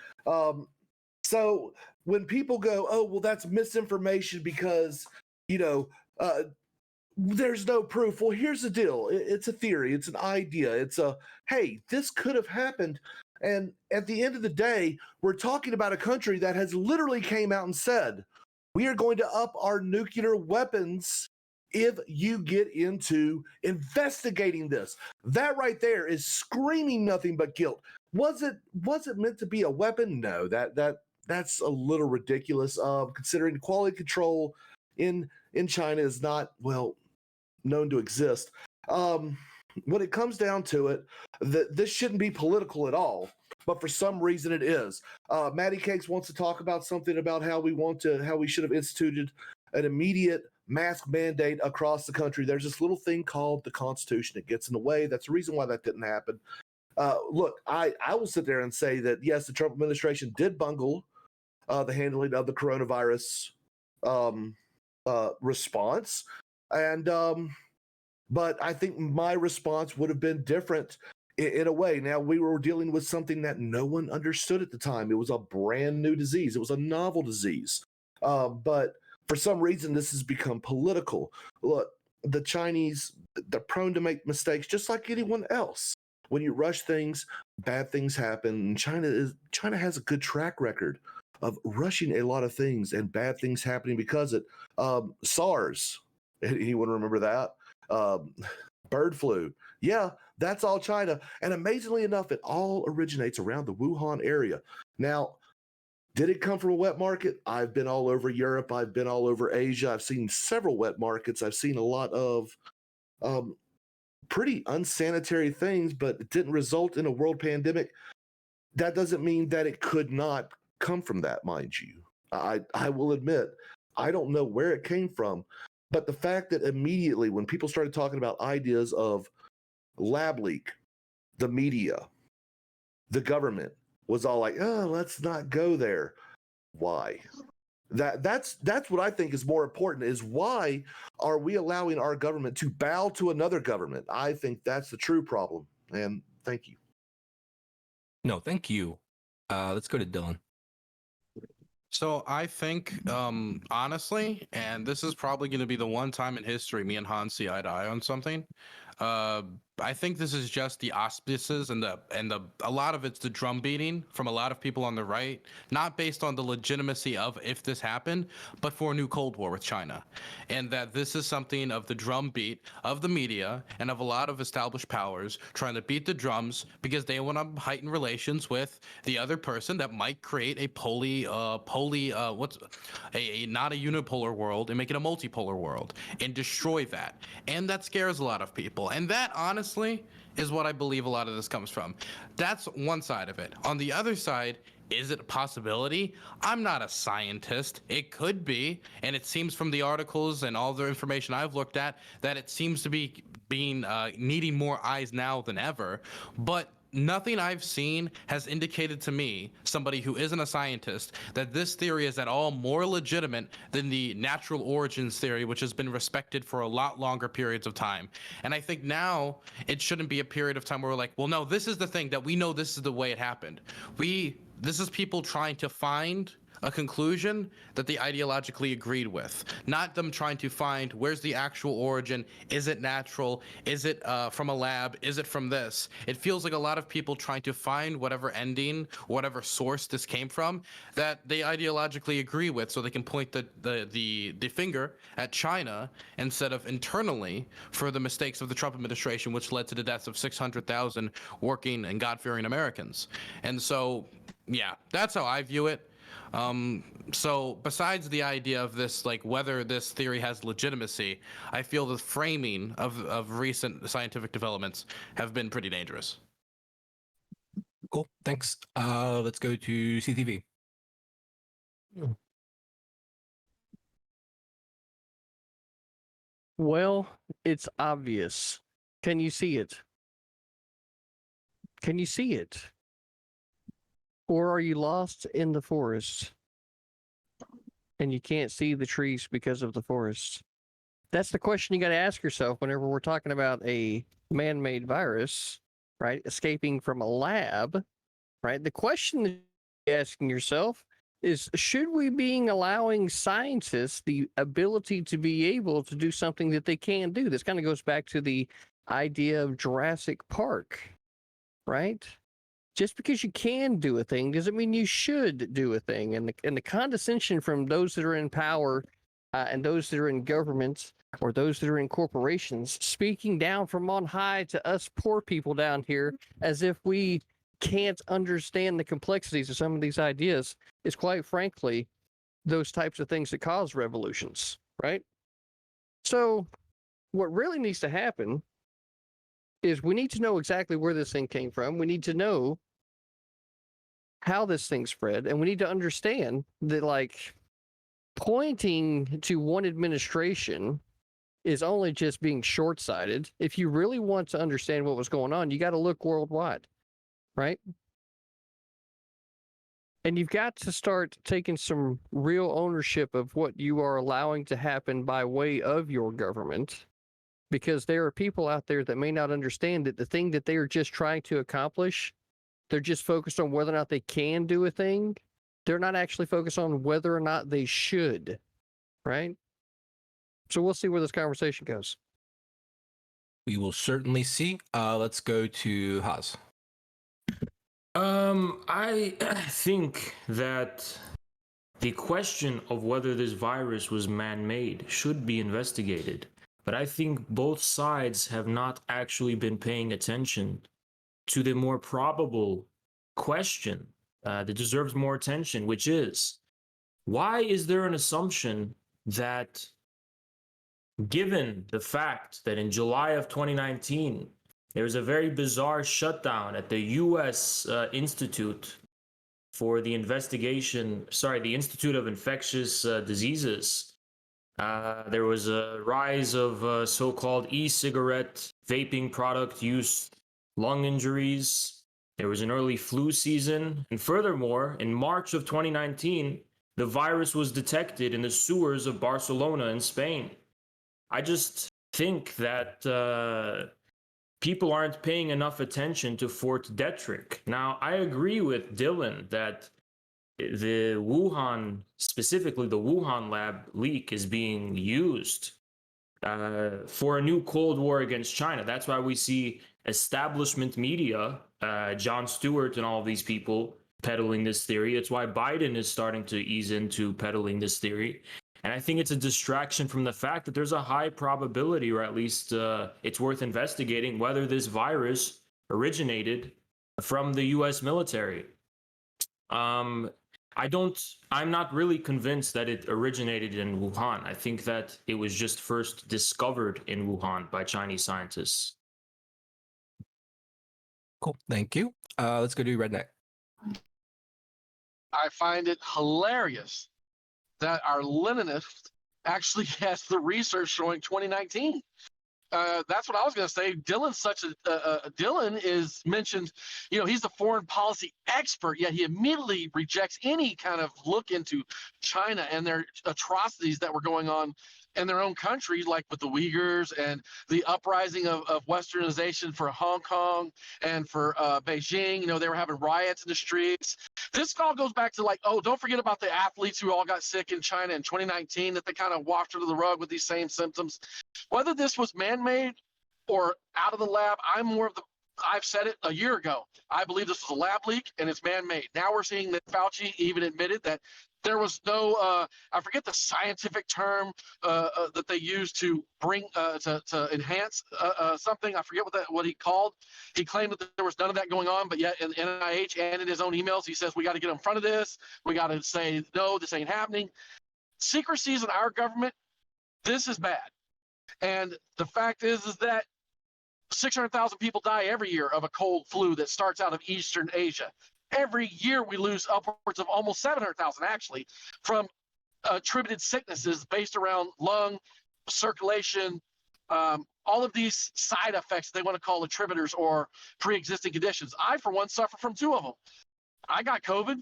So when people go, oh, well, that's misinformation because, you know, there's no proof. Well, here's the deal. It's a theory. It's an idea. It's a, hey, this could have happened. And at the end of the day, we're talking about a country that has literally came out and said, we are going to up our nuclear weapons if you get into investigating this. That right there is screaming nothing but guilt. Was it meant to be a weapon? No, that's a little ridiculous. Considering quality control in China is not well known to exist. When it comes down to it, this shouldn't be political at all, but for some reason it is. Maddie Cakes wants to talk about something about how we should have instituted an immediate mask mandate across the country. There's this little thing called the Constitution. It gets in the way. That's the reason why that didn't happen. Look, I will sit there and say that yes, the Trump administration did bungle the handling of the coronavirus response, and but I think my response would have been different in a way. Now, we were dealing with something that no one understood at the time. It was a brand new disease. It was a novel disease. But for some reason, this has become political. Look, the Chinese, they're prone to make mistakes just like anyone else. When you rush things, bad things happen. China has a good track record of rushing a lot of things and bad things happening because it. SARS, anyone remember that? Bird flu. Yeah, that's all China. And amazingly enough, it all originates around the Wuhan area. Now, did it come from a wet market? I've been all over Europe. I've been all over Asia. I've seen several wet markets. I've seen a lot of pretty unsanitary things, but it didn't result in a world pandemic. That doesn't mean that it could not come from that, mind you. I will admit, I don't know where it came from, but the fact that immediately when people started talking about ideas of lab leak, the media, the government was all like, oh, let's not go there. Why? That's what I think is more important, is why are we allowing our government to bow to another government? I think that's the true problem. And thank you. No, thank you. Let's go to Dylan. So I think, honestly, and this is probably going to be the one time in history me and Han see eye to eye on something. I think this is just the auspices and a lot of it's the drum beating from a lot of people on the right, not based on the legitimacy of if this happened, but for a new Cold War with China. And that this is something of the drum beat of the media and of a lot of established powers trying to beat the drums because they want to heighten relations with the other person that might create a not a unipolar world and make it a multipolar world and destroy that. And that scares a lot of people. And that honestly is what I believe a lot of this comes from. That's one side of it. On the other side, is it a possibility? I'm not a scientist. It could be, and it seems from the articles and all the information I've looked at that it seems to be being needing more eyes now than ever. But nothing I've seen has indicated to me, somebody who isn't a scientist, that this theory is at all more legitimate than the natural origins theory, which has been respected for a lot longer periods of time. And I think now it shouldn't be a period of time where we're like, well, no, this is the thing that we know this is the way it happened. This is people trying to find a conclusion that they ideologically agreed with, not them trying to find where's the actual origin. Is it natural? Is it from a lab? Is it from this? It feels like a lot of people trying to find whatever ending, whatever source this came from that they ideologically agree with, so they can point the finger at China instead of internally for the mistakes of the Trump administration, which led to the deaths of 600,000 working and God-fearing Americans. And so, yeah, that's how I view it. So besides the idea of this, like whether this theory has legitimacy, I feel the framing of recent scientific developments have been pretty dangerous. Cool. Thanks. Let's go to CTV. Well, it's obvious. Can you see it? Can you see it? Or are you lost in the forest and you can't see the trees because of the forest? That's the question you got to ask yourself whenever we're talking about a man-made virus, right? Escaping from a lab, right? The question that you're asking yourself is, should we be allowing scientists the ability to be able to do something that they can do? This kind of goes back to the idea of Jurassic Park, right? Just because you can do a thing doesn't mean you should do a thing. And the condescension from those that are in power and those that are in government or those that are in corporations speaking down from on high to us poor people down here as if we can't understand the complexities of some of these ideas is quite frankly those types of things that cause revolutions, right? So what really needs to happen is we need to know exactly where this thing came from. We need to know how this thing spread, and we need to understand that, like, pointing to one administration is only just being short-sighted. If you really want to understand what was going on, you got to look worldwide, right? And you've got to start taking some real ownership of what you are allowing to happen by way of your government, because there are people out there that may not understand that the thing that they are just trying to accomplish, they're just focused on whether or not they can do a thing. They're not actually focused on whether or not they should, right? So we'll see where this conversation goes. We will certainly see. Let's go to Haas. I think that the question of whether this virus was man-made should be investigated. But I think both sides have not actually been paying attention to the more probable question that deserves more attention, which is, why is there an assumption that, given the fact that in July of 2019, there was a very bizarre shutdown at the U.S. Institute for the the Institute of Infectious Diseases, there was a rise of so-called e-cigarette vaping product use, lung injuries. There was an early flu season. And furthermore, in March of 2019, the virus was detected in the sewers of Barcelona in Spain. I just think that people aren't paying enough attention to Fort Detrick. Now, I agree with Dylan that the Wuhan, specifically the Wuhan lab leak, is being used for a new Cold War against China. That's why we see establishment media, Jon Stewart and all these people peddling this theory. It's why Biden is starting to ease into peddling this theory. And I think it's a distraction from the fact that there's a high probability, or at least it's worth investigating, whether this virus originated from the US military. I'm not really convinced that it originated in Wuhan. I think that it was just first discovered in Wuhan by Chinese scientists. Cool. Thank you. Let's go to Redneq. I find it hilarious that our Leninist actually has the research showing 2019. That's what I was going to say. Dylan's Dylan is mentioned, he's the foreign policy expert, yet he immediately rejects any kind of look into China and their atrocities that were going on in their own country, like with the Uyghurs and the uprising of westernization for Hong Kong and for Beijing. They were having riots in the streets. This all goes back to don't forget about the athletes who all got sick in China in 2019 that they kind of washed under the rug with these same symptoms. Whether this was man-made or out of the lab, I've said it a year ago. I believe this was a lab leak and it's man-made. Now we're seeing that Fauci even admitted that there was no, I forget the scientific term that they used to bring, to enhance something. I forget what he called. He claimed that there was none of that going on, but yet in NIH and in his own emails, he says, we got to get in front of this. We got to say, no, this ain't happening. Secrecies in our government, this is bad. And the fact is that 600,000 people die every year of a cold flu that starts out of Eastern Asia. Every year we lose upwards of almost 700,000 actually from attributed sicknesses based around lung, circulation, all of these side effects they want to call attributors or pre-existing conditions. I, for one, suffer from 2 of them. I got COVID.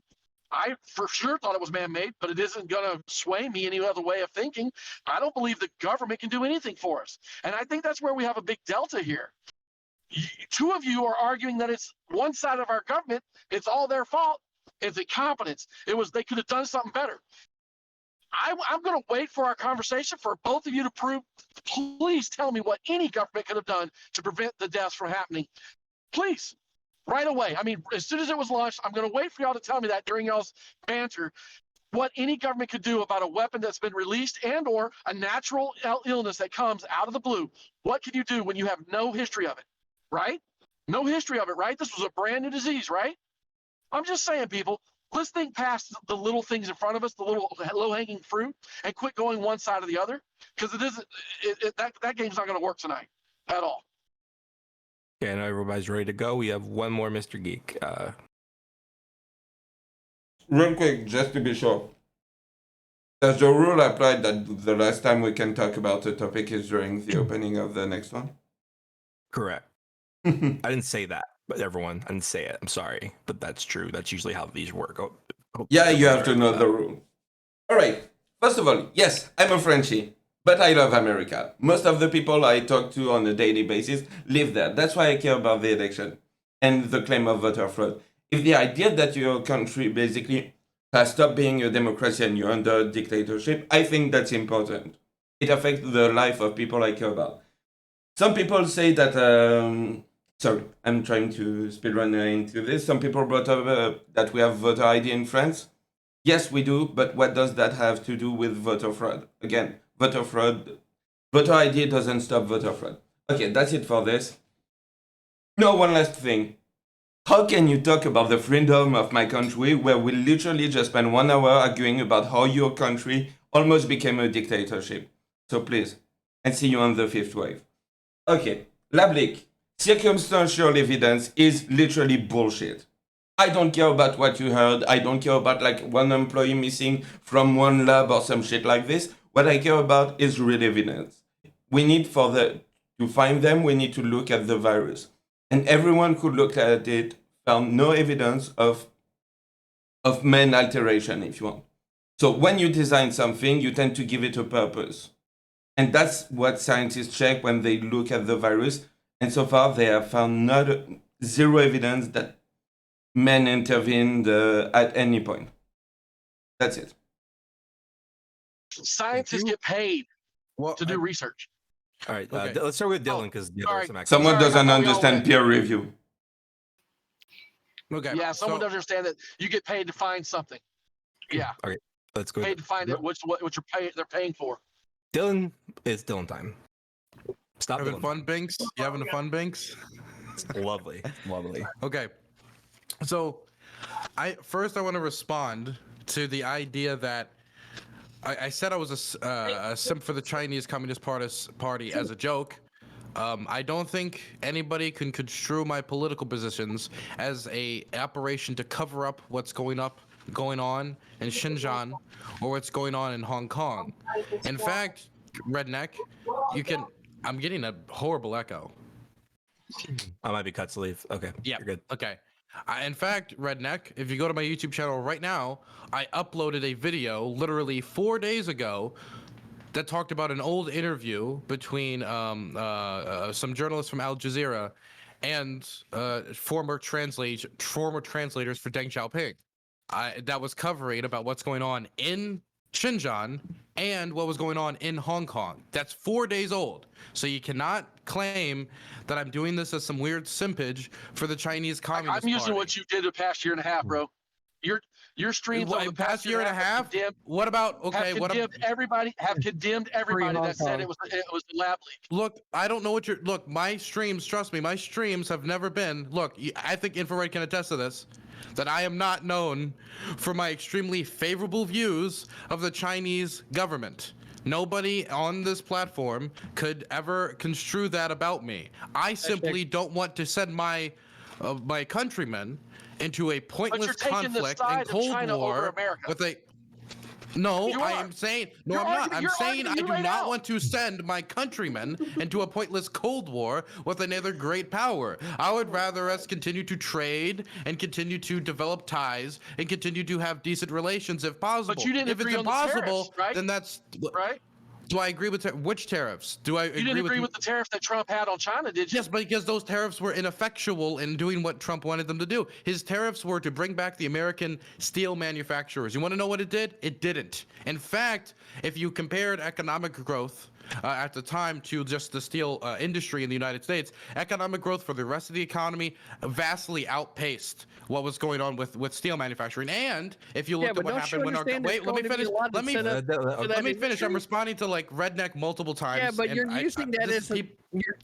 I for sure thought it was man-made, but it isn't going to sway me any other way of thinking. I don't believe the government can do anything for us. And I think that's where we have a big delta here. 2 of you are arguing that it's one side of our government, it's all their fault, it's incompetence. They could have done something better. I'm going to wait for our conversation for both of you to prove. Please tell me what any government could have done to prevent the deaths from happening. Please. Right away. I mean, as soon as it was launched, I'm going to wait for y'all to tell me that during y'all's banter, what any government could do about a weapon that's been released and or a natural illness that comes out of the blue. What can you do when you have no history of it, right? No history of it, right? This was a brand new disease, right? I'm just saying, people, let's think past the little things in front of us, the little low-hanging fruit, and quit going one side or the other, because that game's not going to work tonight at all. Okay, and everybody's ready to go. We have one more Mr. Geek. Real quick, just to be sure. Does the rule apply that the last time we can talk about a topic is during the opening of the next one? Correct. I didn't say that, but I didn't say it. I'm sorry, but that's true. That's usually how these work. Yeah, you have to know the rule. All right. First of all, yes, I'm a Frenchie, but I love America. Most of the people I talk to on a daily basis live there. That's why I care about the election and the claim of voter fraud. If the idea that your country basically has stopped being a democracy and you're under dictatorship, I think that's important. It affects the life of people I care about. Some people say that, sorry, I'm trying to speedrun into this. Some people brought up that we have voter ID in France. Yes, we do, but what does that have to do with voter fraud? Again, voter ID doesn't stop voter fraud. Okay, that's it for this. No, one last thing. How can you talk about the freedom of my country where we literally just spent 1 hour arguing about how your country almost became a dictatorship? So please, and see you on the 5th wave. Okay, lab leak. Circumstantial evidence is literally bullshit. I don't care about what you heard. I don't care about like one employee missing from one lab or some shit like this. What I care about is real evidence. We need to find them, we need to look at the virus. And everyone who looked at it found no evidence of main alteration, if you want. So when you design something, you tend to give it a purpose. And that's what scientists check when they look at the virus. And so far, they have found zero evidence that men intervened at any point. That's it. Scientists get paid to do research. All right, Okay. let's start with Dylan because sorry. some Someone Sorry, I doesn't thought we all understand went. peer review. Okay. Yeah, someone so, doesn't understand that you get paid to find something. Yeah, Okay, let's go. paid to find it, what they're paying for. Dylan, it's Dylan time. Stop having Dylan fun, time. Binks? You having fun, Binks? Lovely, lovely. Okay. So, I want to respond to the idea that I said I was a simp for the Chinese Communist Party as a joke. I don't think anybody can construe my political positions as a operation to cover up what's going on in Xinjiang or what's going on in Hong Kong. In fact, Redneq, I'm getting a horrible echo. I might be Cutsleeve. Okay, Yeah. you're good. Okay. In fact, Redneq, if you go to my YouTube channel right now, I uploaded a video literally 4 days ago that talked about an old interview between some journalists from Al Jazeera and former translators for Deng Xiaoping. That was covering about what's going on in Xinjiang and what was going on in Hong Kong. That's 4 days old. So you cannot claim that I'm doing this as some weird simpage for the Chinese Communist Party. I'm using what you did the past year and a half, bro. Your streams over the past year and a half. What about everybody have condemned everybody that said it was a lab leak. Look, I don't know what you're. Look, my streams. Trust me, my streams have never been. Look, I think InfraRed can attest to this. That I am not known for my extremely favorable views of the Chinese government. Nobody on this platform could ever construe that about me. I simply don't want to send my countrymen into a pointless conflict and Cold War with a. No, I am saying no. I'm not. I'm saying I do not want to send my countrymen into a pointless Cold War with another great power. I would rather us continue to trade and continue to develop ties and continue to have decent relations if possible. But you didn't if agree it's on the impossible, tariffs, right? then that's right. Do I agree with which tariffs? Do I? You didn't agree with the tariff that Trump had on China, did you? Yes, but because those tariffs were ineffectual in doing what Trump wanted them to do. His tariffs were to bring back the American steel manufacturers. You want to know what it did? It didn't. In fact, if you compared economic growth at the time to just the steel industry in the United States, economic growth for the rest of the economy vastly outpaced what was going on with steel manufacturing. And if you look at what happened when let me finish. I'm responding to like Redneq multiple times. Yeah, but you're using that as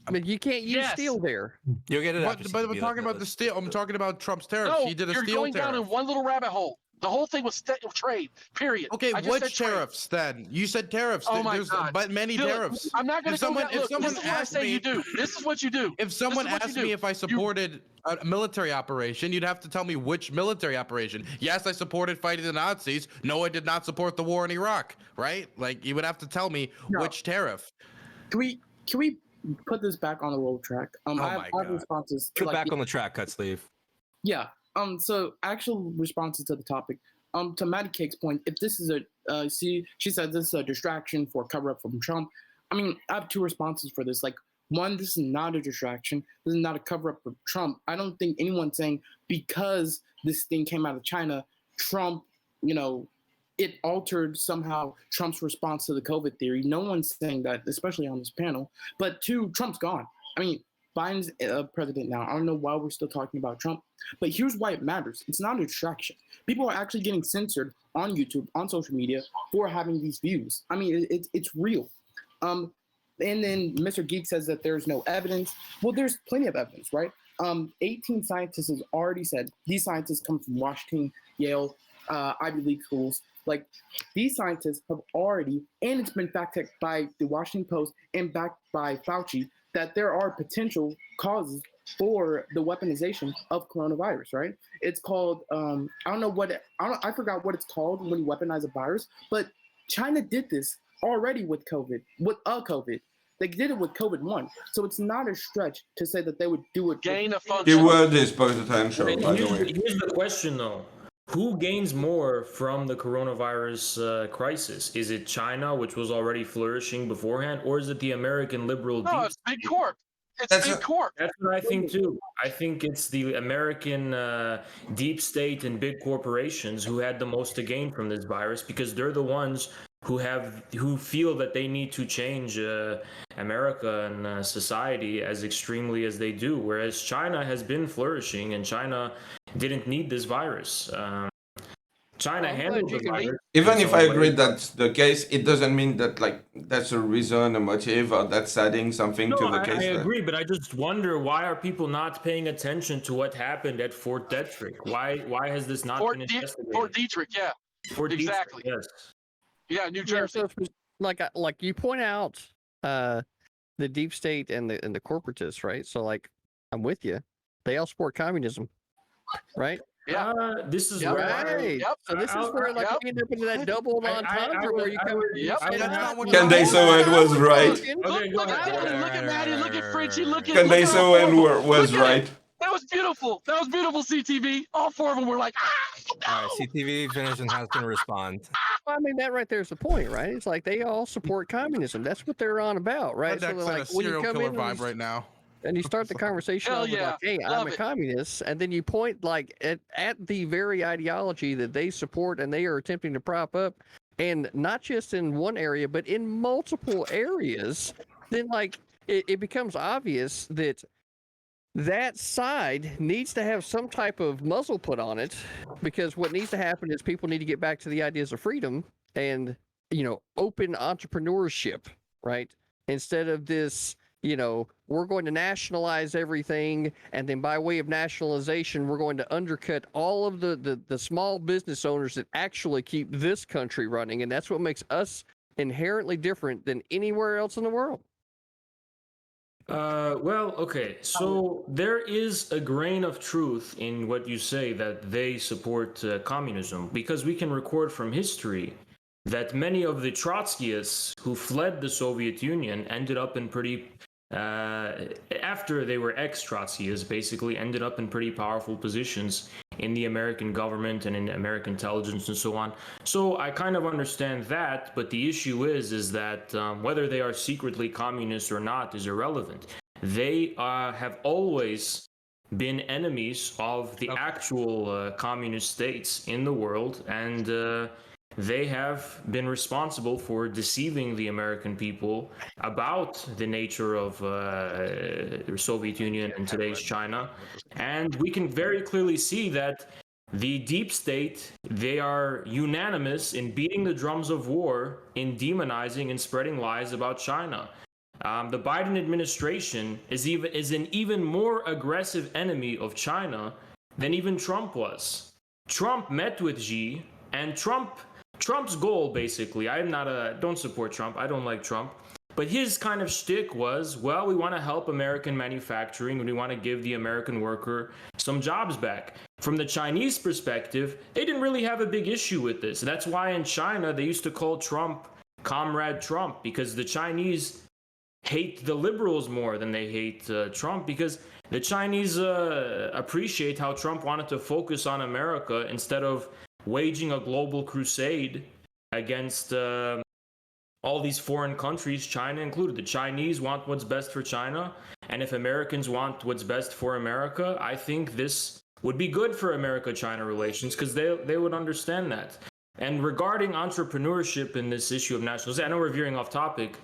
but you can't use steel there. You'll get it. But I'm talking about the steel. I'm talking about Trump's tariffs. No, He did a you're steel going tariff. down in one little rabbit hole. The whole thing was trade, period. Okay, which tariffs then? You said tariffs. Oh my There's God. but many tariffs. I'm not going to go down. Look, someone this is what I asked say me, you do. This is what you do. If someone asked me if I supported a military operation, you'd have to tell me which military operation. Yes, I supported fighting the Nazis. No, I did not support the war in Iraq, right? Like, you would have to tell me which tariff. Can we put this back on the roll track? I have responses. Put back on the track, Cutsleeve. Yeah. So actual responses to the topic. To Maddie Cake's point, if this is she said this is a distraction for cover up from Trump. I mean, I have two responses for this. Like, one, this is not a distraction. This is not a cover up for Trump. I don't think anyone's saying because this thing came out of China, Trump, it altered somehow Trump's response to the COVID theory. No one's saying that, especially on this panel. But two, Trump's gone. I mean, Biden's president now. I don't know why we're still talking about Trump, but here's why it matters. It's not a distraction. People are actually getting censored on YouTube, on social media for having these views. I mean, it's real. And then Mr. Geek says that there's no evidence. Well, there's plenty of evidence, right? 18 scientists has already said, these scientists come from Washington, Yale, Ivy League schools. Like, these scientists have already, and it's been fact-checked by the Washington Post and backed by Fauci, that there are potential causes for the weaponization of coronavirus, right? It's called, I forgot what it's called when you weaponize a virus, but China did this already with COVID. They did it with COVID-1. So it's not a stretch to say that they would do it. Gain of function. The word is potential, by the way. Here's the question, though. Who gains more from the coronavirus crisis? Is it China, which was already flourishing beforehand, or is it the American liberal? No, it's big corp. It's big corp. That's what I think too. I think it's the American deep state and big corporations who had the most to gain from this virus because they're the ones who feel that they need to change America and society as extremely as they do, whereas China has been flourishing and China didn't need this virus. China handled the virus. Even if I agree that's the case, it doesn't mean that like that's a reason, a motive, or that's adding something to the case. I agree, but I just wonder, why are people not paying attention to what happened at Fort Detrick? Why has this not been investigated? Fort Detrick, yeah. Fort Exactly. Detrick, yes. Yeah, New Jersey. Yeah, so like you point out the deep state and the corporatists, right? So like I'm with you. They all support communism, right? Yeah. This is Yeah, where right. Yep. So this is where like we end up into that double entendre where you come. Can they so it was right? Look at Maddie, look at Frenchie, look at. Can they so it was right? That was beautiful. That was beautiful, CTV. All four of them were like, All right, CTV finished and has to respond. I mean, that right there is the point, right? It's like they all support communism. That's what they're on about, right? Redneq's So like a when you serial come killer in vibe right now. and you start the conversation Hell off with yeah. like, "Hey, I'm Love a it. communist," and then you point like at the very ideology that they support and they are attempting to prop up, and not just in one area but in multiple areas, then like it becomes obvious that that side needs to have some type of muzzle put on it, because what needs to happen is people need to get back to the ideas of freedom and, you know, open entrepreneurship, right? Instead of this, you know, we're going to nationalize everything, and then by way of nationalization, we're going to undercut all of the small business owners that actually keep this country running. And that's what makes us inherently different than anywhere else in the world. Well, okay. So there is a grain of truth in what you say that they support communism, because we can record from history that many of the Trotskyists who fled the Soviet Union ended up in pretty, after they were ex-Trotskyists, basically ended up in pretty powerful positions in the American government and in American intelligence and so on. So I kind of understand that, but the issue is that whether they are secretly communists or not is irrelevant. They have always been enemies of the actual communist states in the world, and they have been responsible for deceiving the American people about the nature of the Soviet Union and today's China. And we can very clearly see that the deep state, they are unanimous in beating the drums of war, in demonizing and spreading lies about China. The Biden administration is an even more aggressive enemy of China than even Trump was. Trump met with Xi, and Trump's goal, basically, don't support Trump, I don't like Trump, but his kind of shtick was, well, we want to help American manufacturing and we want to give the American worker some jobs back. From the Chinese perspective, they didn't really have a big issue with this. That's why in China, they used to call Trump Comrade Trump, because the Chinese hate the liberals more than they hate Trump, because the Chinese appreciate how Trump wanted to focus on America instead of waging a global crusade against all these foreign countries, China included. The Chinese want what's best for China, and if Americans want what's best for America, I think this would be good for America-China relations, because they would understand that. And regarding entrepreneurship in this issue of nationalism, I know we're veering off topic,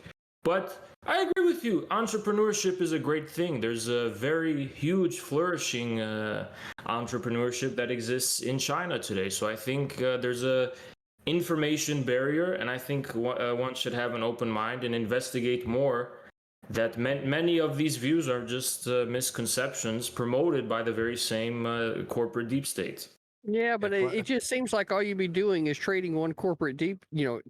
but I agree with you. Entrepreneurship is a great thing. There's a very huge flourishing entrepreneurship that exists in China today. So I think there's a information barrier, and I think one should have an open mind and investigate more that many of these views are just misconceptions promoted by the very same corporate deep state. Yeah, but it just seems like all you'd be doing is trading one corporate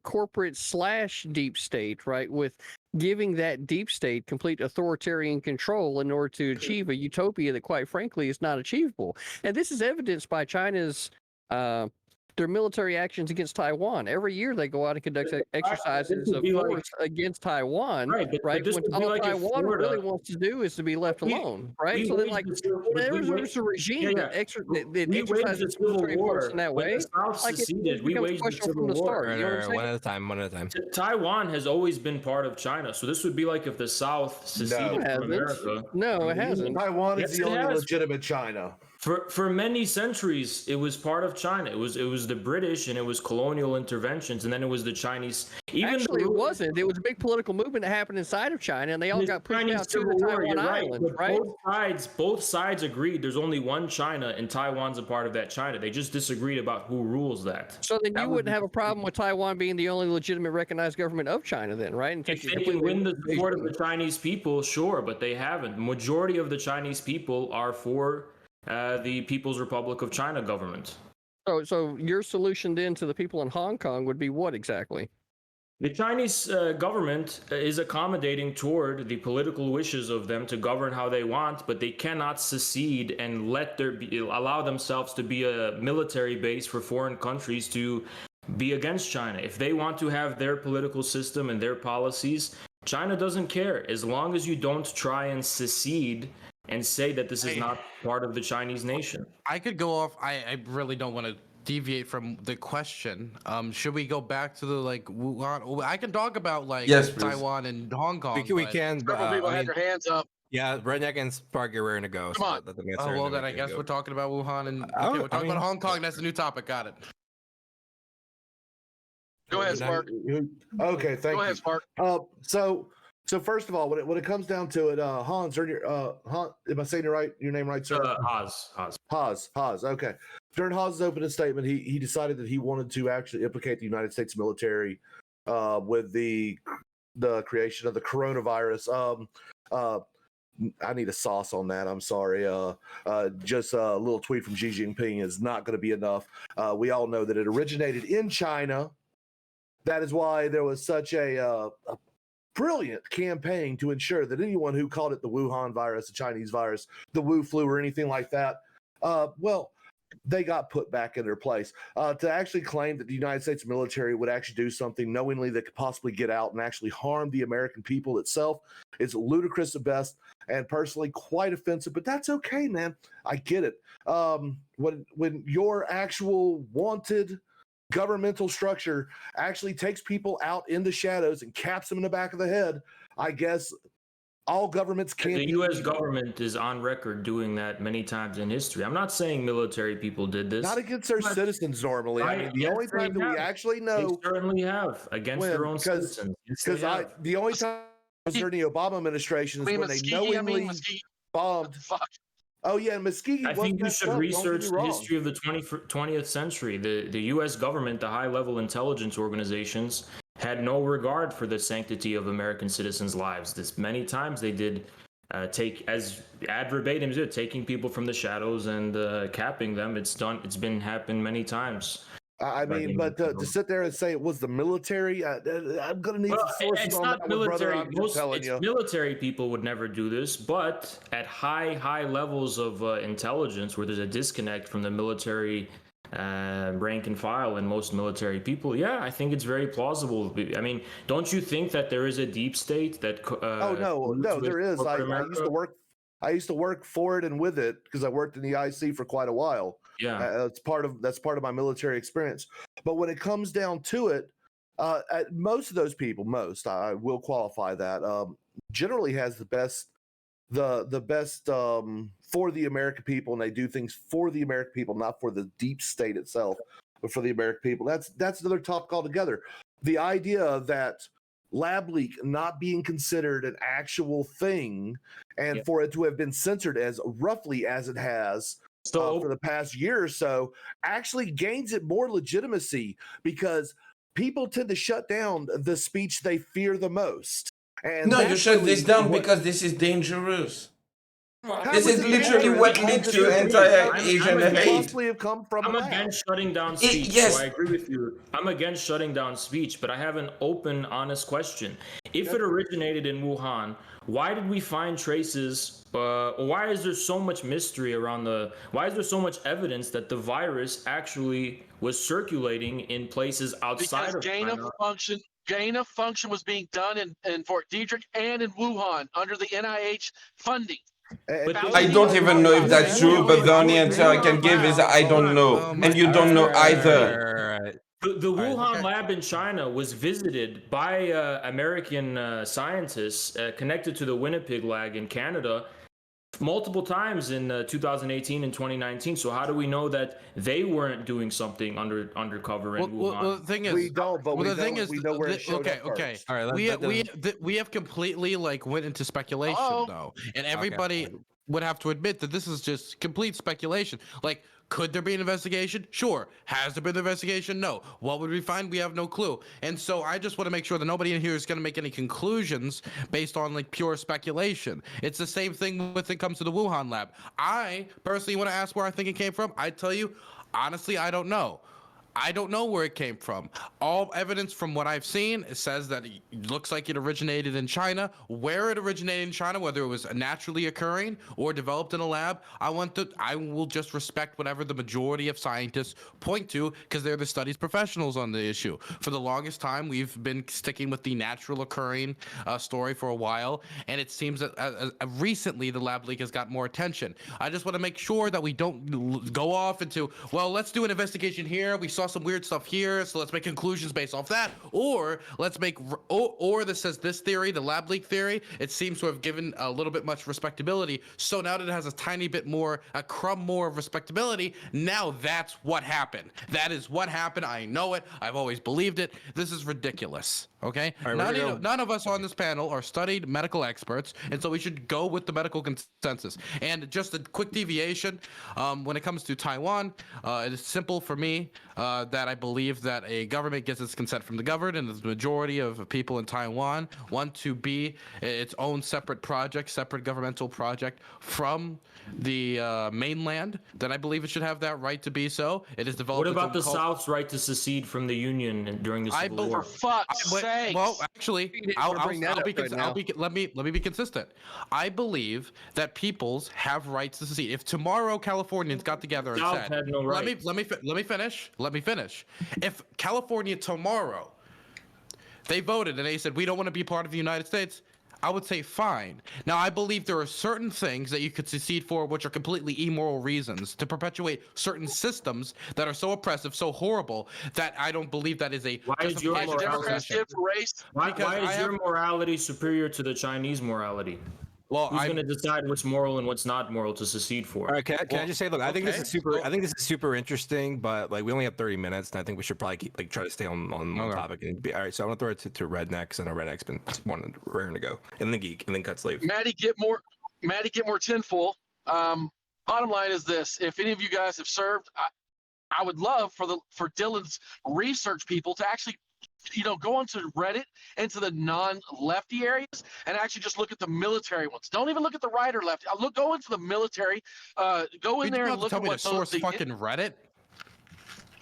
corporate/deep state, right, with giving that deep state complete authoritarian control in order to achieve a utopia that, quite frankly, is not achievable. And this is evidenced by China's their military actions against Taiwan. Every year they go out and conduct exercises of force against Taiwan, right? When all like Taiwan really wants to do is to be left alone, right? So then, like, whenever there's a regime that exercises military force in that way, like it becomes questionable from the start. You know what I'm saying? One at a time. Taiwan has always been part of China, so this would be like if the South seceded from America. No, it hasn't. Taiwan is the only legitimate China. For many centuries, it was part of China. It was the British, and it was colonial interventions, and then it was the Chinese. Actually, it wasn't. It was a big political movement that happened inside of China, and they all got pushed out to the Taiwan Islands, right? Both sides agreed there's only one China, and Taiwan's a part of that China. They just disagreed about who rules that. So then you wouldn't have a problem with Taiwan being the only legitimate recognized government of China, then, right? And if they can win the support of the Chinese people, sure, but they haven't. The majority of the Chinese people are for the People's Republic of China government. So your solution then to the people in Hong Kong would be what exactly? The Chinese government is accommodating toward the political wishes of them to govern how they want, but they cannot secede and allow themselves to be a military base for foreign countries to be against China. If they want to have their political system and their policies, China doesn't care. As long as you don't try and secede and say that this is not part of the Chinese nation. I could go off. I really don't want to deviate from the question. Should we go back to the Wuhan? I can talk about Taiwan and Hong Kong. We can. Several people had their hands up. Yeah, Redneq and Sparky are raring to go. Come on. Well, then I guess we're talking about Wuhan and we're talking about Hong Kong. That's a new topic. Got it. Go ahead, Spark. Okay, thank you. Go ahead, Spark. So first of all, when it comes down to it, Hans, Hans, am I saying your name right, sir? Haas. Okay. During Haas's opening statement, he decided that he wanted to actually implicate the United States military with the creation of the coronavirus. I need a sauce on that. I'm sorry. Just a little tweet from Xi Jinping is not going to be enough. We all know that it originated in China. That is why there was such a brilliant campaign to ensure that anyone who called it the Wuhan virus, the Chinese virus, the Wu flu, or anything like that, they got put back in their place. To actually claim that the United States military would actually do something knowingly that could possibly get out and actually harm the American people itself is ludicrous at best, and personally quite offensive, but that's okay, man. I get it. When your actual wanted governmental structure actually takes people out in the shadows and caps them in the back of the head, I guess all governments can't. The U.S. government is on record doing that many times in history. I'm not saying military people did this. Not against their citizens normally. I mean, the only time that we actually know. They certainly have against their own citizens. Because the only time was during the Obama administration is when they knowingly bombed. Oh yeah, Muskegee. I think you should research the history of the 20th century. The U.S. government, the high-level intelligence organizations, had no regard for the sanctity of American citizens' lives. This many times they did take, as ad verbatim did, taking people from the shadows and capping them. It's happened many times. I mean, but to sit there and say it was the military, I'm going to need some sources on that one, brother. I'm just telling you. Military people would never do this, but at high levels of intelligence, where there's a disconnect from the military rank and file and most military people, yeah, I think it's very plausible. I mean, don't you think that there is a deep state that? No, there is. I used to work for it and with it because I worked in the IC for quite a while. Yeah, that's part of my military experience. But when it comes down to it, most of those people, I will qualify that, generally has the best for the American people, and they do things for the American people, not for the deep state itself, but for the American people. That's another topic altogether. The idea that lab leak not being considered an actual thing, and for it to have been censored as roughly as it has for the past year or so, actually gains it more legitimacy because people tend to shut down the speech they fear the most. And no, you shut this down because this is dangerous. This is literally what leads to anti-Asian hate. I'm against shutting down speech. Yes. So I agree with you. I'm against shutting down speech, but I have an open, honest question. If it originated in Wuhan, why did we find traces? Why is there so much mystery around why is there so much evidence that the virus actually was circulating in places outside of China? Gain of function was being done in Fort Detrick and in Wuhan under the NIH funding. I don't even know if that's true, but the only answer I can give is I don't know, and you don't know either. The Wuhan lab in China was visited by American scientists connected to the Winnipeg lab in Canada multiple times in 2018 and 2019. So how do we know that they weren't doing something undercover in Wuhan? Well, the thing is, We don't, but we know where it showed okay, up okay. first. All right, We have completely like went into speculation though, and everybody would have to admit that this is just complete speculation. Like, could there be an investigation? Sure. Has there been an investigation? No. What would we find? We have no clue. And so I just want to make sure that nobody in here is going to make any conclusions based on like pure speculation. It's the same thing when it comes to the Wuhan lab. I personally want to ask where I think it came from. I tell you, honestly, I don't know. I don't know where it came from. All evidence from what I've seen, it says that it looks like it originated in China. Where it originated in China, whether it was naturally occurring or developed in a lab, I will just respect whatever the majority of scientists point to, because they're the studies professionals on the issue. For the longest time, we've been sticking with the natural occurring story for a while, and it seems that recently the lab leak has got more attention. I just want to make sure that we don't go off into, well, let's do an investigation here. We saw some weird stuff here, so let's make conclusions based off that, or let's make or this says this theory, the lab leak theory, it seems to have given a little bit much respectability, so now that it has a tiny bit more, a crumb more of respectability, now that's what happened. That is what happened. I know it. I've always believed it. This is ridiculous. Okay, right, none of us on this panel are studied medical experts, and so we should go with the medical consensus. And just a quick deviation, when it comes to Taiwan, it is simple for me that I believe that a government gets its consent from the governed, and the majority of people in Taiwan want to be its own separate project, separate governmental project from the mainland. Then I believe it should have that right to be so. It is developed. What about the South's right to secede from the Union during the Civil War? For fuck's sake. Well, actually, let me be consistent. I believe that peoples have rights to secede. If tomorrow Californians got together and South said, had no right. let me finish. If California tomorrow they voted and they said we don't want to be part of the United States, I would say fine. Now, I believe there are certain things that you could secede for which are completely immoral reasons to perpetuate certain systems that are so oppressive, so horrible, that I don't believe that is a Why is your morality superior to the Chinese morality? Well, who's going to decide what's moral and what's not moral to secede for? All right, can I just say, look, I think this is super interesting, but like we only have 30 minutes, and I think we should probably try to stay on topic. And all right, so I want to throw it to Redneq, because I know Redneq's been raring to go, and then Geek, and then Cutsleeve. Maddie, get more tinfoil. Bottom line is this: if any of you guys have served, I would love for Dylan's research people to actually, go onto Reddit, into the non-lefty areas, and actually just look at the military ones. Don't even look at the right or left. Go into the military. Go in there and look at what source fucking Reddit.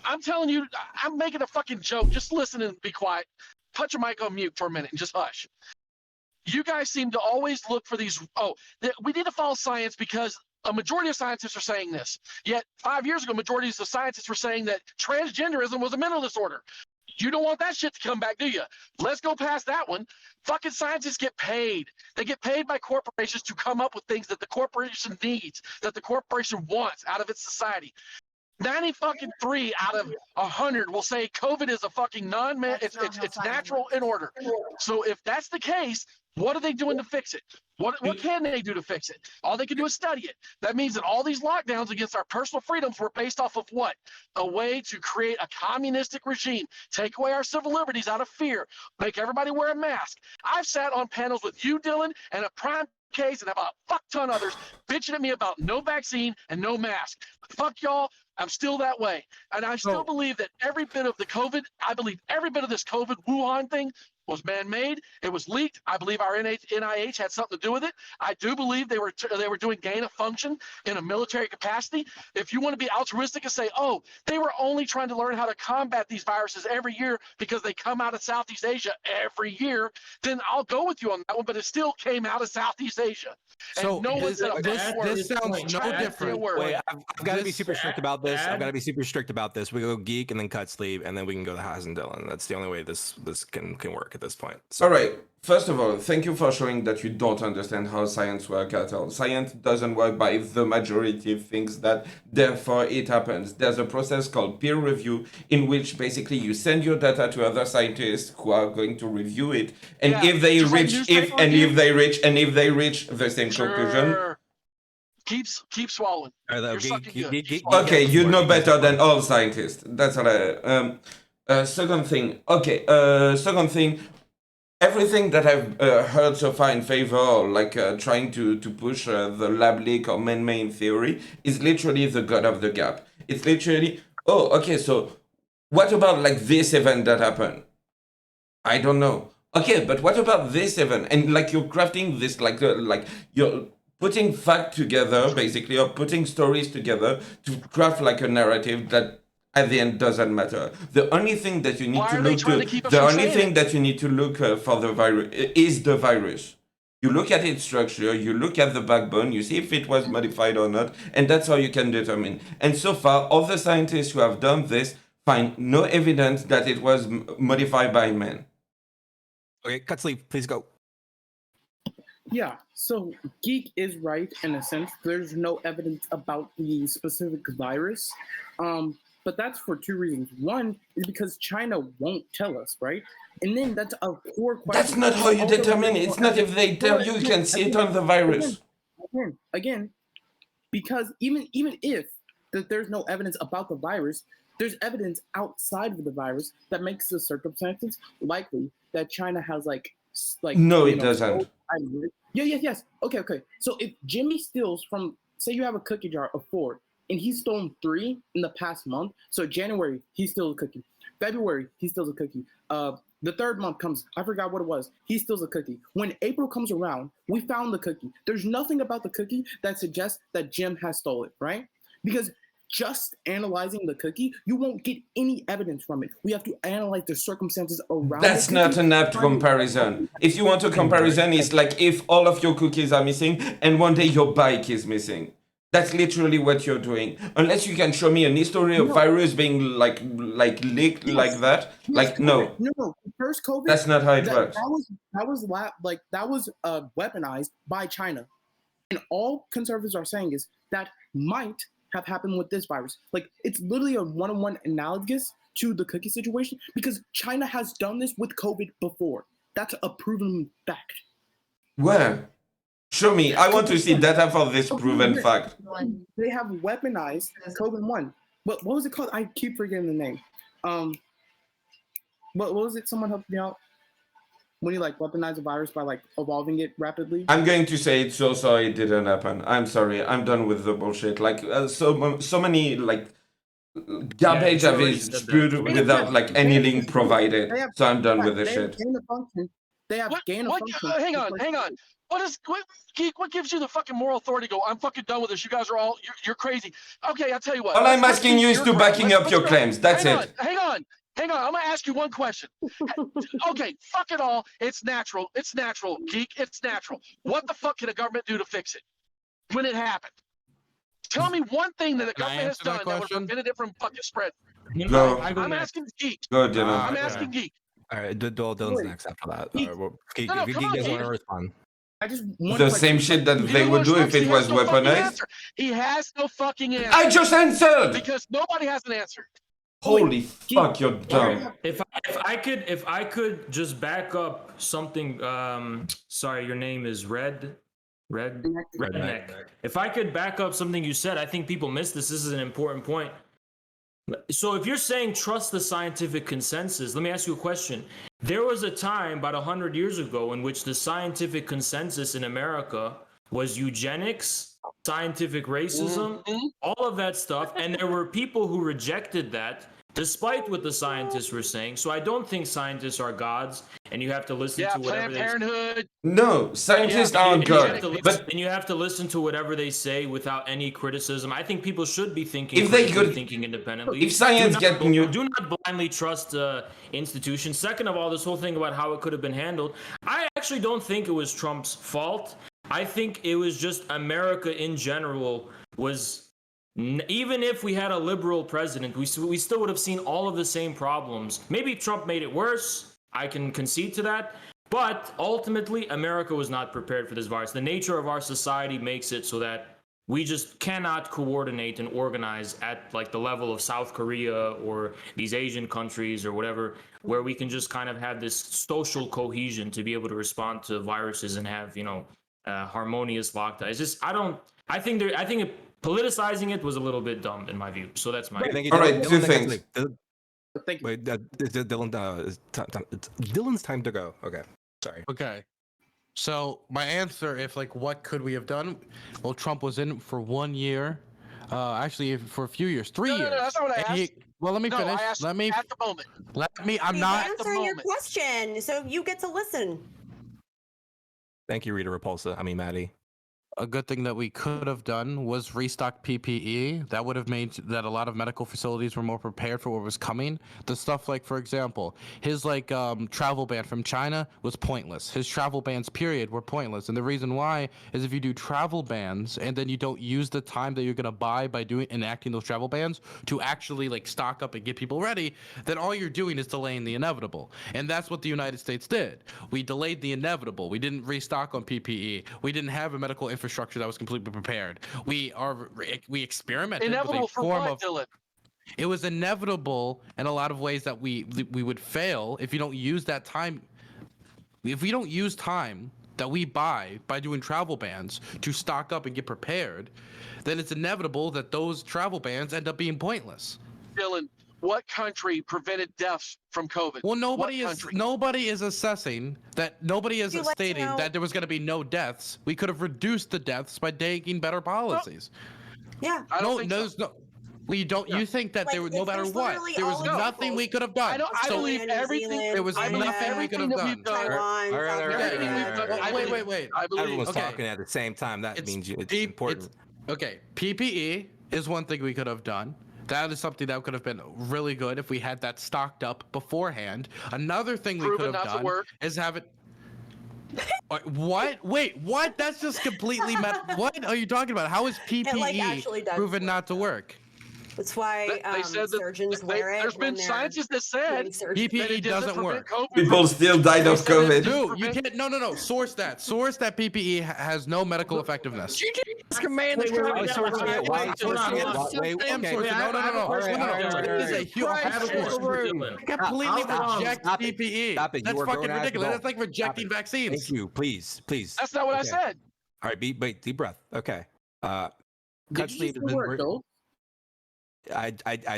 I'm telling you, I'm making a fucking joke. Just listen and be quiet. Put your mic on mute for a minute and just hush. You guys seem to always look for these. We need to follow science because a majority of scientists are saying this. Yet 5 years ago, majorities of scientists were saying that transgenderism was a mental disorder. You don't want that shit to come back, do you? Let's go past that one. Fucking scientists get paid. They get paid by corporations to come up with things that the corporation needs, that the corporation wants out of its society. 93 out of 100 will say COVID is a fucking non-man. It's natural in order. So if that's the case, what are they doing to fix it? What can they do to fix it? All they can do is study it. That means that all these lockdowns against our personal freedoms were based off of what? A way to create a communistic regime, take away our civil liberties out of fear, make everybody wear a mask. I've sat on panels with you, Dylan, and a prime case and about a fuck ton others bitching at me about no vaccine and no mask. Fuck y'all. I'm still that way. And I still believe that every bit of the COVID, I believe every bit of this COVID Wuhan thing was man-made. It was leaked. I believe our NIH had something to do with it. I do believe they were doing gain of function in a military capacity. If you want to be altruistic and say, they were only trying to learn how to combat these viruses every year because they come out of Southeast Asia every year, then I'll go with you on that one. But it still came out of Southeast Asia. So this sounds no different. Wait, I've got to be super strict about this. I've got to be super strict about this. We go Geek and then Cutsleeve, and then we can go to Haz and Dylan. That's the only way this can work at this point. So. All right. First of all, thank you for showing that you don't understand how science works at all. Science doesn't work by the majority of things that therefore it happens. There's a process called peer review in which basically you send your data to other scientists who are going to review it, and if they reach the same conclusion, Keep swallowing. You're sucking good. Keep swallowing. Okay, you know better than all scientists. That's what second thing. Okay. Second thing. Everything that I've heard so far in favor, or like trying to push the lab leak or man-made theory, is literally the god of the gap. It's literally, oh, okay, so what about like this event that happened? I don't know. Okay, but what about this event? And like you're crafting this, like you're putting fact together, basically, or putting stories together to craft like a narrative that at the end doesn't matter. The only thing that you need Why to are they look trying to, to keep us the from only saying thing it? that you need to look for the virus is the virus. You look at its structure, you look at the backbone, you see if it was modified or not, and that's how you can determine. And so far, all the scientists who have done this find no evidence that it was modified by man. Okay, Cutsleeve, please go. Yeah, so Geek is right in a sense. There's no evidence about the specific virus. But that's for two reasons. One is because China won't tell us, right? And then that's a core question. That's not how you determine it. It's not if they tell you, you can see it on the virus. Again, because even if there's no evidence about the virus, there's evidence outside of the virus that makes the circumstances likely that China has like no, it doesn't. Yes. Okay. So if Jimmy steals from, say you have a cookie jar of 4, and he's stolen 3 in the past month. So January he steals a cookie, February he steals a cookie. The third month comes, I forgot what it was. He steals a cookie. When April comes around, we found the cookie. There's nothing about the cookie that suggests that Jim has stolen it, right? Because just analyzing the cookie, you won't get any evidence from it. We have to analyze the circumstances around. That's not an apt comparison. If you want a comparison, it's like if all of your cookies are missing and one day your bike is missing. That's literally what you're doing. Unless you can show me an history of virus being like leaked like that. Like no. No. First COVID. That's not how it works. That was weaponized by China, and all conservatives are saying is that might have happened with this virus. Like it's literally a one-on-one analogous to the cookie situation because China has done this with COVID before. That's a proven fact. Where? Show me. I want to see data for this proven fact. They have weaponized COVID-1. What was it called? I keep forgetting the name. What was it? Someone help me out. When you like weaponize a virus by like evolving it rapidly. I'm going to say it so sorry it didn't happen. I'm sorry. I'm done with the bullshit. Like so many like garbage have been spewed without like any link provided. So I'm done with this shit. They have gain of function. Hang on. What gives you the fucking moral authority to go, I'm fucking done with this. You guys are all, you're crazy. Okay, I'll tell you what. All I'm asking you is to backing up your claims. That's it. Hang on. I'm going to ask you one question. Okay, fuck it all. It's natural. Geek. It's natural. What the fuck can a government do to fix it when it happened? Tell me one thing that the government has done that would prevent it from fucking spread. Go. I'm asking Geek. Go, Dylan. I'm asking Geek. All right, Dylan's next after that. Geek doesn't want to respond. The same shit that they would do if it was weaponized. He has no fucking answer. I just answered! Because nobody has an answer. Holy fuck, you're dumb. If I could just back up something. Sorry, your name is Redneq. If I could back up something you said, I think people miss this. This is an important point. So if you're saying trust the scientific consensus, let me ask you a question. There was a time about 100 years ago in which the scientific consensus in America was eugenics, scientific racism, all of that stuff. And there were people who rejected that despite what the scientists were saying. So I don't think scientists are gods and you have to listen to whatever Planned Parenthood. No, scientists aren't gods. But you have to listen to whatever they say without any criticism. I think people should be thinking thinking independently. If science do not blindly trust institutions. Second of all, this whole thing about how it could have been handled, I actually don't think it was Trump's fault. I think it was just America in general was, even if we had a liberal president, we still would have seen all of the same problems. Maybe Trump made it worse. I can concede to that. But ultimately, America was not prepared for this virus. The nature of our society makes it so that we just cannot coordinate and organize at like the level of South Korea or these Asian countries or whatever, where we can just kind of have this social cohesion to be able to respond to viruses and have, harmonious lockdown. It's just I think politicizing it was a little bit dumb in my view. So that's my. All right, two things. Thank you. Wait, Dylan, it's Dylan's time to go. Okay, sorry. Okay. So my answer, if like, what could we have done? Well, Trump was in for 1 year, actually for a few years, 3 years. No, that's not what I And asked. well, let me No, finish. I asked Let me. at the moment. Let me. I'm He's not. answering your moment. question, so you get to listen. Thank you, Rita Repulsa. I mean, Maddie. A good thing that we could have done was restock PPE. That would have made that a lot of medical facilities were more prepared for what was coming. The stuff like, for example, his travel ban from China was pointless. His travel bans, period, were pointless. And the reason why is if you do travel bans and then you don't use the time that you're gonna buy by enacting those travel bans to actually like stock up and get people ready, then all you're doing is delaying the inevitable. And that's what the United States did. We delayed the inevitable. We didn't restock on PPE. We didn't have a medical infrastructure that was completely prepared. We experimented Inevitable with a for form what, of. Dylan? It was inevitable in a lot of ways that we would fail if you don't use that time. If we don't use time that we buy by doing travel bans to stock up and get prepared, then it's inevitable that those travel bans end up being pointless. Dylan, what country prevented deaths from COVID? Well, nobody What is assessing that. Nobody is Would you like to stating know- that there was going to be no deaths. We could have reduced the deaths by taking better policies. Yeah. I don't think so. there's no. We don't. You think that there Like, was no matter there's what? literally There was all nothing we examples. could have done. I believe Australia, New everything. Zealand, There was I believe nothing we could have everything that done. we've done. Taiwan, All right, South all right, Everything Korea, we've done. I Wait, believe- wait. I believe. Everyone's Okay. talking at the same time. That means it's P- important. Okay, PPE is one thing we could have done. That is something that could have been really good if we had that stocked up beforehand. Another thing we Proven could have not to done work. is have it. What? Wait, what? That's just completely what are you talking about? How is PPE actually does proven work, not to though. work? That's why They said that surgeons wear it. there's been when they're scientists that said doing surgery. that PPE it doesn't prevent work. COVID. People still died of COVID. Dude, you can't. No. Source that. Source that PPE has no medical effectiveness. Command Wait, wait, wait, Oh, sourcing it. Why wait, sourcing it? hold on. Wait, Damn okay. source. No. This is a huge. I have a question for Completely reject Stop it. PPE. Stop it. You That's are fucking grown-ass ridiculous. adults. That's like rejecting Stop it. vaccines. Thank you. Please. That's not what I Okay. said. All right, wait, deep breath. Okay. Did you Cutsleeve use the word adult? I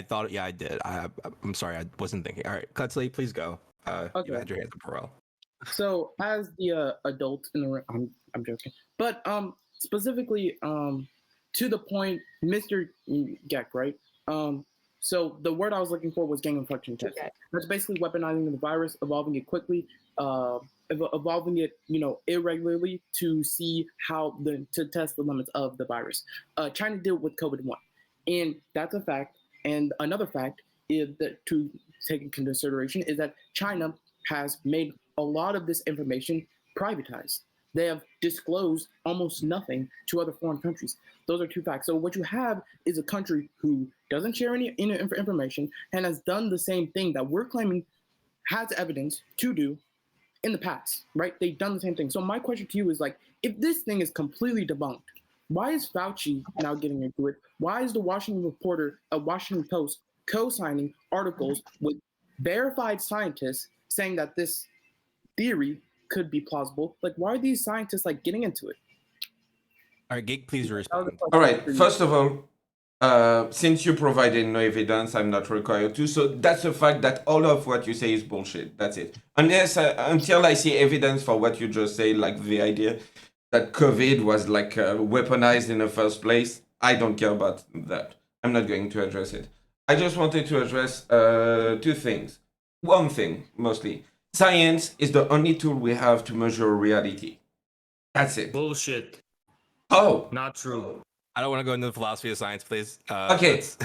thought, yeah, I did. I'm sorry, I wasn't thinking. All right, Cutsleeve, please go. You Okay. had your hands up for a while. So as the adult in the room, I'm joking, but specifically to the point, Mr. Geck, right? So the word I was looking for was gang infection test. Okay. That's basically weaponizing the virus, evolving it quickly, evolving it, irregularly to see to test the limits of the virus. China did it with COVID-1, and that's a fact. And another fact is that to take into consideration is that China has made a lot of this information privatized. They have disclosed almost nothing to other foreign countries. Those are two facts. So what you have is a country who doesn't share any information and has done the same thing that we're claiming has evidence to do in the past, right? They've done the same thing. So my question to you is like, if this thing is completely debunked, why is Fauci now getting into it? Why is the Washington Post co-signing articles with verified scientists saying that this theory could be plausible? Like, why are these scientists like getting into it? All right, Geek, please respond. All right. First of all, since you provided no evidence, I'm not required to. So that's a fact that all of what you say is bullshit. That's it. Until I see evidence for what you just say, like the idea that COVID was like weaponized in the first place, I don't care about that. I'm not going to address it. I just wanted to address two things. One thing, mostly. Science is the only tool we have to measure reality. That's it. Bullshit. Oh, Not true. I don't want to go into the philosophy of science, please. Okay. That's-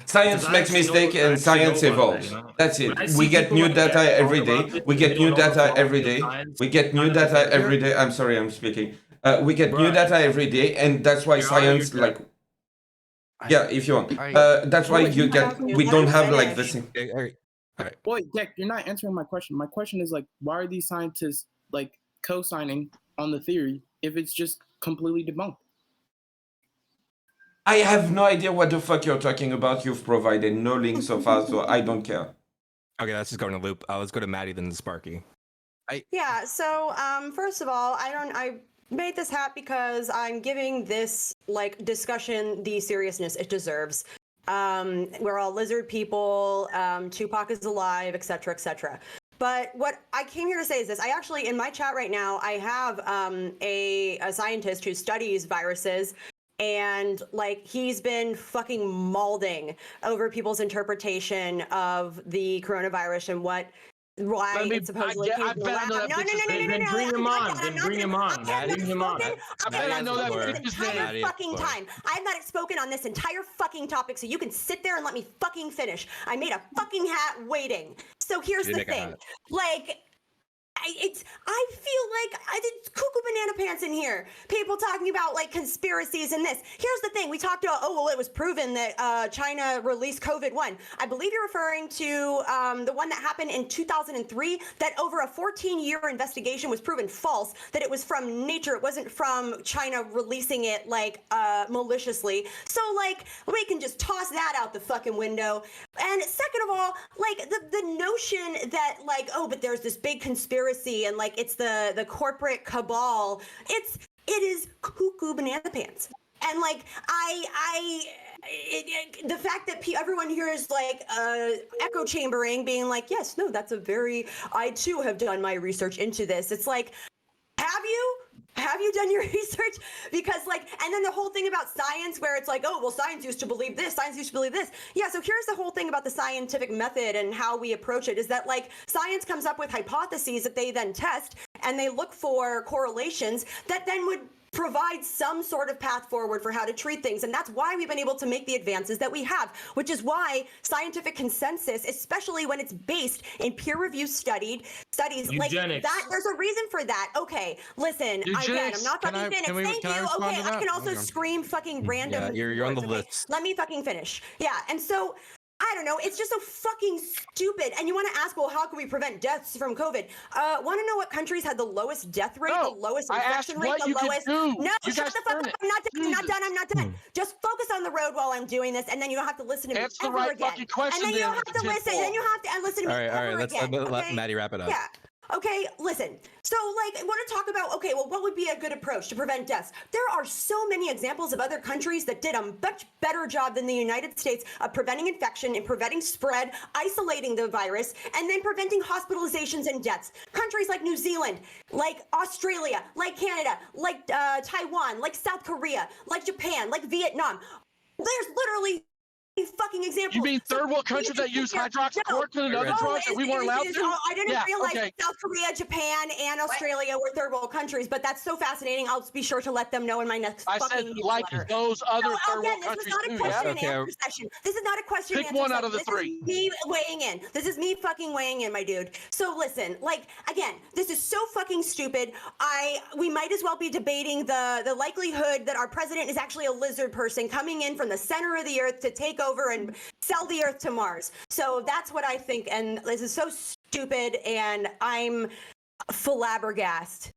Science Because I makes actually mistakes know- I and actually science know about that, evolves. you know? That's When I it. see We get people new like data that every talk day. about it, We they get don't new know the data philosophy every of day. science, We get new kind of data behavior. every day. I'm sorry, I'm speaking. We get new Bruh. data every day, and that's why You're out of your science, like, depth. yeah, if you want. That's why Wait, you you get. have to We let don't him have like the finish. same. All right. Boy, Dick, you're not answering my question. My question is like, why are these scientists like co-signing on the theory if it's just completely debunked? I have no idea what the fuck you're talking about. You've provided no link so far, so I don't care. Okay, let's just go in a loop. Let's go to Maddie, then to Sparky. Yeah. So, first of all, I made this hat because I'm giving this like discussion the seriousness it deserves. We're all lizard people. Tupac is alive, etc., etc. But what I came here to say is this. I actually, in my chat right now, I have a scientist who studies viruses, and like he's been fucking mauling over people's interpretation of the coronavirus and why it's supposedly came from the lab. No. Then bring him on. Then bring him on. Bring him on. I know that entire fucking time. I've not spoken on this entire fucking topic, so you can sit there and let me fucking finish. I made a fucking hat waiting. So here's the thing. Like, I feel like I did cuckoo banana pants in here. People talking about like conspiracies and this. Here's the thing. We talked about, it was proven that China released COVID-1. I believe you're referring to the one that happened in 2003, that over a 14-year investigation was proven false, that it was from nature. It wasn't from China releasing it like maliciously. So like we can just toss that out the fucking window. And second of all, like the notion that like, but there's this big conspiracy and like it's the corporate cabal, it is cuckoo banana pants. And like the fact that everyone here is like echo chambering, being like, yes, no, I too have done my research into this. It's like, have you done your research? Because like, and then the whole thing about science where it's like, science used to believe this, science used to believe this. Yeah, so here's the whole thing about the scientific method and how we approach it is that like science comes up with hypotheses that they then test and they look for correlations that then would provide some sort of path forward for how to treat things. And that's why we've been able to make the advances that we have, which is why scientific consensus, especially when it's based in peer-reviewed studies like that, there's a reason for that. Okay, listen, again, I'm not fucking finished. Thank you. Okay, I can also scream fucking random. Yeah, you're on the words, list. Let me fucking finish. Yeah, and so I don't know. It's just so fucking stupid. And you want to ask, well, how can we prevent deaths from COVID? Want to know what countries had the lowest death rate, the lowest infection rate, the lowest? No, shut the fuck up. I'm not done. Just focus on the road while I'm doing this, and then you don't have to listen to me Answer the right fucking question. And then you don't have to listen. Then you have to listen to me ever again. Let's let Maddie wrap it up. Yeah. Okay, listen. So, like, I want to talk about, what would be a good approach to prevent deaths? There are so many examples of other countries that did a much better job than the United States of preventing infection and preventing spread, isolating the virus, and then preventing hospitalizations and deaths. Countries like New Zealand, like Australia, like Canada, like Taiwan, like South Korea, like Japan, like Vietnam. There's literally fucking examples. You mean third world countries that use hydroxychloroquine and other drugs that we weren't allowed to? I didn't realize South Korea, Japan, and Australia were third world countries, but that's so fascinating. I'll be sure to let them know in my next fucking newsletter. Those other third world countries too. This is not a question and answer session. This is not a question and answer session. Pick one out of the three. This is me weighing in. This is me fucking weighing in, my dude. So listen, like, again, this is so fucking stupid. We might as well be debating the likelihood that our president is actually a lizard person coming in from the center of the earth to take over and sell the earth to Mars. So that's what I think, and this is so stupid, and I'm flabbergasted.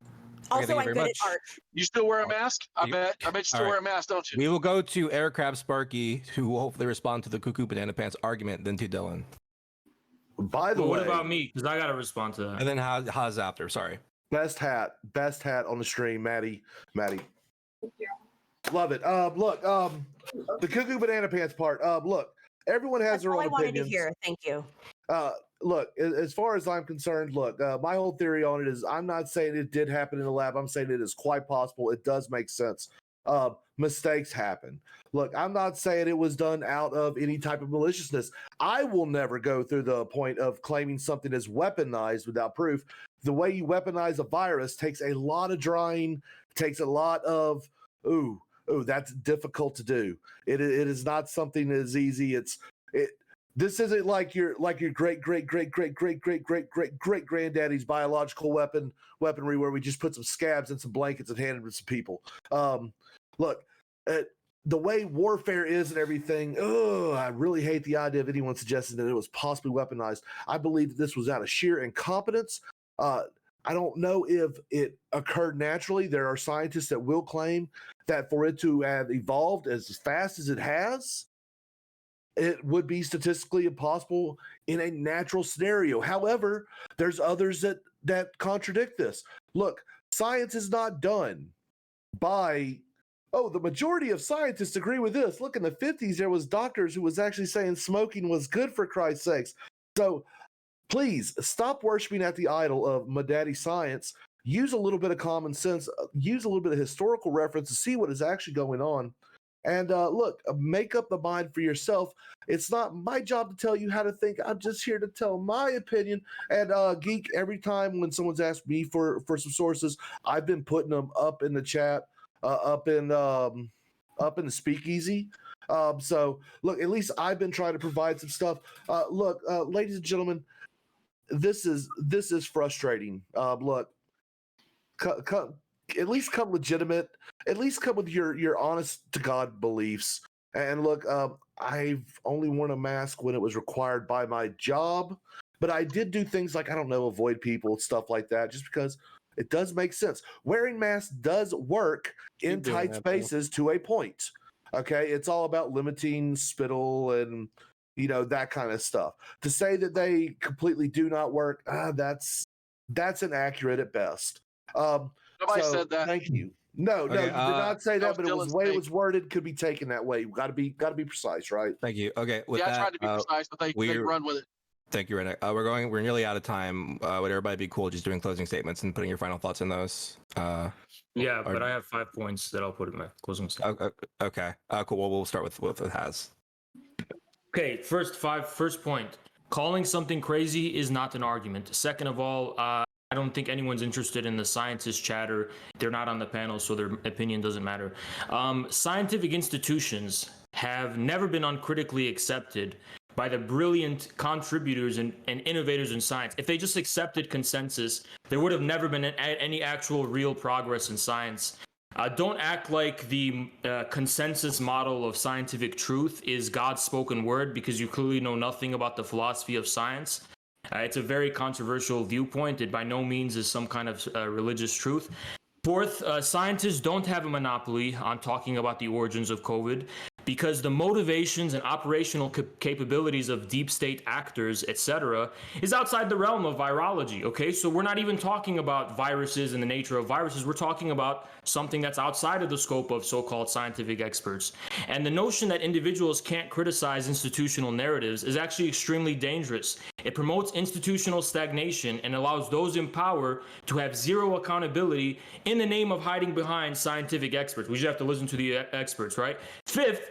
Also, I'm good at art. You still wear a mask? I bet you still wear a mask, don't you? We will go to Aircraft Sparky, who will hopefully respond to the cuckoo banana pants argument, then to Dylan. By the way, what about me? Because I got to respond to that. And then Haas after. Sorry. Best hat on the stream, Maddie. Love it. Look, the cuckoo banana pants part. Look, everyone has their own opinions. I wanted to hear. Thank you. Look, as far as I'm concerned, my whole theory on it is I'm not saying it did happen in the lab. I'm saying it is quite possible. It does make sense. Mistakes happen. Look, I'm not saying it was done out of any type of maliciousness. I will never go through the point of claiming something is weaponized without proof. The way you weaponize a virus takes a lot of drying, takes a lot of, that's difficult to do. It is not something that is easy. This isn't like your great granddaddy's biological weaponry where we just put some scabs and some blankets and handed to some people. Look, the way warfare is and everything, I really hate the idea of anyone suggesting that it was possibly weaponized. I believe that this was out of sheer incompetence. I don't know if it occurred naturally. There are scientists that will claim that for it to have evolved as fast as it has, it would be statistically impossible in a natural scenario. However, there's others that contradict this. Look, science is not done. by, oh, the majority of scientists agree with this. Look, in the 50s, there was doctors who was actually saying smoking was good for Christ's sakes. So please stop worshiping at the idol of my daddy science. Use a little bit of common sense. Use a little bit of historical reference to see what is actually going on. And look, make up the mind for yourself. It's not my job to tell you how to think. I'm just here to tell my opinion. And Geek, every time when someone's asked me for some sources, I've been putting them up in the chat, up in the speakeasy. So look, at least I've been trying to provide some stuff. Look, ladies and gentlemen, this is frustrating. Look, at least come legitimate. At least come with your honest to God beliefs. And look, I've only worn a mask when it was required by my job, but I did do things like, I don't know, avoid people, stuff like that, just because it does make sense. Wearing masks does work in tight spaces to a point. Okay, it's all about limiting spittle and that kind of stuff. To say that they completely do not work, that's inaccurate at best. Nobody said that. Thank you. No, you did not say that, but it was the way it was worded could be taken that way. Got to be precise, right? Thank you. Okay. With I that, tried to be precise, but they run with it. Thank you, Redneq. We're nearly out of time. Would everybody be cool just doing closing statements and putting your final thoughts in those? Yeah, but I have 5 points that I'll put in my closing statement. Okay. Cool. Well, we'll start with Haz. Okay, first point. Calling something crazy is not an argument. Second of all, I don't think anyone's interested in the scientist chatter. They're not on the panel, so their opinion doesn't matter. Scientific institutions have never been uncritically accepted by the brilliant contributors and innovators in science. If they just accepted consensus, there would have never been any actual real progress in science. Don't act like the consensus model of scientific truth is God's spoken word, because you clearly know nothing about the philosophy of science. It's a very controversial viewpoint. It by no means is some kind of religious truth. Fourth, scientists don't have a monopoly on talking about the origins of COVID, because the motivations and operational capabilities of deep state actors, etc., is outside the realm of virology, okay? So we're not even talking about viruses and the nature of viruses. We're talking about something that's outside of the scope of so-called scientific experts. And the notion that individuals can't criticize institutional narratives is actually extremely dangerous. It promotes institutional stagnation and allows those in power to have zero accountability in the name of hiding behind scientific experts. We just have to listen to the experts, right? Fifth,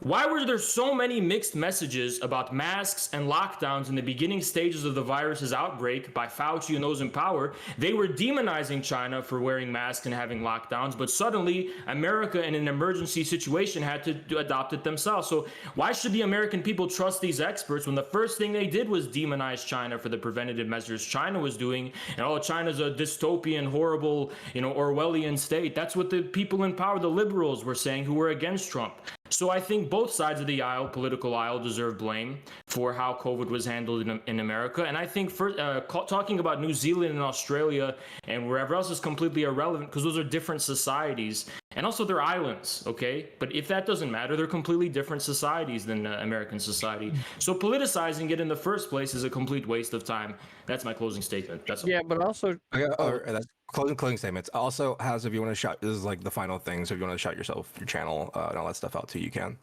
why were there so many mixed messages about masks and lockdowns in the beginning stages of the virus's outbreak by Fauci and those in power? They were demonizing China for wearing masks and having lockdowns, but suddenly America in an emergency situation had to adopt it themselves. So why should the American people trust these experts when the first thing they did was demonize China for the preventative measures China was doing? And China's a dystopian, horrible, Orwellian state. That's what the people in power, the liberals, were saying, who were against Trump. So I think both sides of the aisle, political aisle, deserve blame for how COVID was handled in America. And I think talking about New Zealand and Australia and wherever else is completely irrelevant, because those are different societies. And also they're islands, okay? But if that doesn't matter, they're completely different societies than American society. So politicizing it in the first place is a complete waste of time. That's my closing statement. That's all. Yeah, but also... That's closing statements. Also, Haz, if you want to shout, this is like the final thing, so if you want to shout yourself, your channel, and all that stuff out too, you can.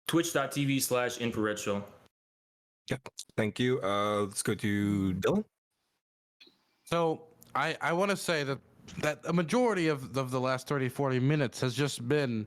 Twitch.tv/InfraRed show. Yep. Thank you. Let's go to Dylan. So I want to say that a majority of the last 30-40 minutes has just been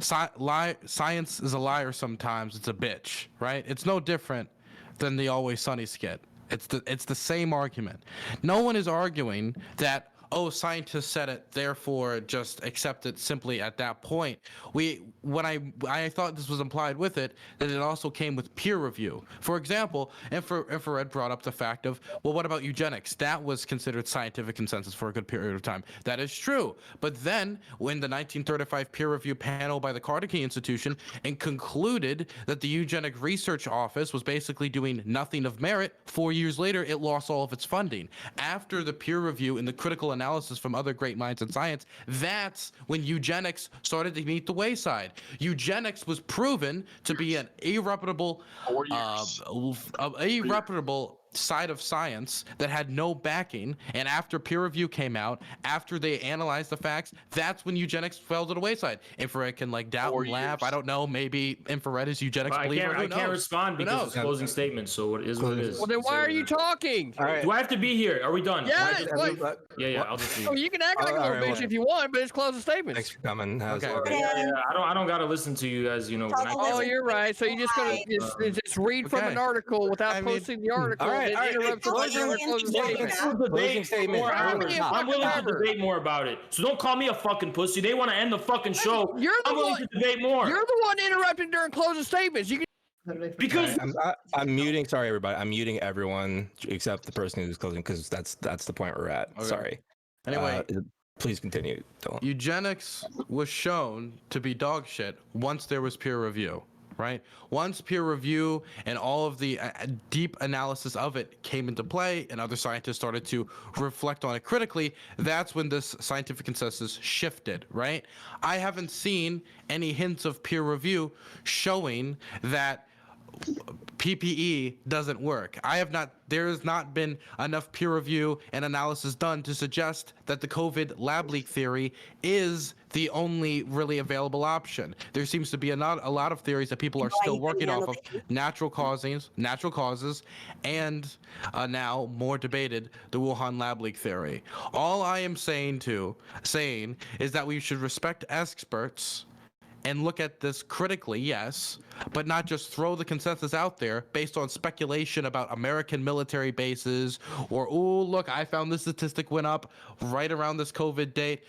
science is a liar sometimes, it's a bitch, right? It's no different than the Always Sunny skit. It's the same argument. No one is arguing that, oh, scientists said it, therefore just accept it simply at that point. When I thought this was implied with it, that it also came with peer review. For example, InfraRed brought up the fact of, well, what about eugenics? That was considered scientific consensus for a good period of time. That is true. But then, when the 1935 peer review panel by the Carnegie Institution and concluded that the Eugenic Research Office was basically doing nothing of merit, 4 years later, it lost all of its funding. After the peer review and the critical analysis from other great minds in science, that's when eugenics started to meet the wayside. Eugenics was proven to be an irreputable side of science that had no backing, and after peer review came out, after they analyzed the facts, that's when eugenics fell to the wayside. InfraRed can like doubt and laugh. I don't know. Maybe InfraRed is eugenics believer. I can't respond because it's closing statement. So what is what it is. Well, then why are you talking? All right. Do I have to be here? Are we done? Yeah, Yeah. I'll just leave. Oh, you can act like a little bitch if you want, but it's closing statements. Thanks for coming. Okay. Yeah. I don't gotta listen to you guys. You know. When Oh, you're right. So you just gonna just read from an article without posting the article. All right. And interrupt the closing statement. I'm willing to debate more about it. So don't call me a fucking pussy. They want to end the fucking show. I'm willing to debate more. You're the one interrupting during closing statements. You can. Because I'm muting. Sorry, everybody. I'm muting everyone except the person who's closing because that's the point we're at. Okay. Sorry. Anyway, please continue. eugenics was shown to be dog shit once there was peer review, right? Once peer review and all of the deep analysis of it came into play and other scientists started to reflect on it critically, that's when this scientific consensus shifted, right? I haven't seen any hints of peer review showing that PPE doesn't work. There has not been enough peer review and analysis done to suggest that the COVID lab leak theory is the only really available option. There seems to be a lot of theories that people are still working off of natural causes, and now more debated, the Wuhan lab leak theory. All I am saying is that we should respect experts and look at this critically, yes, but not just throw the consensus out there based on speculation about American military bases or, oh, look, I found this statistic went up right around this COVID date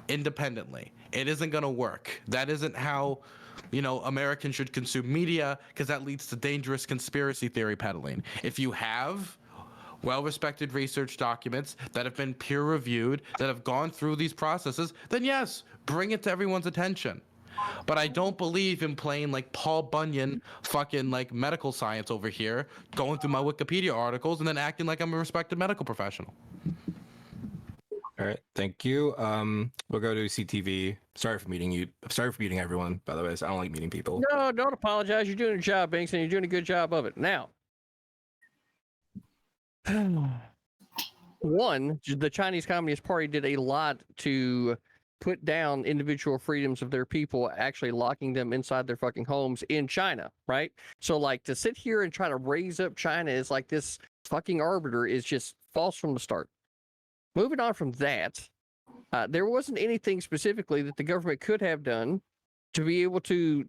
independently. It isn't going to work. That isn't how, Americans should consume media because that leads to dangerous conspiracy theory peddling. If you have well-respected research documents that have been peer-reviewed, that have gone through these processes, then yes, bring it to everyone's attention. But I don't believe in playing like Paul Bunyan fucking like medical science over here, going through my Wikipedia articles and then acting like I'm a respected medical professional. All right, thank you. We'll go to CTV. Sorry for meeting you. Sorry for meeting everyone, by the way. I don't like meeting people. No, don't apologize. You're doing your job, Banks, and you're doing a good job of it. Now, one, the Chinese Communist Party did a lot to put down individual freedoms of their people, actually locking them inside their fucking homes in China, right? So like to sit here and try to raise up China as like this fucking arbiter is just false from the start. Moving on from that, there wasn't anything specifically that the government could have done to be able to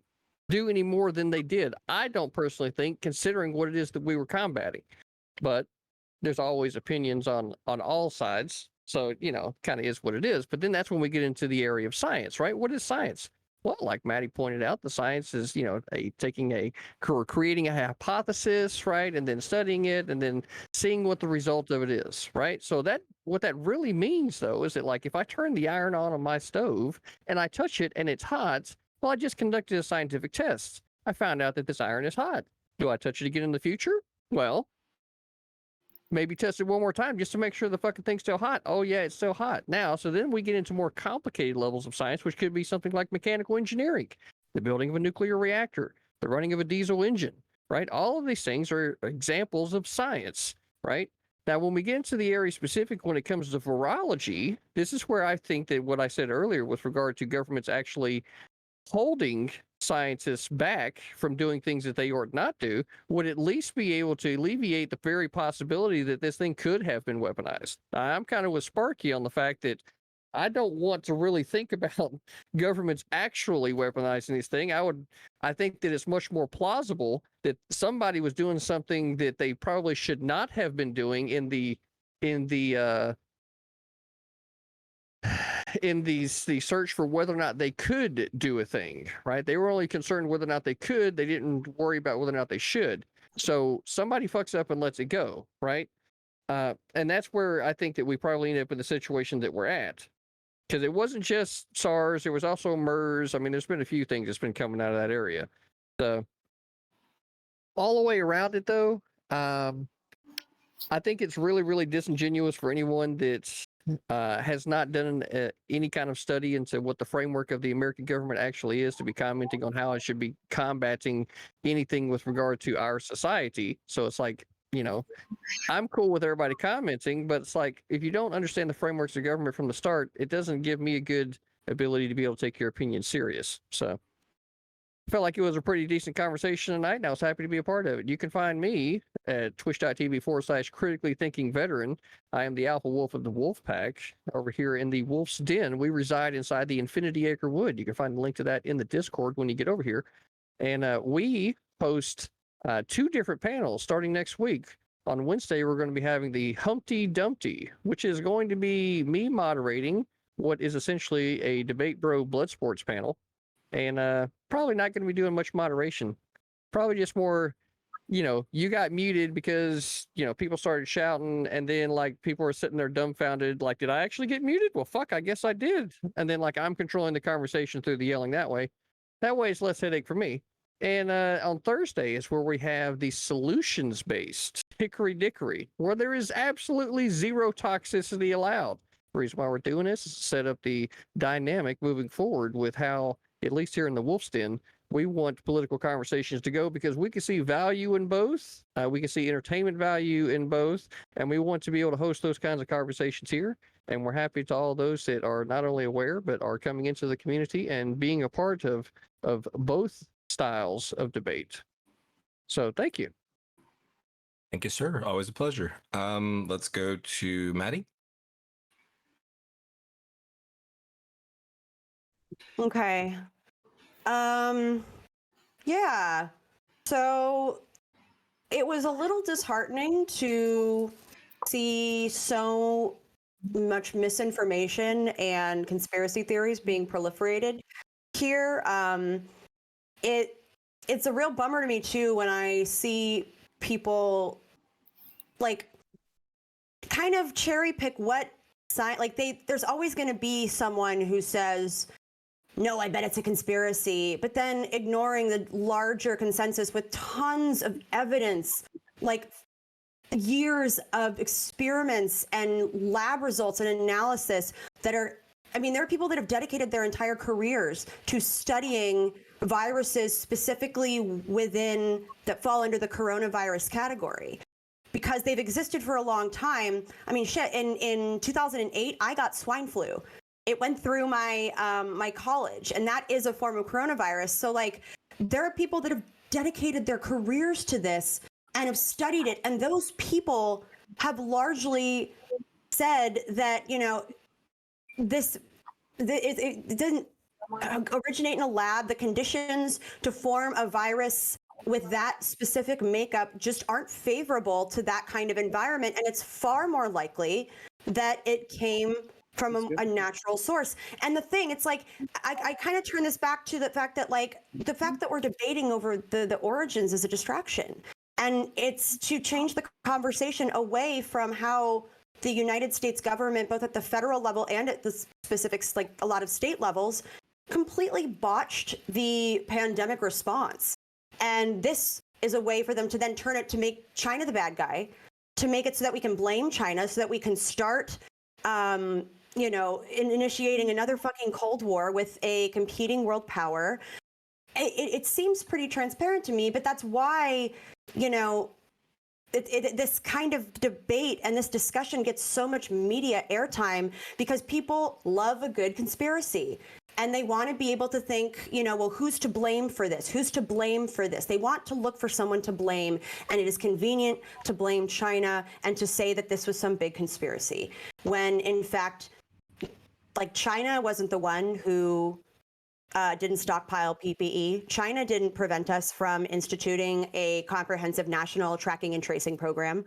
do any more than they did. I don't personally think, considering what it is that we were combating, but there's always opinions on all sides. So, kind of is what it is. But then that's when we get into the area of science, right? What is science? Well, like Maddie pointed out, the science is, creating a hypothesis, right? And then studying it and then seeing what the result of it is, right? So what that really means, though, is that like if I turn the iron on my stove and I touch it and it's hot, well, I just conducted a scientific test. I found out that this iron is hot. Do I touch it again in the future? Well, maybe test it one more time just to make sure the fucking thing's still hot. Oh, yeah, it's still hot now. So then we get into more complicated levels of science, which could be something like mechanical engineering, the building of a nuclear reactor, the running of a diesel engine, right? All of these things are examples of science, right? Now, when we get into the area specific, when it comes to virology, this is where I think that what I said earlier with regard to governments actually holding scientists back from doing things that they ought not do would at least be able to alleviate the very possibility that this thing could have been weaponized. I'm kind of with Sparky on the fact that I don't want to really think about governments actually weaponizing this thing. I think that it's much more plausible that somebody was doing something that they probably should not have been doing in the search for whether or not they could do a thing, right? They were only concerned whether or not they could. They didn't worry about whether or not they should. So somebody fucks up and lets it go, right? And that's where I think that we probably end up in the situation that we're at. Because it wasn't just SARS, there was also MERS. I mean, there's been a few things that's been coming out of that area. So all the way around it, though, I think it's really, really disingenuous for anyone that's has not done any kind of study into what the framework of the American government actually is to be commenting on how it should be combating anything with regard to our society. So it's like, I'm cool with everybody commenting, but it's like, if you don't understand the frameworks of government from the start, it doesn't give me a good ability to be able to take your opinion serious. So I felt like it was a pretty decent conversation tonight, and I was happy to be a part of it. You can find me at twitch.tv/critically thinking veteran. I am the alpha wolf of the wolf pack over here in the wolf's den. We reside inside the Infinity Acre Wood. You can find a link to that in the Discord when you get over here. And we post 2 different panels starting next week. On Wednesday, we're going to be having the Humpty Dumpty, which is going to be me moderating what is essentially a Debate Bro Blood Sports panel. And probably not going to be doing much moderation. Probably just more, you got muted because, people started shouting, and then like people were sitting there dumbfounded, like, did I actually get muted? Well, fuck, I guess I did. And then like I'm controlling the conversation through the yelling that way. That way it's less headache for me. And on Thursday is where we have the solutions-based Hickory Dickory, where there is absolutely zero toxicity allowed. The reason why we're doing this is to set up the dynamic moving forward with how, at least here in the Wolf's Den, we want political conversations to go, because we can see value in both. We can see entertainment value in both, and we want to be able to host those kinds of conversations here. And we're happy to all those that are not only aware, but are coming into the community and being a part of both styles of debate. So thank you. Thank you, sir. Always a pleasure. Let's go to Maddie. Okay. Yeah. So it was a little disheartening to see so much misinformation and conspiracy theories being proliferated here. It's a real bummer to me too when I see people like kind of cherry pick what side, like there's always going to be someone who says, no, I bet it's a conspiracy, but then ignoring the larger consensus with tons of evidence, like years of experiments and lab results and analysis that are, there are people that have dedicated their entire careers to studying viruses specifically that fall under the coronavirus category, because they've existed for a long time. In 2008, I got swine flu. It went through my my college, and that is a form of coronavirus. So like, there are people that have dedicated their careers to this and have studied it, and those people have largely said that it didn't originate in a lab. The conditions to form a virus with that specific makeup just aren't favorable to that kind of environment, and it's far more likely that it came from a natural source. And the thing, it's like, I kind of turn this back to the fact that we're debating over the origins is a distraction. And it's to change the conversation away from how the United States government, both at the federal level and at the specifics, like a lot of state levels, completely botched the pandemic response. And this is a way for them to then turn it to make China the bad guy, to make it so that we can blame China, so that we can start initiating another fucking Cold War with a competing world power. It seems pretty transparent to me, but that's why, this kind of debate and this discussion gets so much media airtime, because people love a good conspiracy. And they want to be able to think, well, who's to blame for this? Who's to blame for this? They want to look for someone to blame. And it is convenient to blame China and to say that this was some big conspiracy, when in fact, like, China wasn't the one who didn't stockpile PPE. China didn't prevent us from instituting a comprehensive national tracking and tracing program.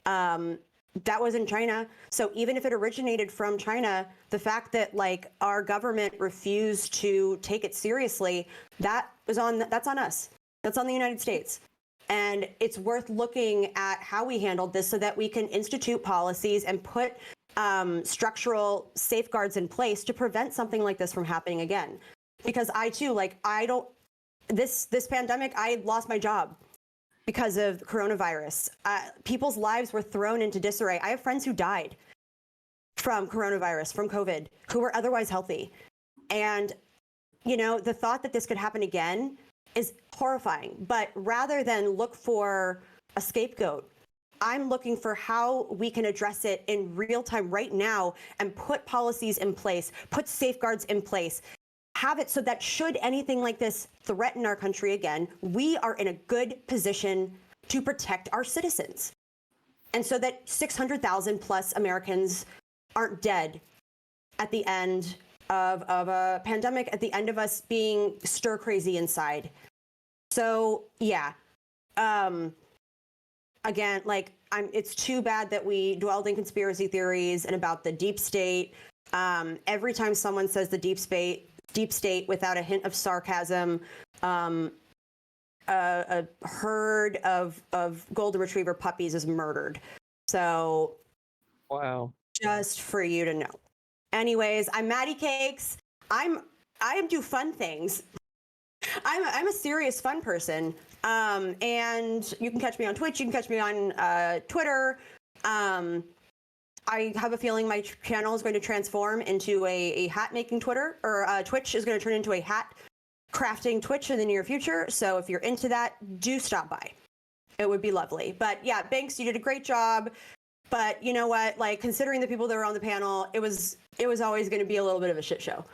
That was in China. So even if it originated from China, the fact that like our government refused to take it seriously, that's on us. That's on the United States. And it's worth looking at how we handled this so that we can institute policies and put structural safeguards in place to prevent something like this from happening again. Because this pandemic, I lost my job because of coronavirus. People's lives were thrown into disarray. I have friends who died from coronavirus, from COVID, who were otherwise healthy. And, the thought that this could happen again is horrifying. But rather than look for a scapegoat I'm looking for how we can address it in real time right now and put policies in place, put safeguards in place, have it so that should anything like this threaten our country again, we are in a good position to protect our citizens. And so that 600,000 plus Americans aren't dead at the end of a pandemic, at the end of us being stir crazy inside. So yeah, again, like it's too bad that we dwelled in conspiracy theories and about the deep state. Every time someone says the deep state without a hint of sarcasm, a herd of golden retriever puppies is murdered. So, wow. Just for you to know. Anyways, I'm Maddie Cakes. I do fun things. I'm a serious fun person. And you can catch me on Twitch. You can catch me on Twitter. I have a feeling my channel is going to transform into a hat making Twitter, or Twitch is going to turn into a hat crafting Twitch in the near future. So if you're into that, do stop by. It would be lovely. But yeah, Banks, you did a great job. But you know what? Like, considering the people that were on the panel, it was always going to be a little bit of a shit show.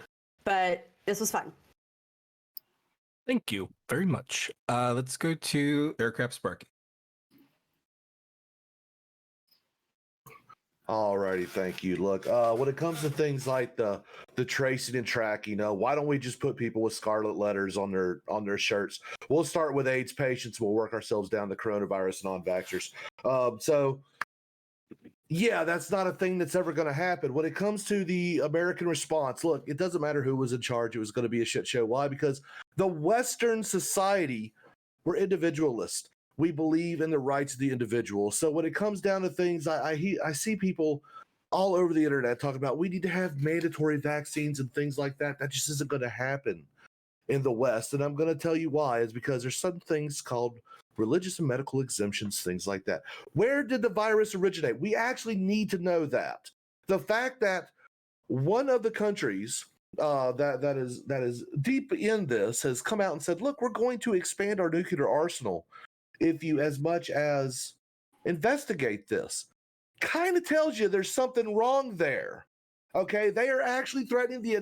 But this was fun. Thank you very much. Let's go to Aircraft Sparky. Alrighty, thank you. Look, when it comes to things like the tracing and tracking, why don't we just put people with scarlet letters on their shirts? We'll start with AIDS patients. We'll work ourselves down to coronavirus non-vaxxers. So, yeah, that's not a thing that's ever going to happen. When it comes to the American response, look, it doesn't matter who was in charge. It was going to be a shit show. Why? Because the Western society, we're individualists. We believe in the rights of the individual. So when it comes down to things, I see people all over the internet talking about we need to have mandatory vaccines and things like that. That just isn't going to happen in the West. And I'm going to tell you why. Is because there's some things called religious and medical exemptions, things like that. Where did the virus originate? We actually need to know that. The fact that one of the countries that is deep in this has come out and said, look, we're going to expand our nuclear arsenal if you as much as investigate this. Kind of tells you there's something wrong there. Okay, they are actually threatening the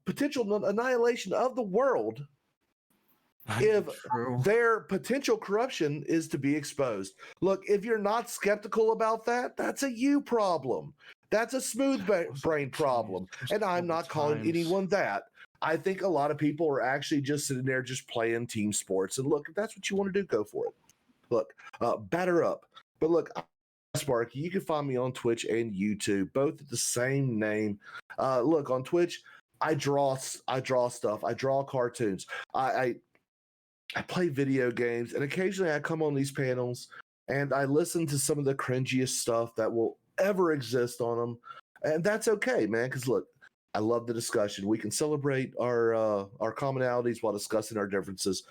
potential annihilation of the world if their potential corruption is to be exposed. Look, if you're not skeptical about that, that's a you problem. That's a smooth brain problem. And I'm not calling anyone that. I think a lot of people are actually just sitting there just playing team sports. And look, if that's what you want to do, go for it. Look, batter up. But look, Sparky, you can find me on Twitch and YouTube, both at the same name. Look, on Twitch, I draw stuff. I draw cartoons. I play video games, and occasionally I come on these panels and I listen to some of the cringiest stuff that will ever exist on them. And that's okay, man, because look, I love the discussion. We can celebrate our commonalities while discussing our differences.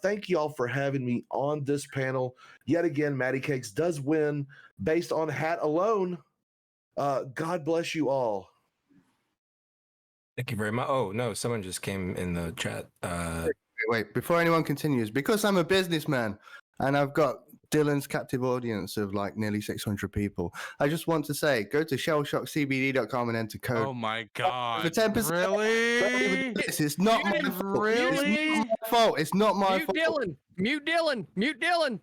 Thank you all for having me on this panel. Yet again, Maddie Cakes does win based on hat alone. God bless you all. Thank you very much. Oh, no, someone just came in the chat. Wait, before anyone continues, because I'm a businessman and I've got Dylan's captive audience of like nearly 600 people, I just want to say, go to shellshockcbd.com and enter code. Oh my god. For 10%. Really? It's not my fault. Really? It's not my fault. It's not my fault. Mute Dylan.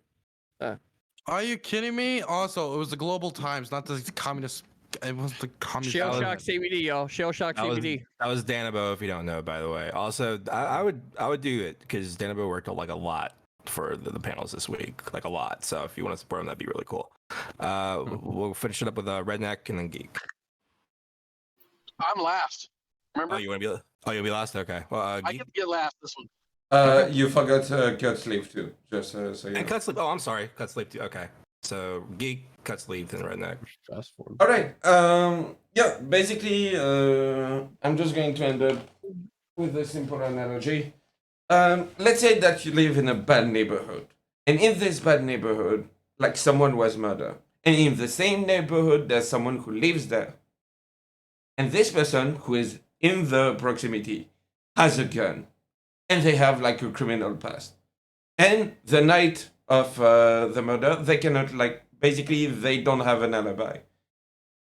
Are you kidding me? Also, it was the Global Times, not the communist. It was the communist. Shell Shock CBD, y'all. Shell Shock CBD. That was Danabo, if you don't know, by the way. Also, I would do it because Danabo worked like a lot for the panels this week, like a lot. So if you want to support him, that'd be really cool. We'll finish it up with Redneq and then Geek. I'm last. Remember? Oh, you'll be last. Okay. Well, I get to get last this one. You forgot Cutsleeve too. Just so you know. And Cutsleeve. Oh, I'm sorry. Cutsleeve too. Okay. So Geek, Cutsleeve, and Redneq. Fast forward. All right. Yeah. Basically, I'm just going to end up with a simple analogy. Let's say that you live in a bad neighborhood, and in this bad neighborhood, like someone was murdered, and in the same neighborhood, there's someone who lives there, and this person who is in the proximity has a gun, and they have like a criminal past, and the night of the murder, they cannot, like, basically, they don't have an alibi.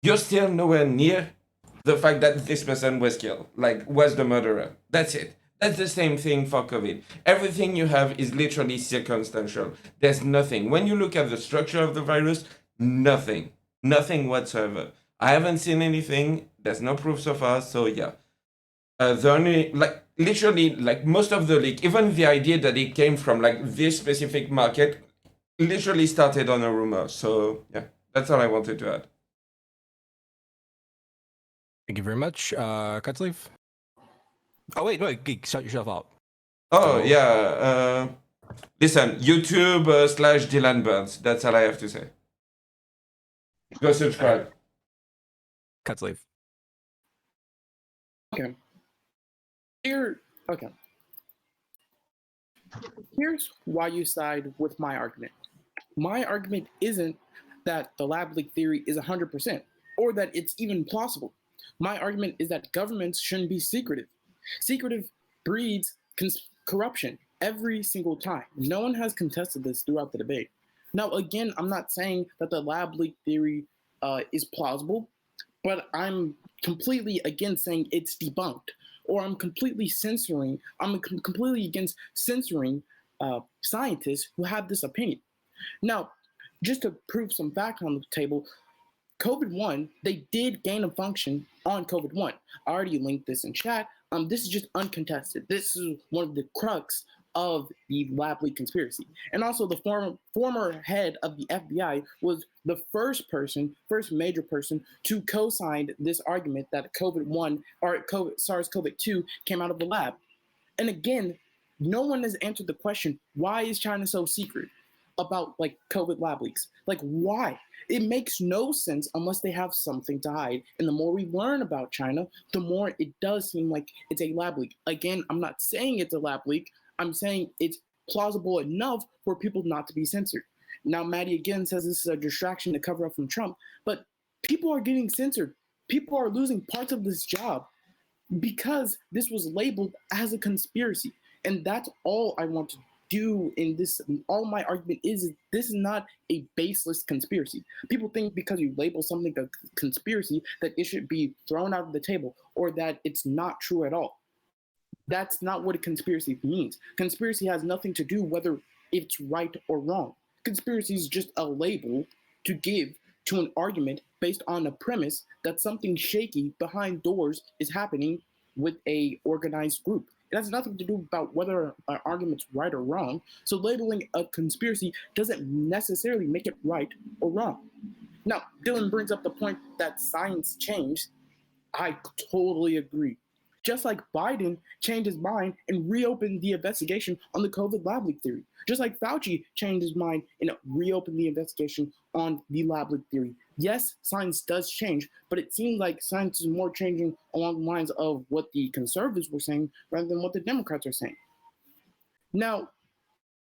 You're still nowhere near the fact that this person was killed, like, was the murderer. That's it. That's the same thing for COVID. Everything you have is literally circumstantial. There's nothing. When you look at the structure of the virus, nothing. Nothing whatsoever. I haven't seen anything. There's no proof so far, so yeah. The only, like, literally, like, most of the leak, even the idea that it came from, like, this specific market, literally started on a rumor. So, yeah, that's all I wanted to add. Thank you very much. Cutsleeve? Oh, wait, Geek, shut yourself out. Oh, yeah. Listen, YouTube / Dylan Burns. That's all I have to say. Go subscribe. Cutsleeve. Okay. Okay. Here's why you side with my argument. My argument isn't that the lab leak theory is 100% or that it's even plausible. My argument is that governments shouldn't be secretive. Secretive breeds corruption every single time. No one has contested this throughout the debate. Now, again, I'm not saying that the lab leak theory is plausible, but I'm completely against saying it's debunked, or I'm completely against censoring scientists who have this opinion. Now, just to prove some facts on the table, COVID-1, they did gain a function on COVID-1. I already linked this in chat. This is just uncontested. This is one of the crux of the lab leak conspiracy. And also the former head of the FBI was the first major person to co-sign this argument that COVID-1 or SARS-CoV-2 came out of the lab. And again, no one has answered the question, why is China so secret about like COVID lab leaks? Like, why? It makes no sense unless they have something to hide. And the more we learn about China, the more it does seem like it's a lab leak. Again, I'm not saying it's a lab leak. I'm saying it's plausible enough for people not to be censored. Now, Maddie again says this is a distraction to cover up from Trump, but people are getting censored. People are losing parts of this job because this was labeled as a conspiracy. And that's all I want to do in this. All my argument is this is not a baseless conspiracy. People think because you label something a conspiracy that it should be thrown out of the table or that it's not true at all. That's not what a conspiracy means. Conspiracy has nothing to do whether it's right or wrong. Conspiracy is just a label to give to an argument based on a premise that something shaky behind doors is happening with a organized group. It has nothing to do about whether an argument's right or wrong. So labeling a conspiracy doesn't necessarily make it right or wrong. Now, Dylan brings up the point that science changed. I totally agree. Just like Biden changed his mind and reopened the investigation on the COVID lab leak theory. Just like Fauci changed his mind and reopened the investigation on the lab leak theory. Yes, science does change, but it seems like science is more changing along the lines of what the conservatives were saying rather than what the Democrats are saying. Now,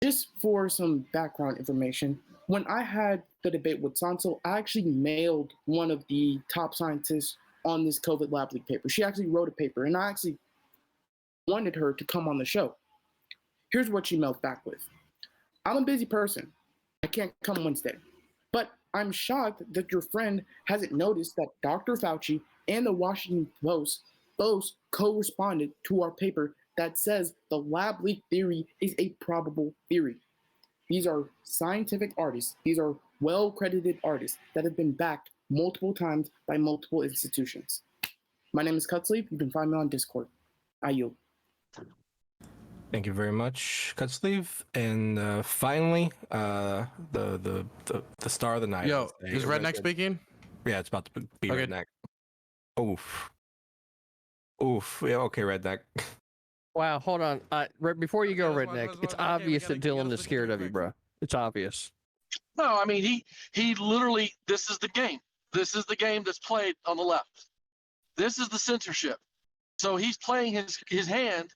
just for some background information, when I had the debate with Sanso, I actually mailed one of the top scientists on this COVID lab leak paper. She actually wrote a paper, and I actually wanted her to come on the show. Here's what she mailed back with. I'm a busy person. I can't come Wednesday. But I'm shocked that your friend hasn't noticed that Dr. Fauci and the Washington Post both co-responded to our paper that says the lab leak theory is a probable theory. These are scientific artists. These are well-credited artists that have been backed multiple times by multiple institutions. My name is Cutsleeve. You can find me on Discord. I yield. Thank you very much, Cutsleeve. And finally, the star of the night. Yo, is Redneq speaking? Yeah, it's about to be okay. Redneq. Oof. Yeah, okay, Redneq. Wow, hold on. Before you go, Redneq, it's obvious that Dylan is scared of you, bro. It's obvious. No, I mean he literally. This is the game. This is the game that's played on the left. This is the censorship. So he's playing his hand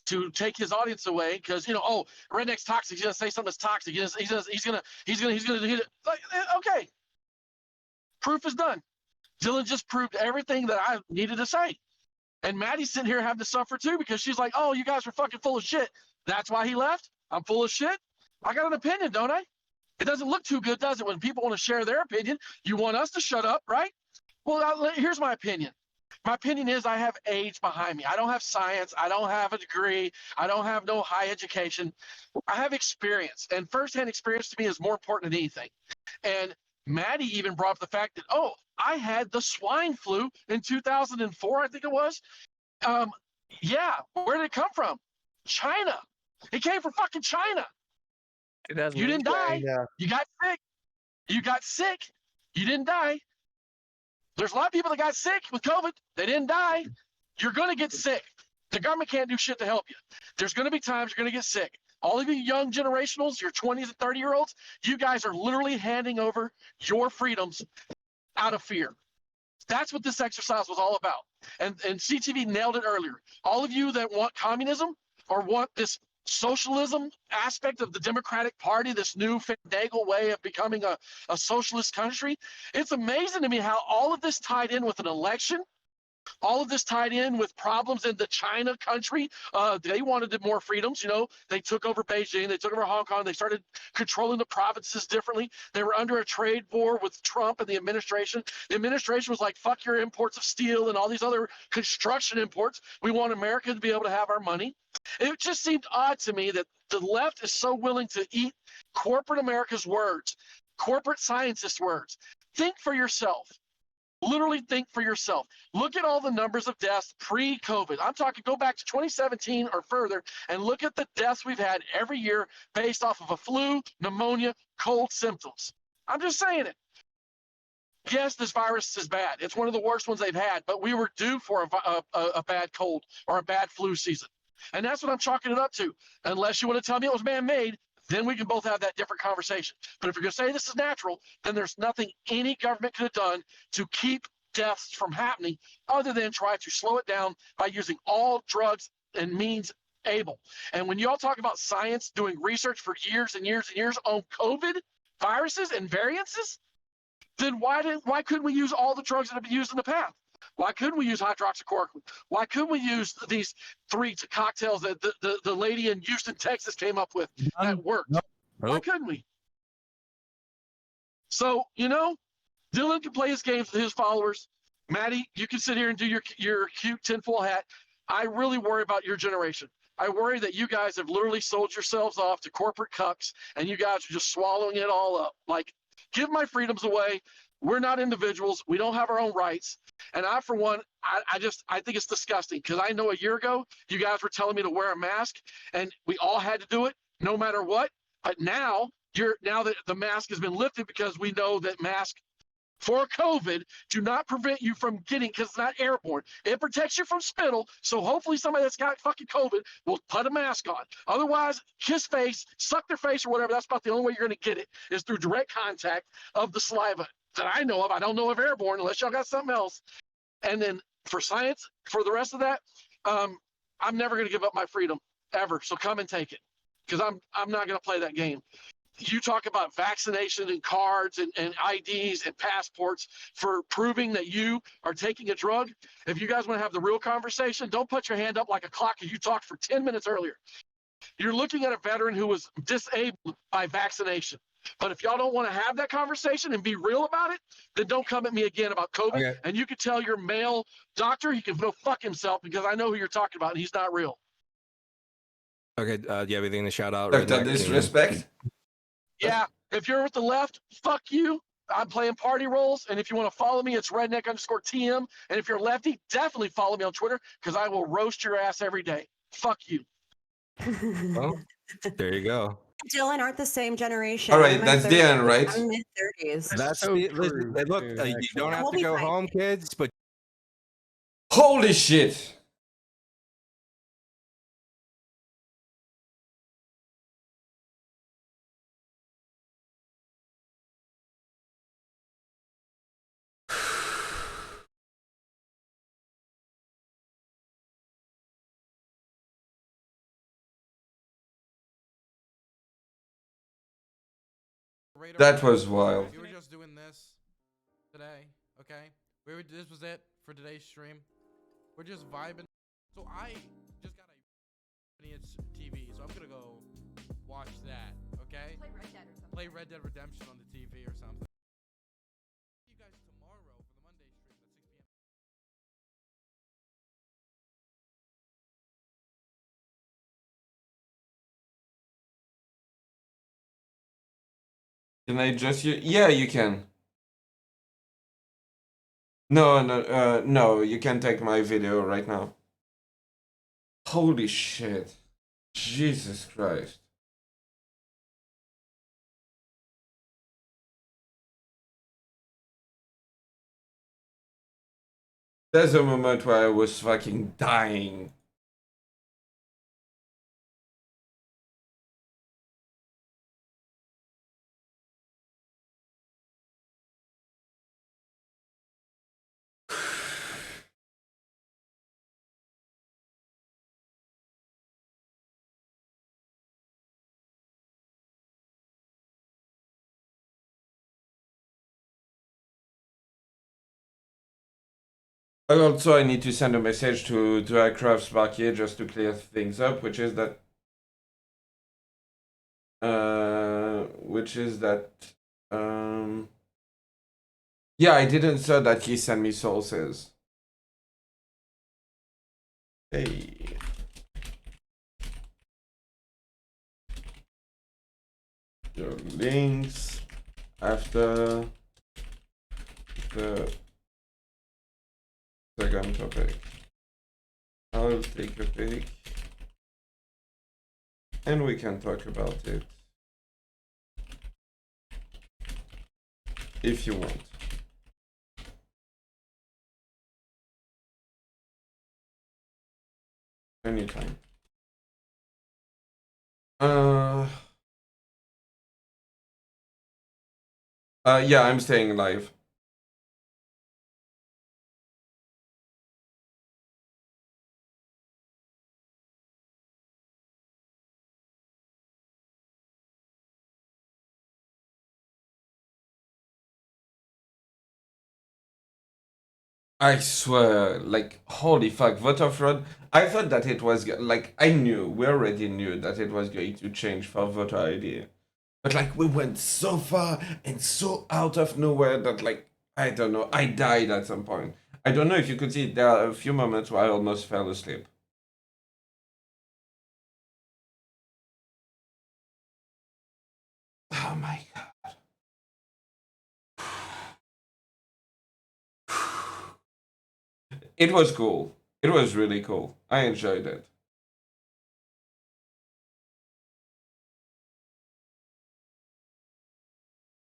to take his audience away because Redneq's toxic. He's gonna say something that's toxic. He's gonna hit it. Like, okay, proof is done. Dylan just proved everything that I needed to say, and Maddie's sitting here having to suffer too because she's like, "Oh, you guys are fucking full of shit." That's why he left. I'm full of shit. I got an opinion, don't I? It doesn't look too good, does it? When people want to share their opinion, you want us to shut up, right? Well, here's my opinion. My opinion is I have age behind me. I don't have science. I don't have a degree. I don't have no high education. I have experience, and firsthand experience to me is more important than anything. And Maddie even brought up the fact that, oh, I had the swine flu in 2004, I think it was. Yeah, where did it come from? China. It came from fucking China. You didn't die. You got sick. You got sick. You didn't die. There's a lot of people that got sick with COVID. They didn't die. You're going to get sick. The government can't do shit to help you. There's going to be times you're going to get sick. All of you young generationals, your 20s and 30-year-olds, you guys are literally handing over your freedoms out of fear. That's what this exercise was all about. And CTV nailed it earlier. All of you that want communism or want this socialism aspect of the Democratic Party, this new finagle way of becoming a socialist country, it's amazing to me how all of this tied in with an election. All of this tied in with problems in the China country. They wanted more freedoms. You know, they took over Beijing. They took over Hong Kong. They started controlling the provinces differently. They were under a trade war with Trump and the administration. The administration was like, fuck your imports of steel and all these other construction imports. We want America to be able to have our money. It just seemed odd to me that the left is so willing to eat corporate America's words, corporate scientists' words. Think for yourself. Literally think for yourself. Look at all the numbers of deaths pre-COVID. I'm talking go back to 2017 or further and look at the deaths we've had every year based off of a flu, pneumonia, cold symptoms. I'm just saying it. Yes, this virus is bad. It's one of the worst ones they've had, but we were due for a bad cold or a bad flu season. And that's what I'm chalking it up to. Unless you want to tell me it was man-made, then we can both have that different conversation. But if you're going to say this is natural, then there's nothing any government could have done to keep deaths from happening other than try to slow it down by using all drugs and means able. And when you all talk about science doing research for years and years and years on COVID viruses and variances, then why couldn't we use all the drugs that have been used in the past? Why couldn't we use hydroxychloroquine? Why couldn't we use these 3 cocktails that the lady in Houston, Texas came up with that worked? Why couldn't we? So, you know, Dylan can play his games with his followers. Maddie, you can sit here and do your cute tinfoil hat. I really worry about your generation. I worry that you guys have literally sold yourselves off to corporate cucks and you guys are just swallowing it all up. Like, give my freedoms away. We're not individuals. We don't have our own rights. And I, for one, I think it's disgusting because I know a year ago, you guys were telling me to wear a mask and we all had to do it no matter what. But now that the mask has been lifted because we know that masks for COVID do not prevent you from getting, because it's not airborne. It protects you from spittle. So hopefully somebody that's got fucking COVID will put a mask on. Otherwise, kiss face, suck their face or whatever. That's about the only way you're going to get it is through direct contact of the saliva that I know of. I don't know of airborne unless y'all got something else. And then for science, for the rest of that, I'm never going to give up my freedom ever. So come and take it because I'm not going to play that game. You talk about vaccination and cards and IDs and passports for proving that you are taking a drug. If you guys want to have the real conversation, don't put your hand up like a clock because you talked for 10 minutes earlier. You're looking at a veteran who was disabled by vaccination. But if y'all don't want to have that conversation and be real about it, then don't come at me again about COVID. Okay. And you can tell your male doctor he can go fuck himself because I know who you're talking about and he's not real. Okay, do you have anything to shout out? Dr. Disrespect? Yeah, if you're with the left, fuck you. I'm playing party roles. And if you want to follow me, it's Redneq_TM. And if you're a lefty, definitely follow me on Twitter because I will roast your ass every day. Fuck you. Well, there you go. Dylan aren't the same generation. All right, that's the end, right? I'm mid-30s. That's so the true, look. too, You don't have We'll to be go fine. home, kids, but Holy shit! That was wild. We were just doing this today, okay? This was it for today's stream. We're just vibing. So I just got a TV, so I'm gonna go watch that, okay? play Red Dead Redemption on the TV or something. See you guys tomorrow for the Monday stream at 6 p.m. Can I just use? Yeah, you can. No, you can take my video right now. Holy shit. Jesus Christ. There's a moment where I was fucking dying. Also, I need to send a message to Aircraft Sparky just to clear things up, which is that yeah, I didn't say that he sent me sources. Hey. Your links after the second topic. I'll take a pic and we can talk about it if you want. Anytime. Yeah, I'm staying live. I swear, like, holy fuck, voter fraud. I thought that it was, like, we already knew that it was going to change for voter ID. But, like, we went so far and so out of nowhere that, like, I don't know, I died at some point. I don't know if you could see, there are a few moments where I almost fell asleep. Oh my god. It was cool. It was really cool. I enjoyed it.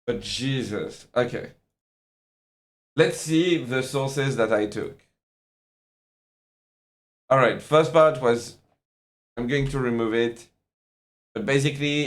But Jesus. Okay. Let's see the sources that I took. Alright, first part was, I'm going to remove it. But basically,